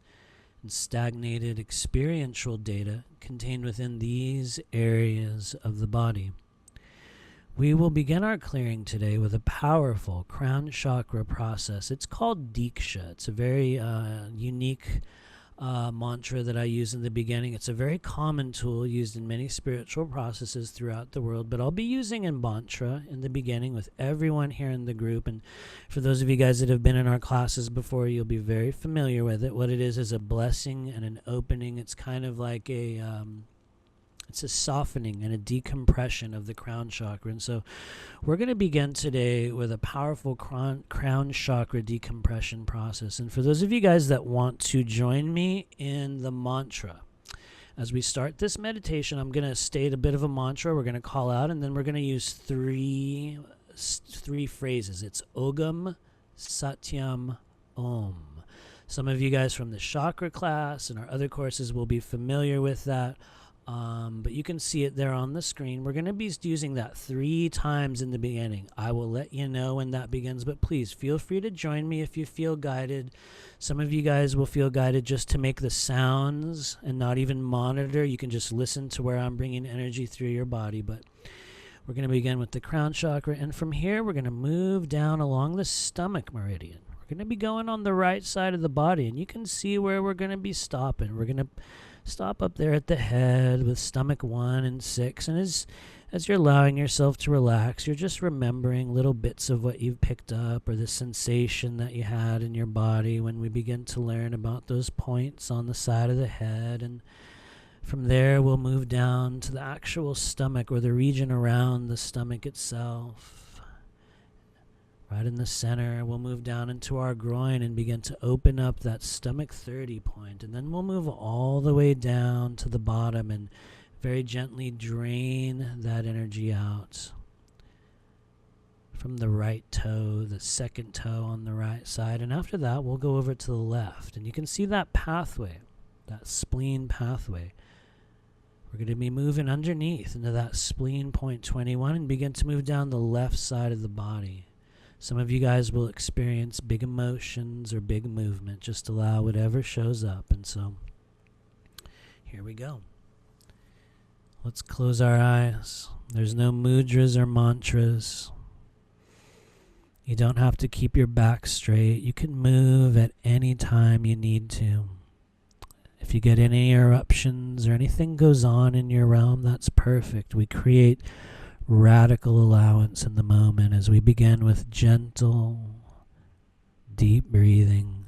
and stagnated experiential data contained within these areas of the body. We will begin our clearing today with a powerful crown chakra process. It's called Diksha. It's a very unique mantra that I use in the beginning. It's a very common tool used in many spiritual processes throughout the world, but I'll be using a mantra in the beginning with everyone here in the group. And for those of you guys that have been in our classes before, you'll be very familiar with it. What it is a blessing and an opening. It's kind of like it's a softening and a decompression of the crown chakra. And so we're going to begin today with a powerful crown chakra decompression process. And for those of you guys that want to join me in the mantra, as we start this meditation, I'm going to state a bit of a mantra. We're going to call out, and then we're going to use three phrases. It's Ogam, Satyam, Om. Some of you guys from the chakra class and our other courses will be familiar with that. But you can see it there on the screen. We're going to be using that 3 times in the beginning. I will let you know when that begins, but please feel free to join me if you feel guided. Some of you guys will feel guided just to make the sounds and not even monitor. You can just listen to where I'm bringing energy through your body, but we're going to begin with the crown chakra, and from here we're going to move down along the stomach meridian. We're going to be going on the right side of the body, and you can see where we're going to be stopping. We're going to stop up there at the head with stomach 1 and 6. And as you're allowing yourself to relax, you're just remembering little bits of what you've picked up or the sensation that you had in your body when we begin to learn about those points on the side of the head. And from there, we'll move down to the actual stomach, or the region around the stomach itself. Right in the center, we'll move down into our groin and begin to open up that stomach 30 point. And then we'll move all the way down to the bottom and very gently drain that energy out from the right toe, the second toe on the right side. And after that, we'll go over to the left. And you can see that pathway, that spleen pathway. We're going to be moving underneath into that spleen point 21 and begin to move down the left side of the body. Some of you guys will experience big emotions or big movement. Just allow whatever shows up. And so, here we go. Let's close our eyes. There's no mudras or mantras. You don't have to keep your back straight. You can move at any time you need to. If you get any eruptions or anything goes on in your realm, that's perfect. We create radical allowance in the moment as we begin with gentle, deep breathing.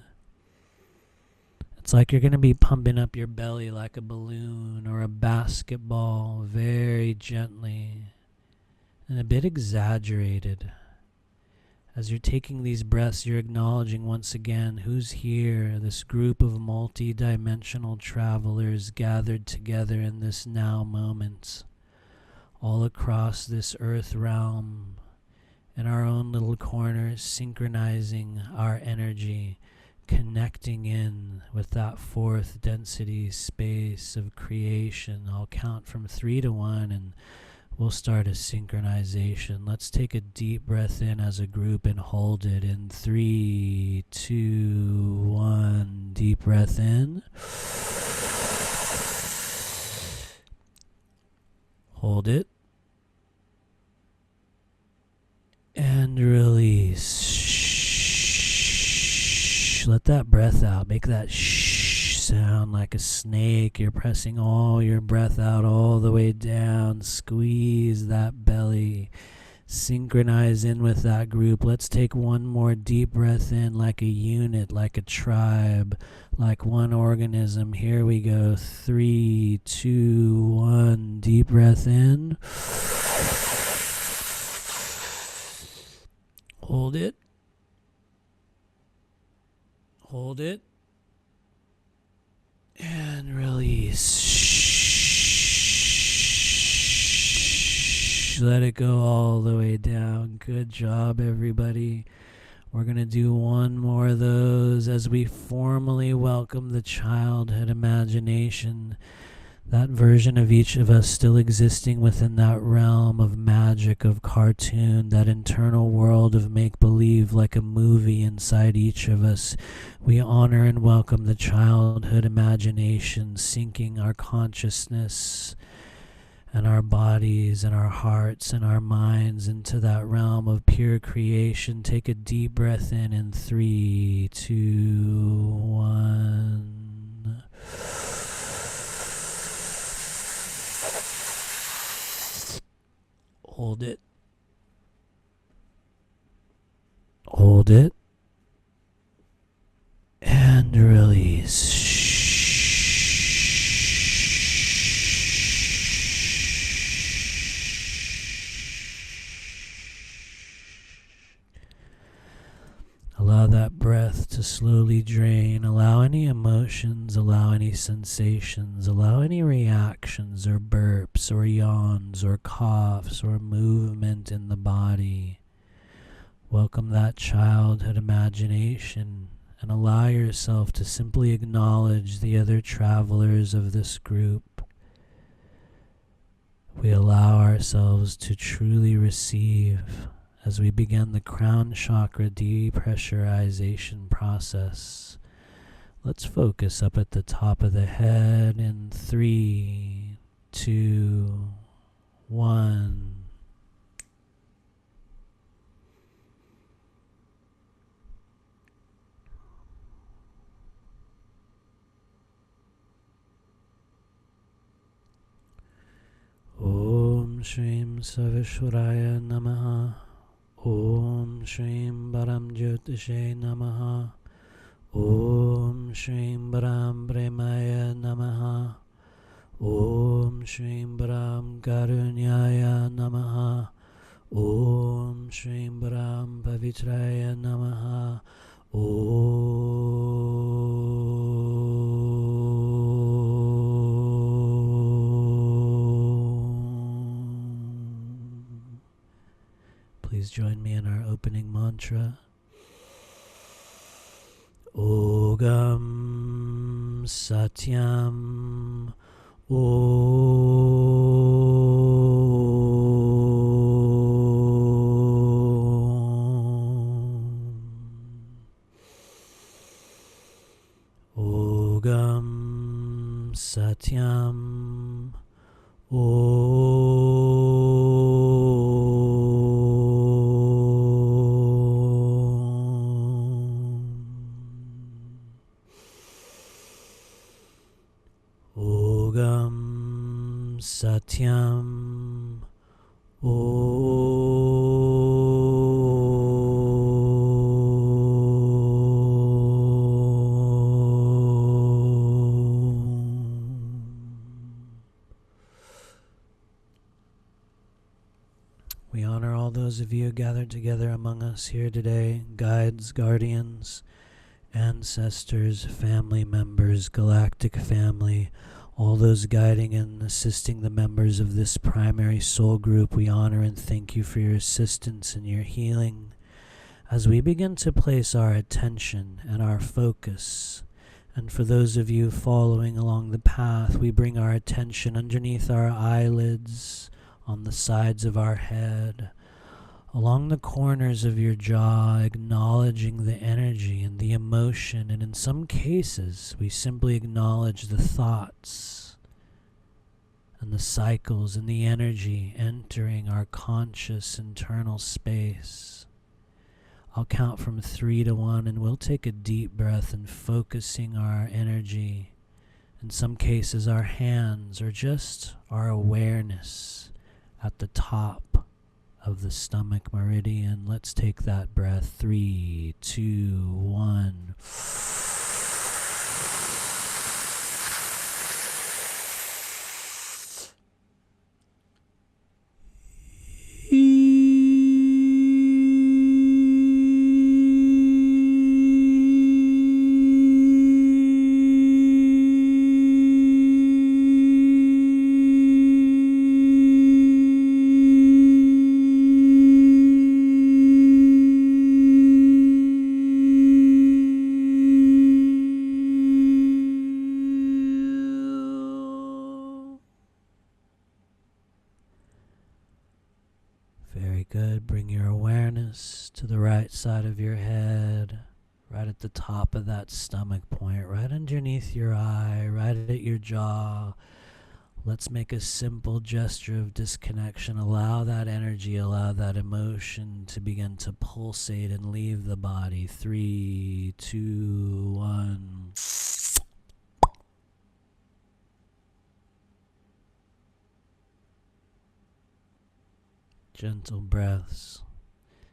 It's like you're going to be pumping up your belly like a balloon or a basketball, very gently and a bit exaggerated. As you're taking these breaths, you're acknowledging once again who's here, this group of multi-dimensional travelers gathered together in this now moment. All across this earth realm, in our own little corners, synchronizing our energy, connecting in with that 4th density space of creation. I'll count from 3 to 1 and we'll start a synchronization. Let's take a deep breath in as a group and hold it in 3, 2, 1. Deep breath in. Hold it. And release. Let that breath out. Make that sound like a snake. You're pressing all your breath out all the way down. Squeeze that belly. Synchronize in with that group. Let's take one more deep breath in like a unit, like a tribe, like one organism. Here we go. 3, 2, 1. Deep breath in. Hold it. Hold it. And release. Let it go all the way down. Good job, everybody. We're going to do one more of those as we formally welcome the childhood imagination. That version of each of us still existing within that realm of magic, of cartoon, that internal world of make-believe like a movie inside each of us. We honor and welcome the childhood imagination, sinking our consciousness and our bodies and our hearts and our minds into that realm of pure creation. Take a deep breath in 3, 2, 1. Hold it. Hold it. And release. Allow that breath to slowly drain. Allow any emotions, allow any sensations, allow any reactions or burps or yawns or coughs or movement in the body. Welcome that childhood imagination and allow yourself to simply acknowledge the other travelers of this group. We allow ourselves to truly receive as we begin the crown chakra depressurization process. Let's focus up at the top of the head in 3, 2, 1. Om Shrim Savishwaraya Namaha. Om Shrim Baram Jyotishe Namaha. Om Shrim Baram Premaya Namaha. Om Shrim Baram Karunyaya Namaha. Om Shrim Baram Pavitraya Namaha. Please join me in our opening mantra. Ogam Satyam Ogam Satyam Ogam Satyam We honor all those of you gathered together among us here today, guides, guardians, ancestors, family members, galactic family, all those guiding and assisting the members of this primary soul group. We honor and thank you for your assistance and your healing as we begin to place our attention and our focus. And for those of you following along the path, we bring our attention underneath our eyelids, on the sides of our head, along the corners of your jaw, acknowledging the energy and the emotion. And in some cases, we simply acknowledge the thoughts and the cycles and the energy entering our conscious internal space. I'll count from 3 to 1, and we'll take a deep breath and focusing our energy. In some cases, our hands or just our awareness at the top of the stomach meridian. Let's take that breath. 3, 2, 1. Very good. Bring your awareness to the right side of your head, right at the top of that stomach point, right underneath your eye, right at your jaw. Let's make a simple gesture of disconnection. Allow that energy, allow that emotion to begin to pulsate and leave the body. 3, 2, 1. Gentle breaths.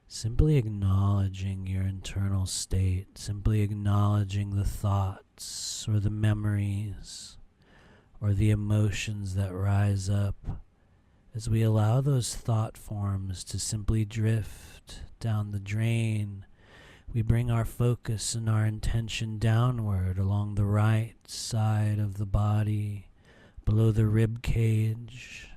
Simply acknowledging your internal state. Simply acknowledging the thoughts or the memories or the emotions that rise up as we allow those thought forms to simply drift down the drain. We bring our focus and our intention downward along the right side of the body, below the rib cage,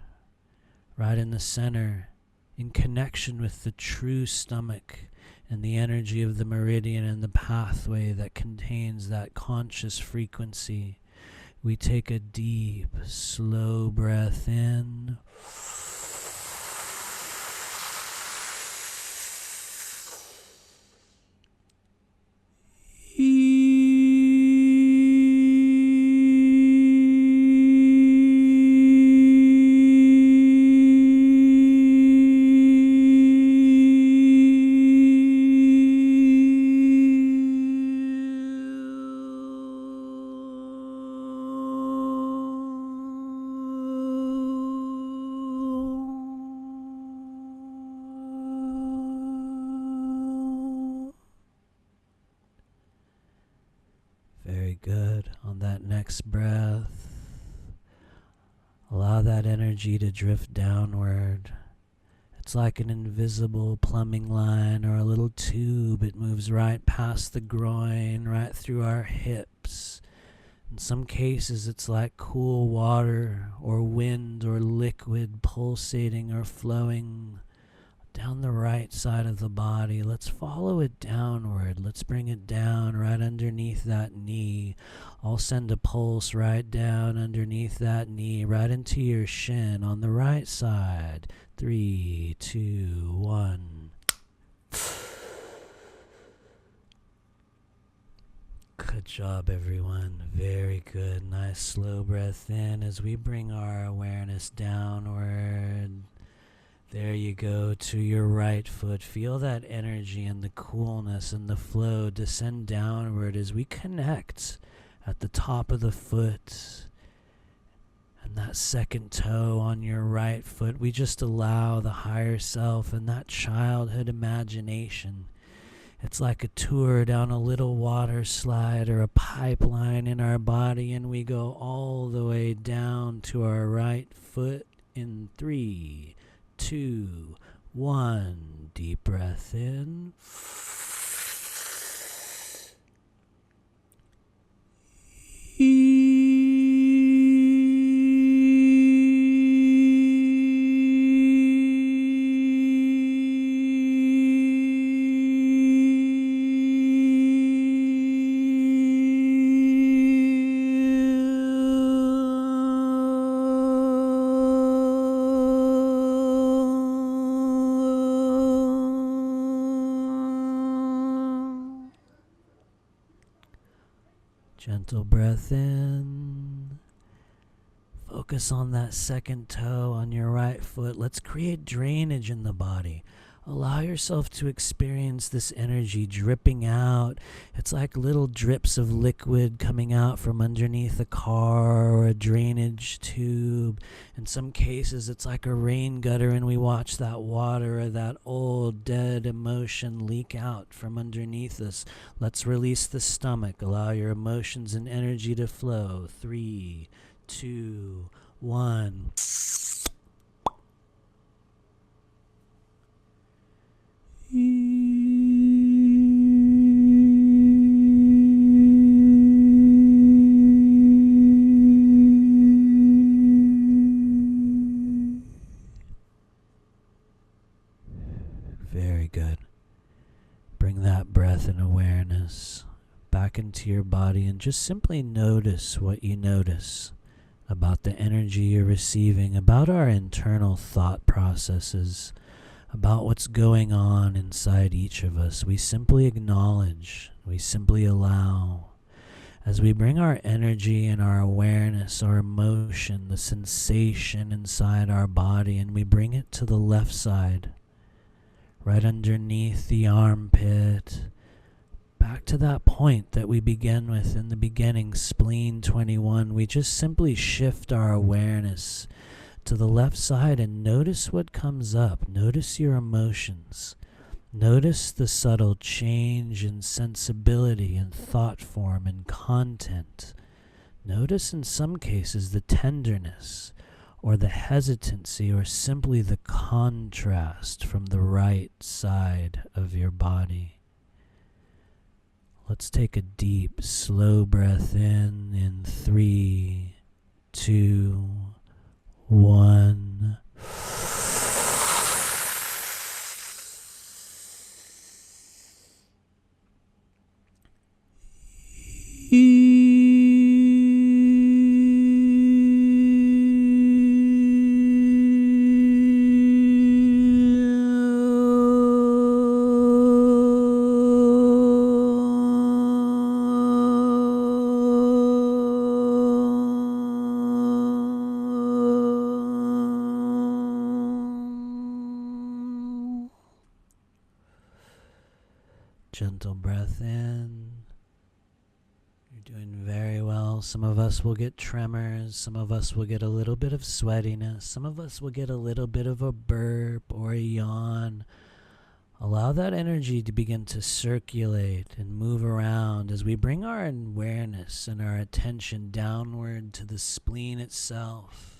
right in the center, in connection with the true stomach and the energy of the meridian and the pathway that contains that conscious frequency. We take a deep, slow breath in. Very good. On that next breath, allow that energy to drift downward. It's like an invisible plumbing line or a little tube. It moves right past the groin, right through our hips. In some cases, it's like cool water or wind or liquid pulsating or flowing down the right side of the body. Let's follow it downward. Let's bring it down right underneath that knee. I'll send a pulse right down underneath that knee, right into your shin on the right side. 3, 2, 1. Good job, everyone. Very good. Nice slow breath in as we bring our awareness downward. There you go, to your right foot. Feel that energy and the coolness and the flow descend downward as we connect at the top of the foot. And that second toe on your right foot, we just allow the higher self and that childhood imagination. It's like a tour down a little water slide or a pipeline in our body, and we go all the way down to our right foot in 3, 2, 1. Deep breath in. Gentle breath in. Focus on that second toe on your right foot. Let's create drainage in the body. Allow yourself to experience this energy dripping out. It's like little drips of liquid coming out from underneath a car or a drainage tube. In some cases, it's like a rain gutter, and we watch that water or that old dead emotion leak out from underneath us. Let's release the stomach. Allow your emotions and energy to flow. 3, 2, 1. Very good. Bring that breath and awareness back into your body and just simply notice what you notice about the energy you're receiving, about our internal thought processes, about what's going on inside each of us. We simply acknowledge, we simply allow. As we bring our energy and our awareness, our emotion, the sensation inside our body, and we bring it to the left side, right underneath the armpit, back to that point that we begin with in the beginning, spleen 21, we just simply shift our awareness to the left side and notice what comes up. Notice your emotions. Notice the subtle change in sensibility and thought form and content. Notice in some cases the tenderness or the hesitancy or simply the contrast from the right side of your body. Let's take a deep, slow breath in 3, 2, 1. Gentle breath in. You're doing very well. Some of us will get tremors. Some of us will get a little bit of sweatiness. Some of us will get a little bit of a burp or a yawn. Allow that energy to begin to circulate and move around as we bring our awareness and our attention downward to the spleen itself.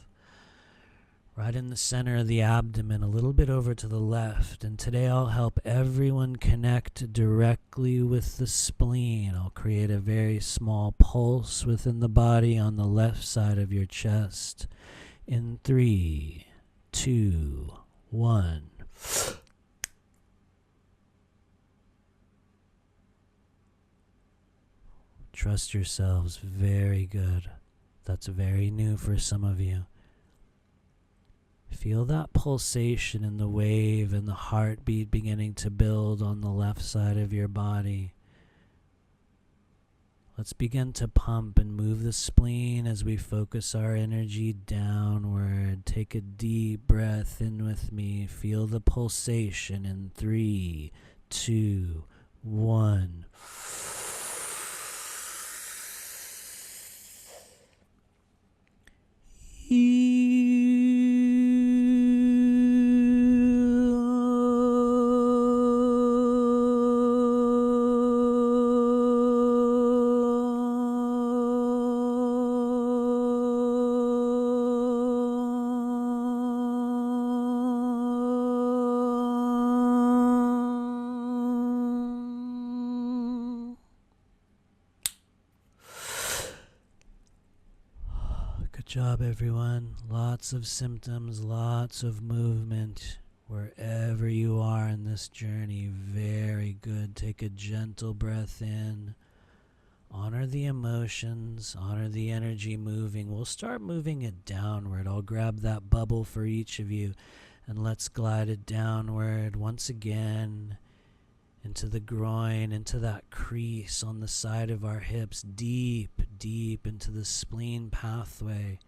Right in the center of the abdomen, a little bit over to the left. And today I'll help everyone connect directly with the spleen. I'll create a very small pulse within the body on the left side of your chest. In 3, 2, 1. Trust yourselves. Very good. That's very new for some of you. Feel that pulsation in the wave and the heartbeat beginning to build on the left side of your body. Let's begin to pump and move the spleen as we focus our energy downward. Take a deep breath in with me. Feel the pulsation in 3, 2, 1. Good job, everyone. Lots of symptoms, lots of movement wherever you are in this journey. Very good. Take a gentle breath in. Honor the emotions, honor the energy moving. We'll start moving it downward. I'll grab that bubble for each of you and let's glide it downward once again into the groin, into that crease on the side of our hips, deep, deep into the spleen pathway,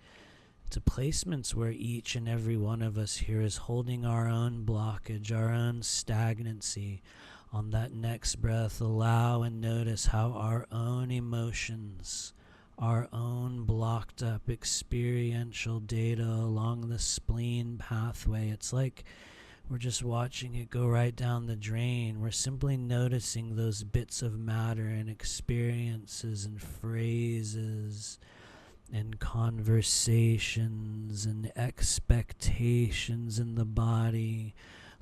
to placements where each and every one of us here is holding our own blockage, our own stagnancy. On that next breath, allow and notice how our own emotions, our own blocked up experiential data along the spleen pathway, it's like we're just watching it go right down the drain. We're simply noticing those bits of matter and experiences and phrases and conversations and expectations in the body.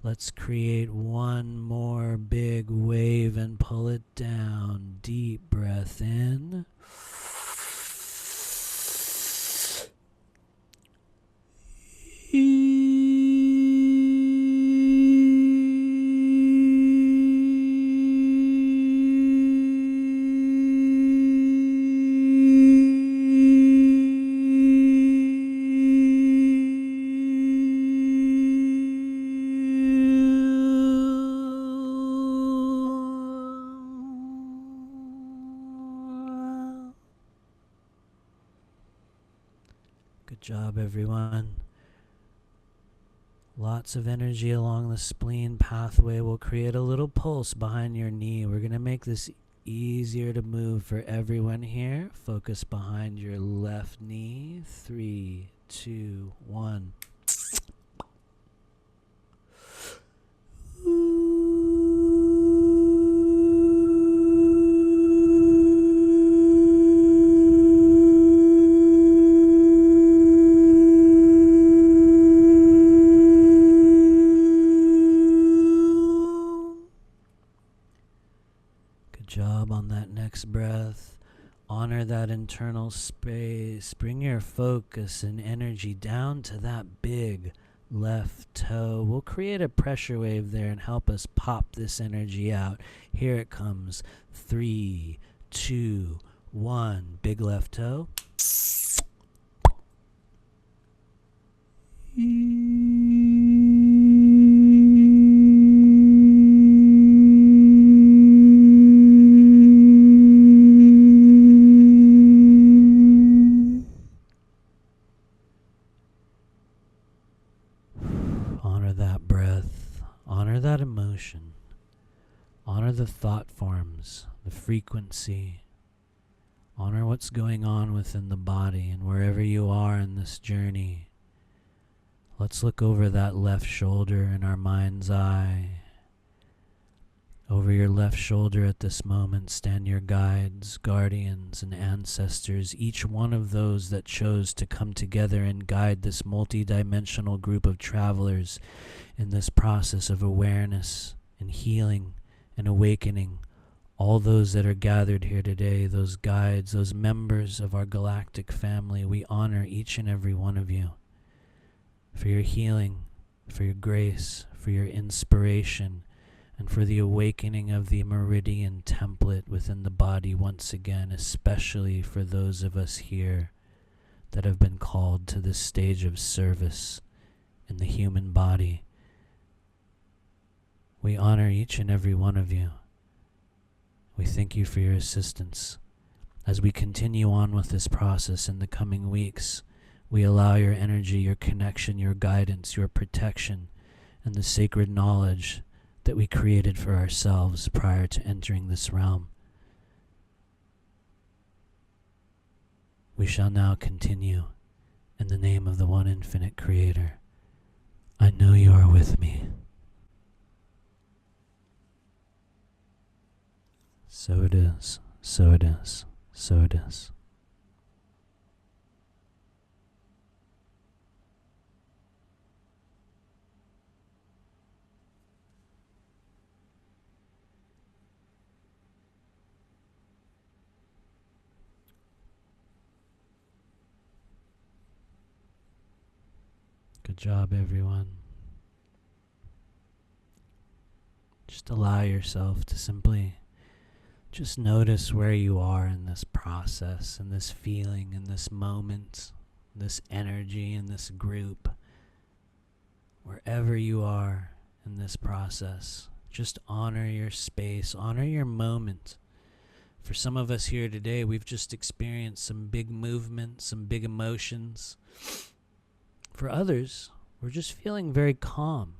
Let's create one more big wave and pull it down. Deep breath in. Good job, everyone. Lots of energy along the spleen pathway will create a little pulse behind your knee. We're going to make this easier to move for everyone here. Focus behind your left knee. 3, 2, 1. Job on that next breath. Honor that internal space. Bring your focus and energy down to that big left toe. We'll create a pressure wave there and help us pop this energy out. Here it comes. 3, 2, 1. Big left toe. Honor that breath. Honor that emotion. Honor the thought forms, the frequency. Honor what's going on within the body, and wherever you are in this journey, let's look over that left shoulder in our mind's eye. Over your left shoulder at this moment stand your guides, guardians, and ancestors, each one of those that chose to come together and guide this multi-dimensional group of travelers in this process of awareness and healing and awakening. All those that are gathered here today, those guides, those members of our galactic family, we honor each and every one of you for your healing, for your grace, for your inspiration, and for the awakening of the Meridian template within the body once again, especially for those of us here that have been called to this stage of service in the human body. We honor each and every one of you. We thank you for your assistance. As we continue on with this process in the coming weeks, we allow your energy, your connection, your guidance, your protection, and the sacred knowledge that we created for ourselves prior to entering this realm. We shall now continue in the name of the one infinite Creator. I know you are with me. So it is, so it is, so it is. Good job, everyone. Just allow yourself to simply just notice where you are in this process, in this feeling, in this moment, this energy, in this group. Wherever you are in this process, just honor your space, honor your moment. For some of us here today, we've just experienced some big movement, some big emotions. For others, we're just feeling very calm.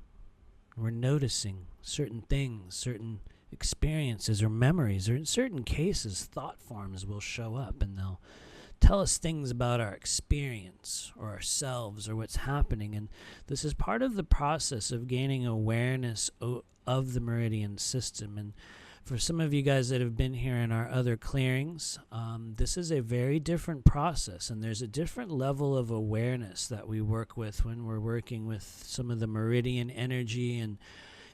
We're noticing certain things, certain experiences or memories, or in certain cases, thought forms will show up and they'll tell us things about our experience or ourselves or what's happening. And this is part of the process of gaining awareness of the Meridian system. And for some of you guys that have been here in our other clearings, this is a very different process, and there's a different level of awareness that we work with when we're working with some of the Meridian energy. And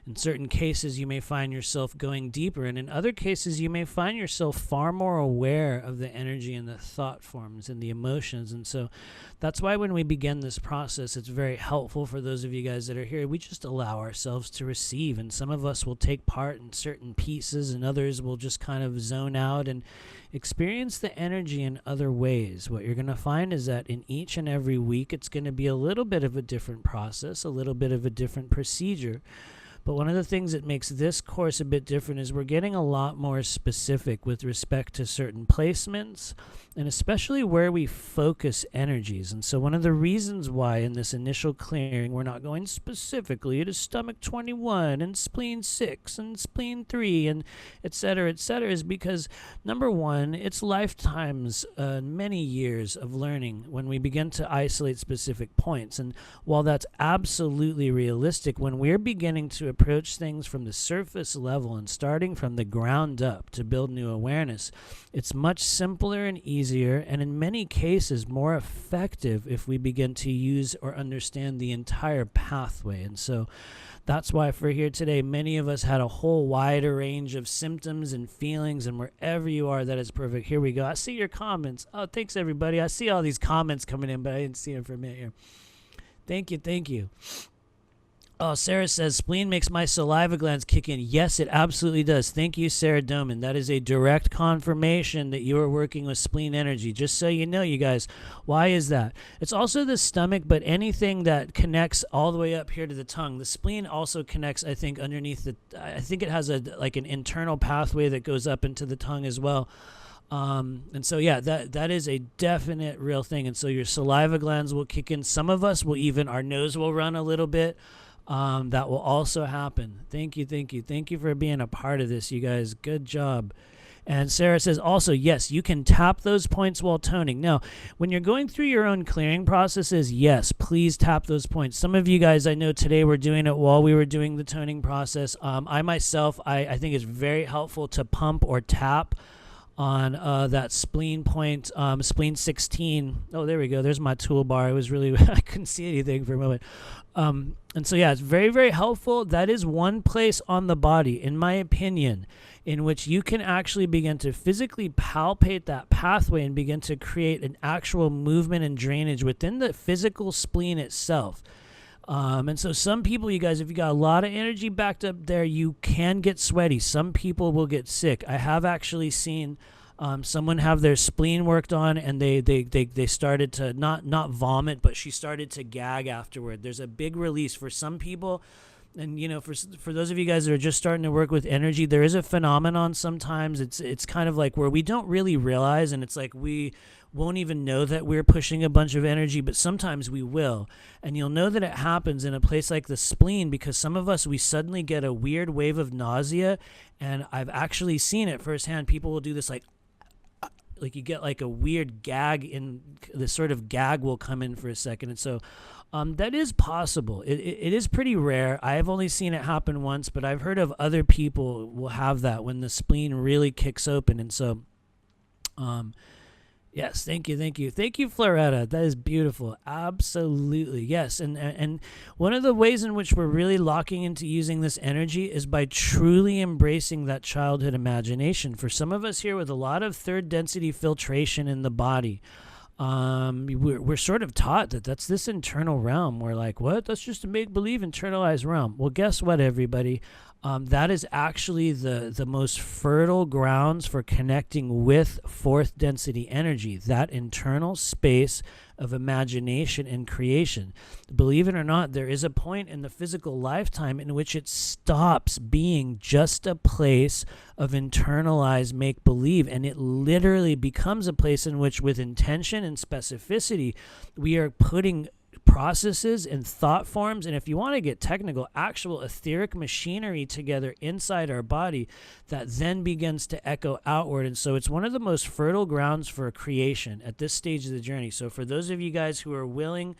in certain cases, you may find yourself going deeper, and in other cases, you may find yourself far more aware of the energy and the thought forms and the emotions. And so that's why when we begin this process, it's very helpful for those of you guys that are here. We just allow ourselves to receive, and some of us will take part in certain pieces, and others will just kind of zone out and experience the energy in other ways. What you're going to find is that in each and every week, it's going to be a little bit of a different process, a little bit of a different procedure. But one of the things that makes this course a bit different is we're getting a lot more specific with respect to certain placements and especially where we focus energies. And so one of the reasons why in this initial clearing we're not going specifically to stomach 21 and spleen 6 and spleen 3 and et cetera, is because, number one, it's lifetimes, many years of learning when we begin to isolate specific points. And while that's absolutely realistic, when we're beginning to approach things from the surface level and starting from the ground up to build new awareness, it's much simpler and easier, and in many cases more effective if we begin to use or understand the entire pathway. And so that's why for here today, many of us had a whole wider range of symptoms and feelings, and wherever you are, that is perfect. Here we go. I see your comments. Oh, thanks, everybody. I see all these comments coming in, but I didn't see them for a minute here. Thank you. Oh, Sarah says, spleen makes my saliva glands kick in. Yes, it absolutely does. Thank you, Sarah Doman. That is a direct confirmation that you are working with spleen energy. Just so you know, you guys. Why is that? It's also the stomach, but anything that connects all the way up here to the tongue. The spleen also connects, I think, underneath the... I think it has an internal pathway that goes up into the tongue as well. And so, yeah, that is a definite real thing. And so your saliva glands will kick in. Some of us will even... Our nose will run a little bit. That will also happen. Thank you. Thank you for being a part of this, you guys. Good job. And Sarah says also, yes, you can tap those points while toning. Now, when you're going through your own clearing processes, yes, please tap those points. Some of you guys I know today were doing it while we were doing the toning process. I myself, I think it's very helpful to pump or tap on that spleen point, spleen 16. Oh, there we go. There's my toolbar. It was really, I couldn't see anything for a moment. And so, yeah, it's very, very helpful. That is one place on the body, in my opinion, in which you can actually begin to physically palpate that pathway and begin to create an actual movement and drainage within the physical spleen itself. And so some people, you guys, if you got a lot of energy backed up there, you can get sweaty. Some people will get sick. I have actually seen someone have their spleen worked on, and they started to not vomit, but she started to gag afterward. There's a big release for some people. And, you know, for those of you guys that are just starting to work with energy, there is a phenomenon sometimes. It's kind of like where we don't really realize, and it's like we won't even know that we're pushing a bunch of energy, but sometimes we will. And you'll know that it happens in a place like the spleen because some of us, we suddenly get a weird wave of nausea, and I've actually seen it firsthand. People will do this like you get like a weird gag, in this sort of gag will come in for a second. And so that is possible. It is pretty rare. I've only seen it happen once, but I've heard of other people will have that when the spleen really kicks open. And so, yes, thank you, Floretta. That is beautiful. Absolutely, yes. And one of the ways in which we're really locking into using this energy is by truly embracing that childhood imagination. For some of us here with a lot of third density filtration in the body, we're sort of taught that that's this internal realm. We're like, what? That's just a make-believe internalized realm. Well, guess what, everybody? That is actually the most fertile grounds for connecting with fourth density energy, that internal space of imagination and creation. Believe it or not, there is a point in the physical lifetime in which it stops being just a place of internalized make-believe, and it literally becomes a place in which, with intention and specificity, we are putting processes and thought forms, and if you want to get technical, actual etheric machinery together inside our body that then begins to echo outward. And so it's one of the most fertile grounds for creation at this stage of the journey. So for those of you guys who are willing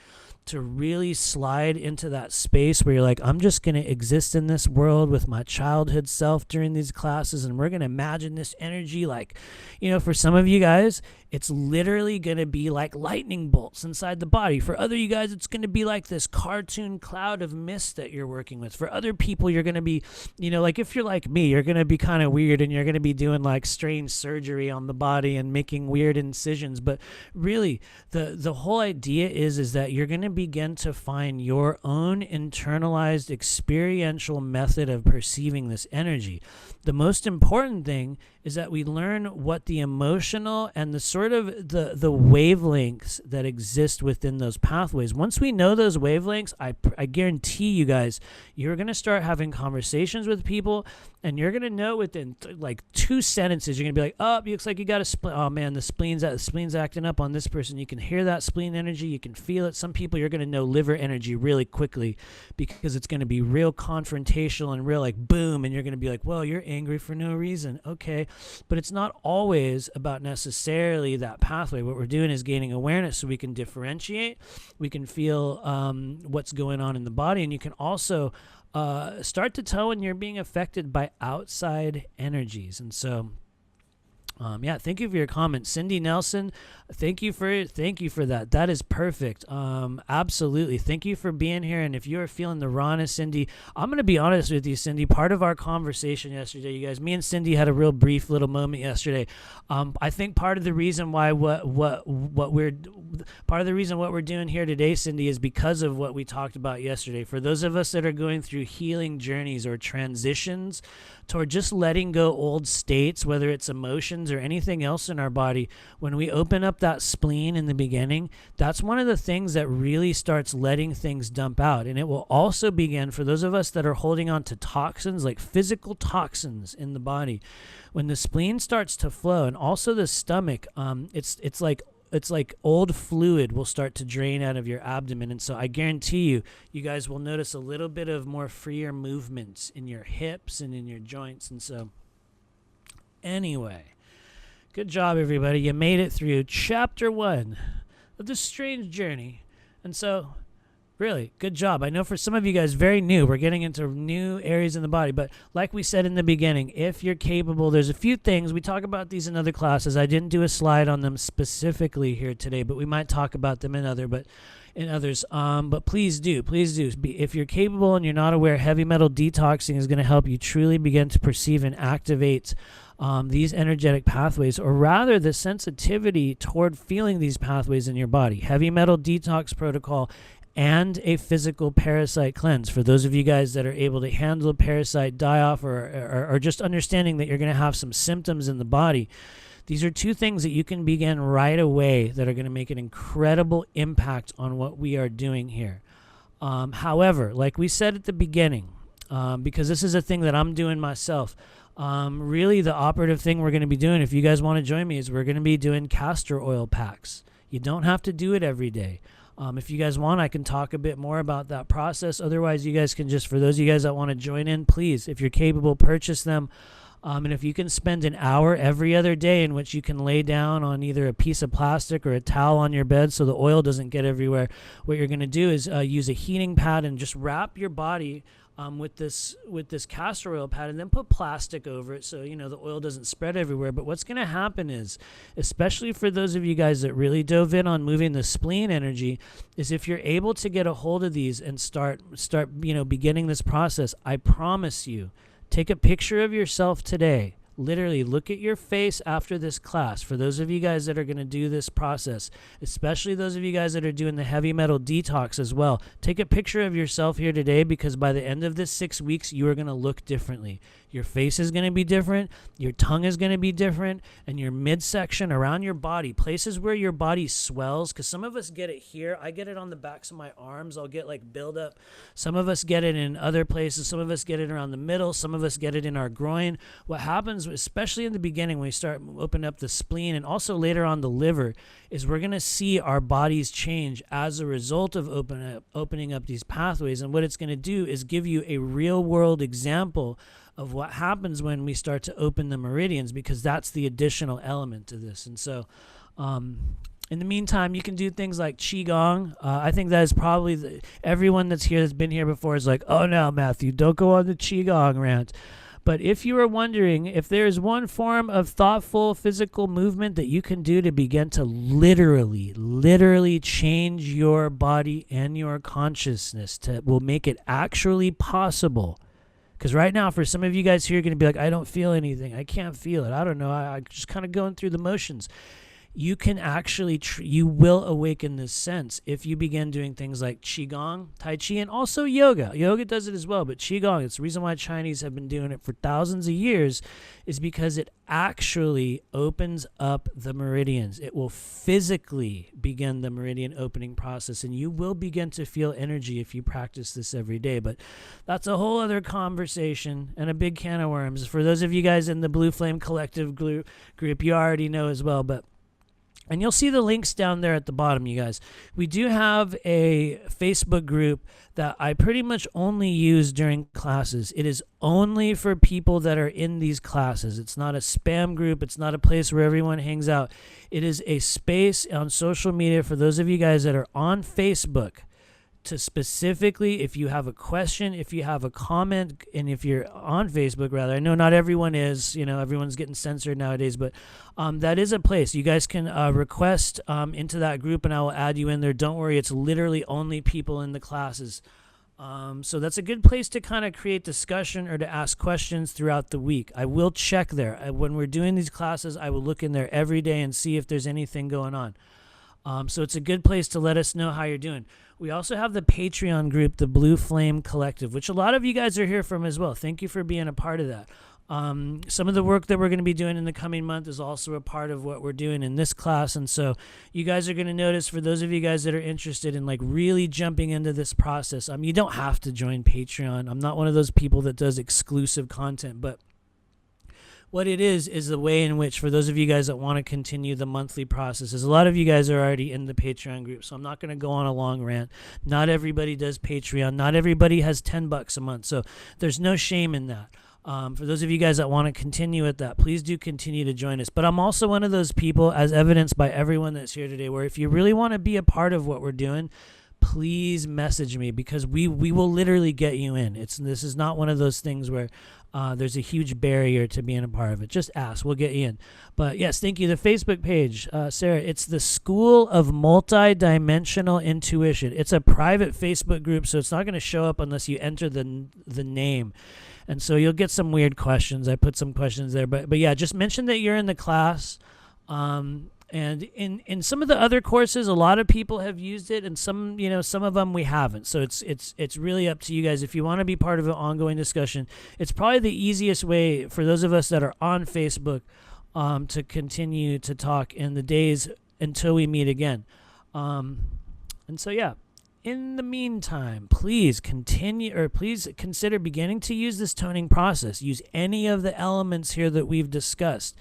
to really slide into that space where you're like, I'm just going to exist in this world with my childhood self during these classes, and we're going to imagine this energy, like, you know, for some of you guys, it's literally going to be like lightning bolts inside the body. For other you guys, it's going to be like this cartoon cloud of mist that you're working with. For other people, you're going to be, you know, like if you're like me, you're going to be kind of weird, and you're going to be doing like strange surgery on the body and making weird incisions. But really, the whole idea is that you're going to begin to find your own internalized experiential method of perceiving this energy. The most important thing is that we learn what the emotional and the sort of the wavelengths that exist within those pathways. Once we know those wavelengths, I guarantee you guys, you're going to start having conversations with people, and you're going to know within like 2 sentences, you're going to be like, oh, it looks like you got a spleen. Oh man, the spleen's acting up on this person. You can hear that spleen energy. You can feel it. Some people, you're going to know liver energy really quickly because it's going to be real confrontational and real like boom. And you're going to be like, well, you're angry for no reason. Okay. But it's not always about necessarily that pathway. What we're doing is gaining awareness so we can differentiate. We can feel what's going on in the body. And you can also start to tell when you're being affected by outside energies. And so thank you for your comment, Cindy Nelson. Thank you for that. That is perfect. Absolutely. Thank you for being here. And if you are feeling the rawness, Cindy, I'm going to be honest with you, Cindy. Part of our conversation yesterday, you guys, me and Cindy had a real brief little moment yesterday. I think part of the reason why what we're doing here today, Cindy, is because of what we talked about yesterday. For those of us that are going through healing journeys or transitions toward just letting go old states, whether it's emotions or anything else in our body, when we open up that spleen in the beginning, that's one of the things that really starts letting things dump out. And it will also begin for those of us that are holding on to toxins, like physical toxins in the body. When the spleen starts to flow, and also the stomach, it's like old fluid will start to drain out of your abdomen. And so I guarantee you guys will notice a little bit of more freer movements in your hips and in your joints. And so anyway, good job, everybody. You made it through chapter 1 of this strange journey. And so really, good job. I know for some of you guys, very new. We're getting into new areas in the body. But like we said in the beginning, if you're capable, there's a few things. We talk about these in other classes. I didn't do a slide on them specifically here today, but we might talk about them in others. But please do. If you're capable and you're not aware, heavy metal detoxing is going to help you truly begin to perceive and activate these energetic pathways, or rather the sensitivity toward feeling these pathways in your body. Heavy metal detox protocol and a physical parasite cleanse. For those of you guys that are able to handle a parasite die-off or just understanding that you're going to have some symptoms in the body, these are 2 things that you can begin right away that are going to make an incredible impact on what we are doing here. However, like we said at the beginning, because this is a thing that I'm doing myself, really the operative thing we're going to be doing, if you guys want to join me, is we're going to be doing castor oil packs. You don't have to do it every day. If you guys want, I can talk a bit more about that process. Otherwise, you guys can just, for those of you guys that want to join in, please, if you're capable, purchase them. And if you can spend an hour every other day in which you can lay down on either a piece of plastic or a towel on your bed so the oil doesn't get everywhere, what you're going to do is use a heating pad and just wrap your body with this castor oil pad, and then put plastic over it so the oil doesn't spread everywhere. But what's going to happen is, especially for those of you guys that really dove in on moving the spleen energy, is if you're able to get a hold of these and start beginning this process, I promise you, take a picture of yourself today. Literally look at your face after this class. For those of you guys that are going to do this process, especially those of you guys that are doing the heavy metal detox as well, take a picture of yourself here today, because by the end of this 6 weeks, you are going to look differently. Your face is going to be different, your tongue is going to be different, and your midsection around your body, places where your body swells, because some of us get it here. I get it on the backs of my arms. I'll get like buildup. Some of us get it in other places. Some of us get it around the middle. Some of us get it in our groin. What happens, especially in the beginning when we start opening up the spleen and also later on the liver, is we're going to see our bodies change as a result of opening up these pathways. And what it's going to do is give you a real world example of what happens when we start to open the meridians, because that's the additional element to this. And so in the meantime, you can do things like Qigong. I think that is probably everyone that's here that's been here before is like, oh no, Matthew, don't go on the Qigong rant. But if you are wondering if there is one form of thoughtful physical movement that you can do to begin to literally change your body and your consciousness, will make it actually possible. Because right now, for some of you guys here, you're going to be like, I don't feel anything. I can't feel it. I don't know. I'm just kind of going through the motions. you can actually, you will awaken this sense if you begin doing things like Qigong, Tai Chi, and also yoga. Yoga does it as well, but Qigong, it's the reason why Chinese have been doing it for thousands of years, is because it actually opens up the meridians. It will physically begin the meridian opening process, and you will begin to feel energy if you practice this every day. But that's a whole other conversation and a big can of worms. For those of you guys in the Blue Flame Collective group, you already know as well, and you'll see the links down there at the bottom, you guys. We do have a Facebook group that I pretty much only use during classes. It is only for people that are in these classes. It's not a spam group. It's not a place where everyone hangs out. It is a space on social media for those of you guys that are on Facebook, to specifically, if you have a question, if you have a comment, and if you're on Facebook, rather, I know not everyone is, everyone's getting censored nowadays, but that is a place. You guys can request into that group, and I will add you in there. Don't worry, it's literally only people in the classes. So that's a good place to kind of create discussion or to ask questions throughout the week. I will check there. When we're doing these classes, I will look in there every day and see if there's anything going on. So it's a good place to let us know how you're doing. We also have the Patreon group, the Blue Flame Collective, which a lot of you guys are here from as well. Thank you for being a part of that. Some of the work that we're going to be doing in the coming month is also a part of what we're doing in this class. And so you guys are going to notice, for those of you guys that are interested in like really jumping into this process, you don't have to join Patreon. I'm not one of those people that does exclusive content, but what it is the way in which, for those of you guys that want to continue the monthly processes, a lot of you guys are already in the Patreon group, so I'm not going to go on a long rant. Not everybody does Patreon. Not everybody has $10 a month, so there's no shame in that. For those of you guys that want to continue with that, please do continue to join us. But I'm also one of those people, as evidenced by everyone that's here today, where if you really want to be a part of what we're doing, please message me, because we will literally get you in. This is not one of those things where there's a huge barrier to being a part of it. Just ask. We'll get you in. But yes, thank you. The Facebook page, Sarah, it's the School of Multidimensional Intuition. It's a private Facebook group, so it's not going to show up unless you enter the name. And so you'll get some weird questions. I put some questions there. But yeah, just mention that you're in the class. And in some of the other courses, a lot of people have used it, and some of them we haven't. So it's really up to you guys. If you want to be part of an ongoing discussion, it's probably the easiest way for those of us that are on Facebook to continue to talk in the days until we meet again. And so, yeah. In the meantime, please consider beginning to use this toning process. Use any of the elements here that we've discussed.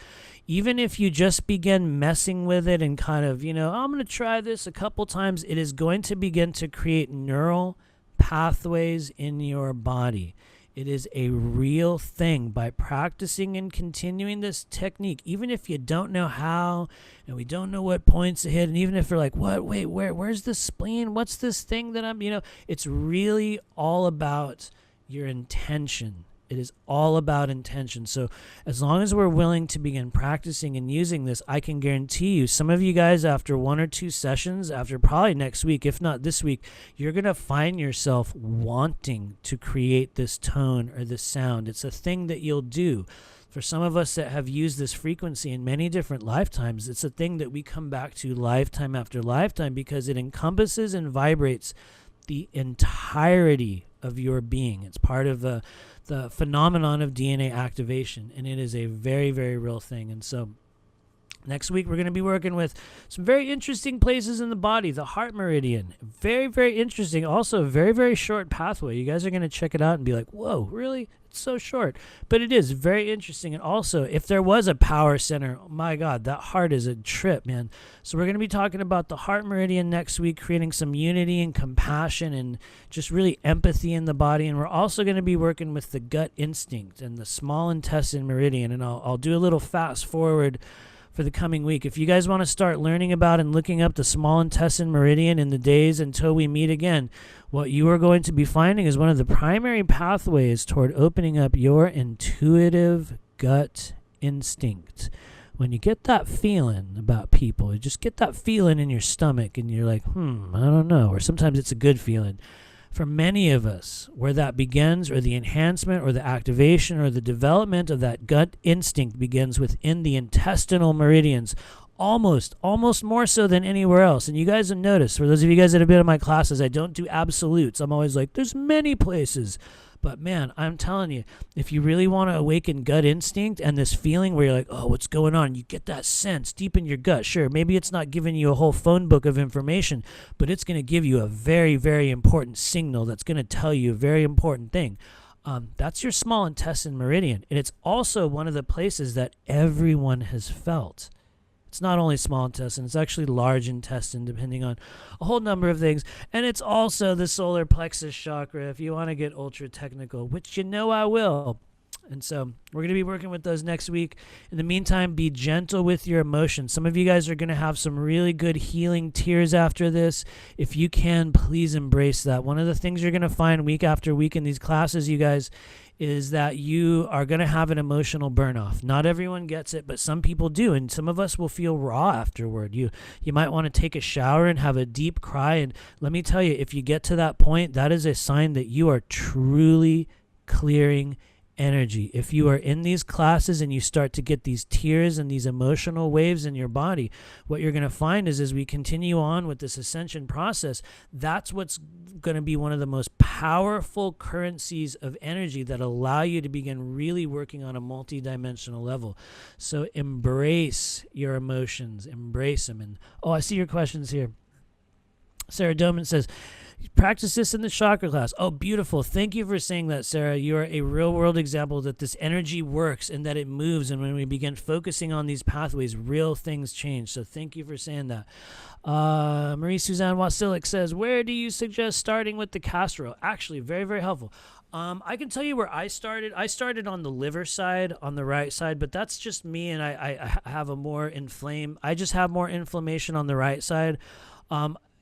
Even if you just begin messing with it and kind of, I'm going to try this a couple times, it is going to begin to create neural pathways in your body. It is a real thing. By practicing and continuing this technique, even if you don't know how, and we don't know what points to hit, and even if you're like, where's the spleen? What's this thing that I'm, it's really all about your intention. It is all about intention. So as long as we're willing to begin practicing and using this, I can guarantee you, some of you guys, after 1 or 2 sessions, after probably next week, if not this week, you're going to find yourself wanting to create this tone or this sound. It's a thing that you'll do. For some of us that have used this frequency in many different lifetimes, it's a thing that we come back to lifetime after lifetime, because it encompasses and vibrates the entirety of your being. It's part of the phenomenon of DNA activation, and it is a very, very real thing. And so next week we're going to be working with some very interesting places in the body. The heart meridian, very, very interesting. Also a very, very short pathway. You guys are going to check it out and be like, whoa, really? It's so short. But it is very interesting. And also, if there was a power center, oh my God, that heart is a trip, man. So we're going to be talking about the heart meridian next week, creating some unity and compassion and just really empathy in the body. And we're also going to be working with the gut instinct and the small intestine meridian. And I'll do a little fast forward for the coming week. If you guys want to start learning about and looking up the small intestine meridian in the days until we meet again, what you are going to be finding is one of the primary pathways toward opening up your intuitive gut instinct. When you get that feeling about people, you just get that feeling in your stomach and you're like, I don't know. Or sometimes it's a good feeling. For many of us, where that begins, or the enhancement or the activation or the development of that gut instinct begins within the intestinal meridians, almost more so than anywhere else. And you guys have noticed, for those of you guys that have been in my classes, I don't do absolutes. I'm always like, there's many places. But man, I'm telling you, if you really want to awaken gut instinct and this feeling where you're like, oh, what's going on? You get that sense deep in your gut. Sure, maybe it's not giving you a whole phone book of information, but it's going to give you a very, very important signal that's going to tell you a very important thing. That's your small intestine meridian. And it's also one of the places that everyone has felt. It's not only small intestine, it's actually large intestine, depending on a whole number of things. And it's also the solar plexus chakra, if you want to get ultra technical, which you know I will. And so we're going to be working with those next week. In the meantime, be gentle with your emotions. Some of you guys are going to have some really good healing tears after this. If you can, please embrace that. One of the things you're going to find week after week in these classes, you guys, is that you are going to have an emotional burn-off. Not everyone gets it, but some people do, and some of us will feel raw afterward. You might want to take a shower and have a deep cry, and let me tell you, if you get to that point, that is a sign that you are truly clearing energy. If you are in these classes and you start to get these tears and these emotional waves in your body, what you're going to find is as we continue on with this ascension process, that's what's going to be one of the most powerful currencies of energy that allow you to begin really working on a multi-dimensional level. So embrace your emotions, embrace them. And oh, I see your questions here. Sarah Doman says, practice this in the chakra class. Oh, beautiful. Thank you for saying that, Sarah. You are a real-world example that this energy works and that it moves. And when we begin focusing on these pathways, real things change. So thank you for saying that. Marie-Suzanne Wasilic says, where do you suggest starting with the castor oil? Actually, very, very helpful. I can tell you where I started. I started on the liver side, on the right side, but that's just me, and I have a more I just have more inflammation on the right side.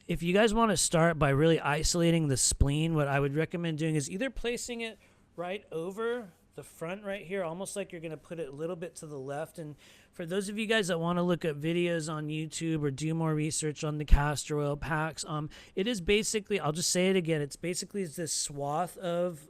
If you guys want to start by really isolating the spleen, what I would recommend doing is either placing it right over the front right here, almost like you're going to put it a little bit to the left. And for those of you guys that want to look at videos on YouTube or do more research on the castor oil packs, it is basically, I'll just say it again, it's basically this swath of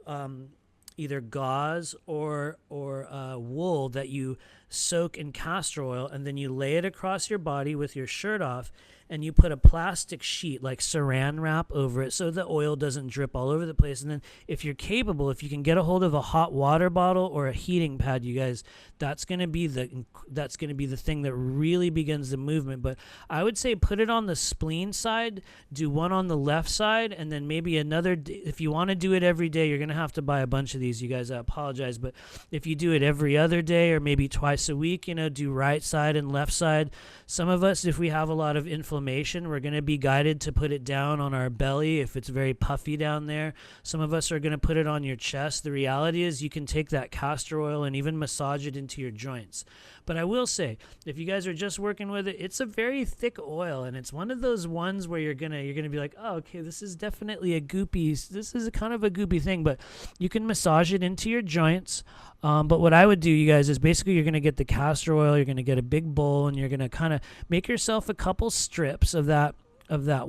either gauze or wool that you soak in castor oil, and then you lay it across your body with your shirt off, and you put a plastic sheet like saran wrap over it so the oil doesn't drip all over the place. And then if you're capable, if you can get a hold of a hot water bottle or a heating pad, you guys, that's going to be the thing that really begins the movement. But I would say put it on the spleen side, do one on the left side, and then maybe another. If you want to do it every day, you're going to have to buy a bunch of these, you guys. I apologize, but if you do it every other day or maybe twice a week, do right side and left side. Some of us, if we have a lot of inflammation, we're going to be guided to put it down on our belly if it's very puffy down there. Some of us are going to put it on your chest. The reality is you can take that castor oil and even massage it into your joints. But I will say, if you guys are just working with it, it's a very thick oil, and it's one of those ones where you're gonna be like, oh, okay, this is definitely a kind of a goopy thing, but you can massage it into your joints. But what I would do, you guys, is basically you're gonna get the castor oil, you're gonna get a big bowl, and you're gonna kind of make yourself a couple strips of that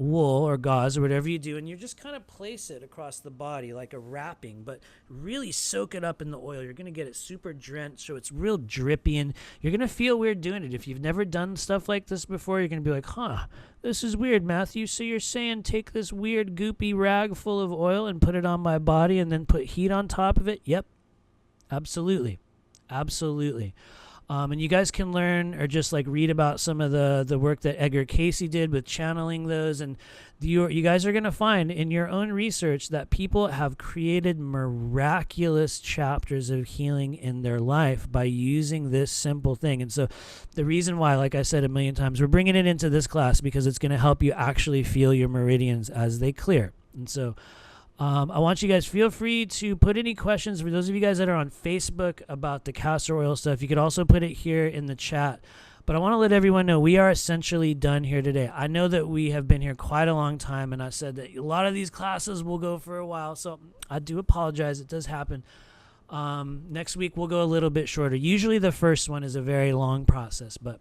wool or gauze or whatever you do, and you just kind of place it across the body like a wrapping, but really soak it up in the oil. You're going to get it super drenched, so it's real drippy, and you're going to feel weird doing it. If you've never done stuff like this before, you're going to be like, huh, this is weird, Matthew. So you're saying take this weird goopy rag full of oil and put it on my body and then put heat on top of it? Yep, absolutely. And you guys can learn or just like read about some of the work that Edgar Casey did with channeling those. And you guys are going to find in your own research that people have created miraculous chapters of healing in their life by using this simple thing. And so the reason why, like I said a million times, we're bringing it into this class because it's going to help you actually feel your meridians as they clear. And so I want you guys, feel free to put any questions for those of you guys that are on Facebook about the castor oil stuff. You could also put it here in the chat. But I want to let everyone know we are essentially done here today. I know that we have been here quite a long time, and I said that a lot of these classes will go for a while, so I do apologize. It does happen. Next week we'll go a little bit shorter. Usually the first one is a very long process, but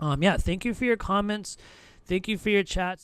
yeah, thank you for your comments. Thank you for your chats.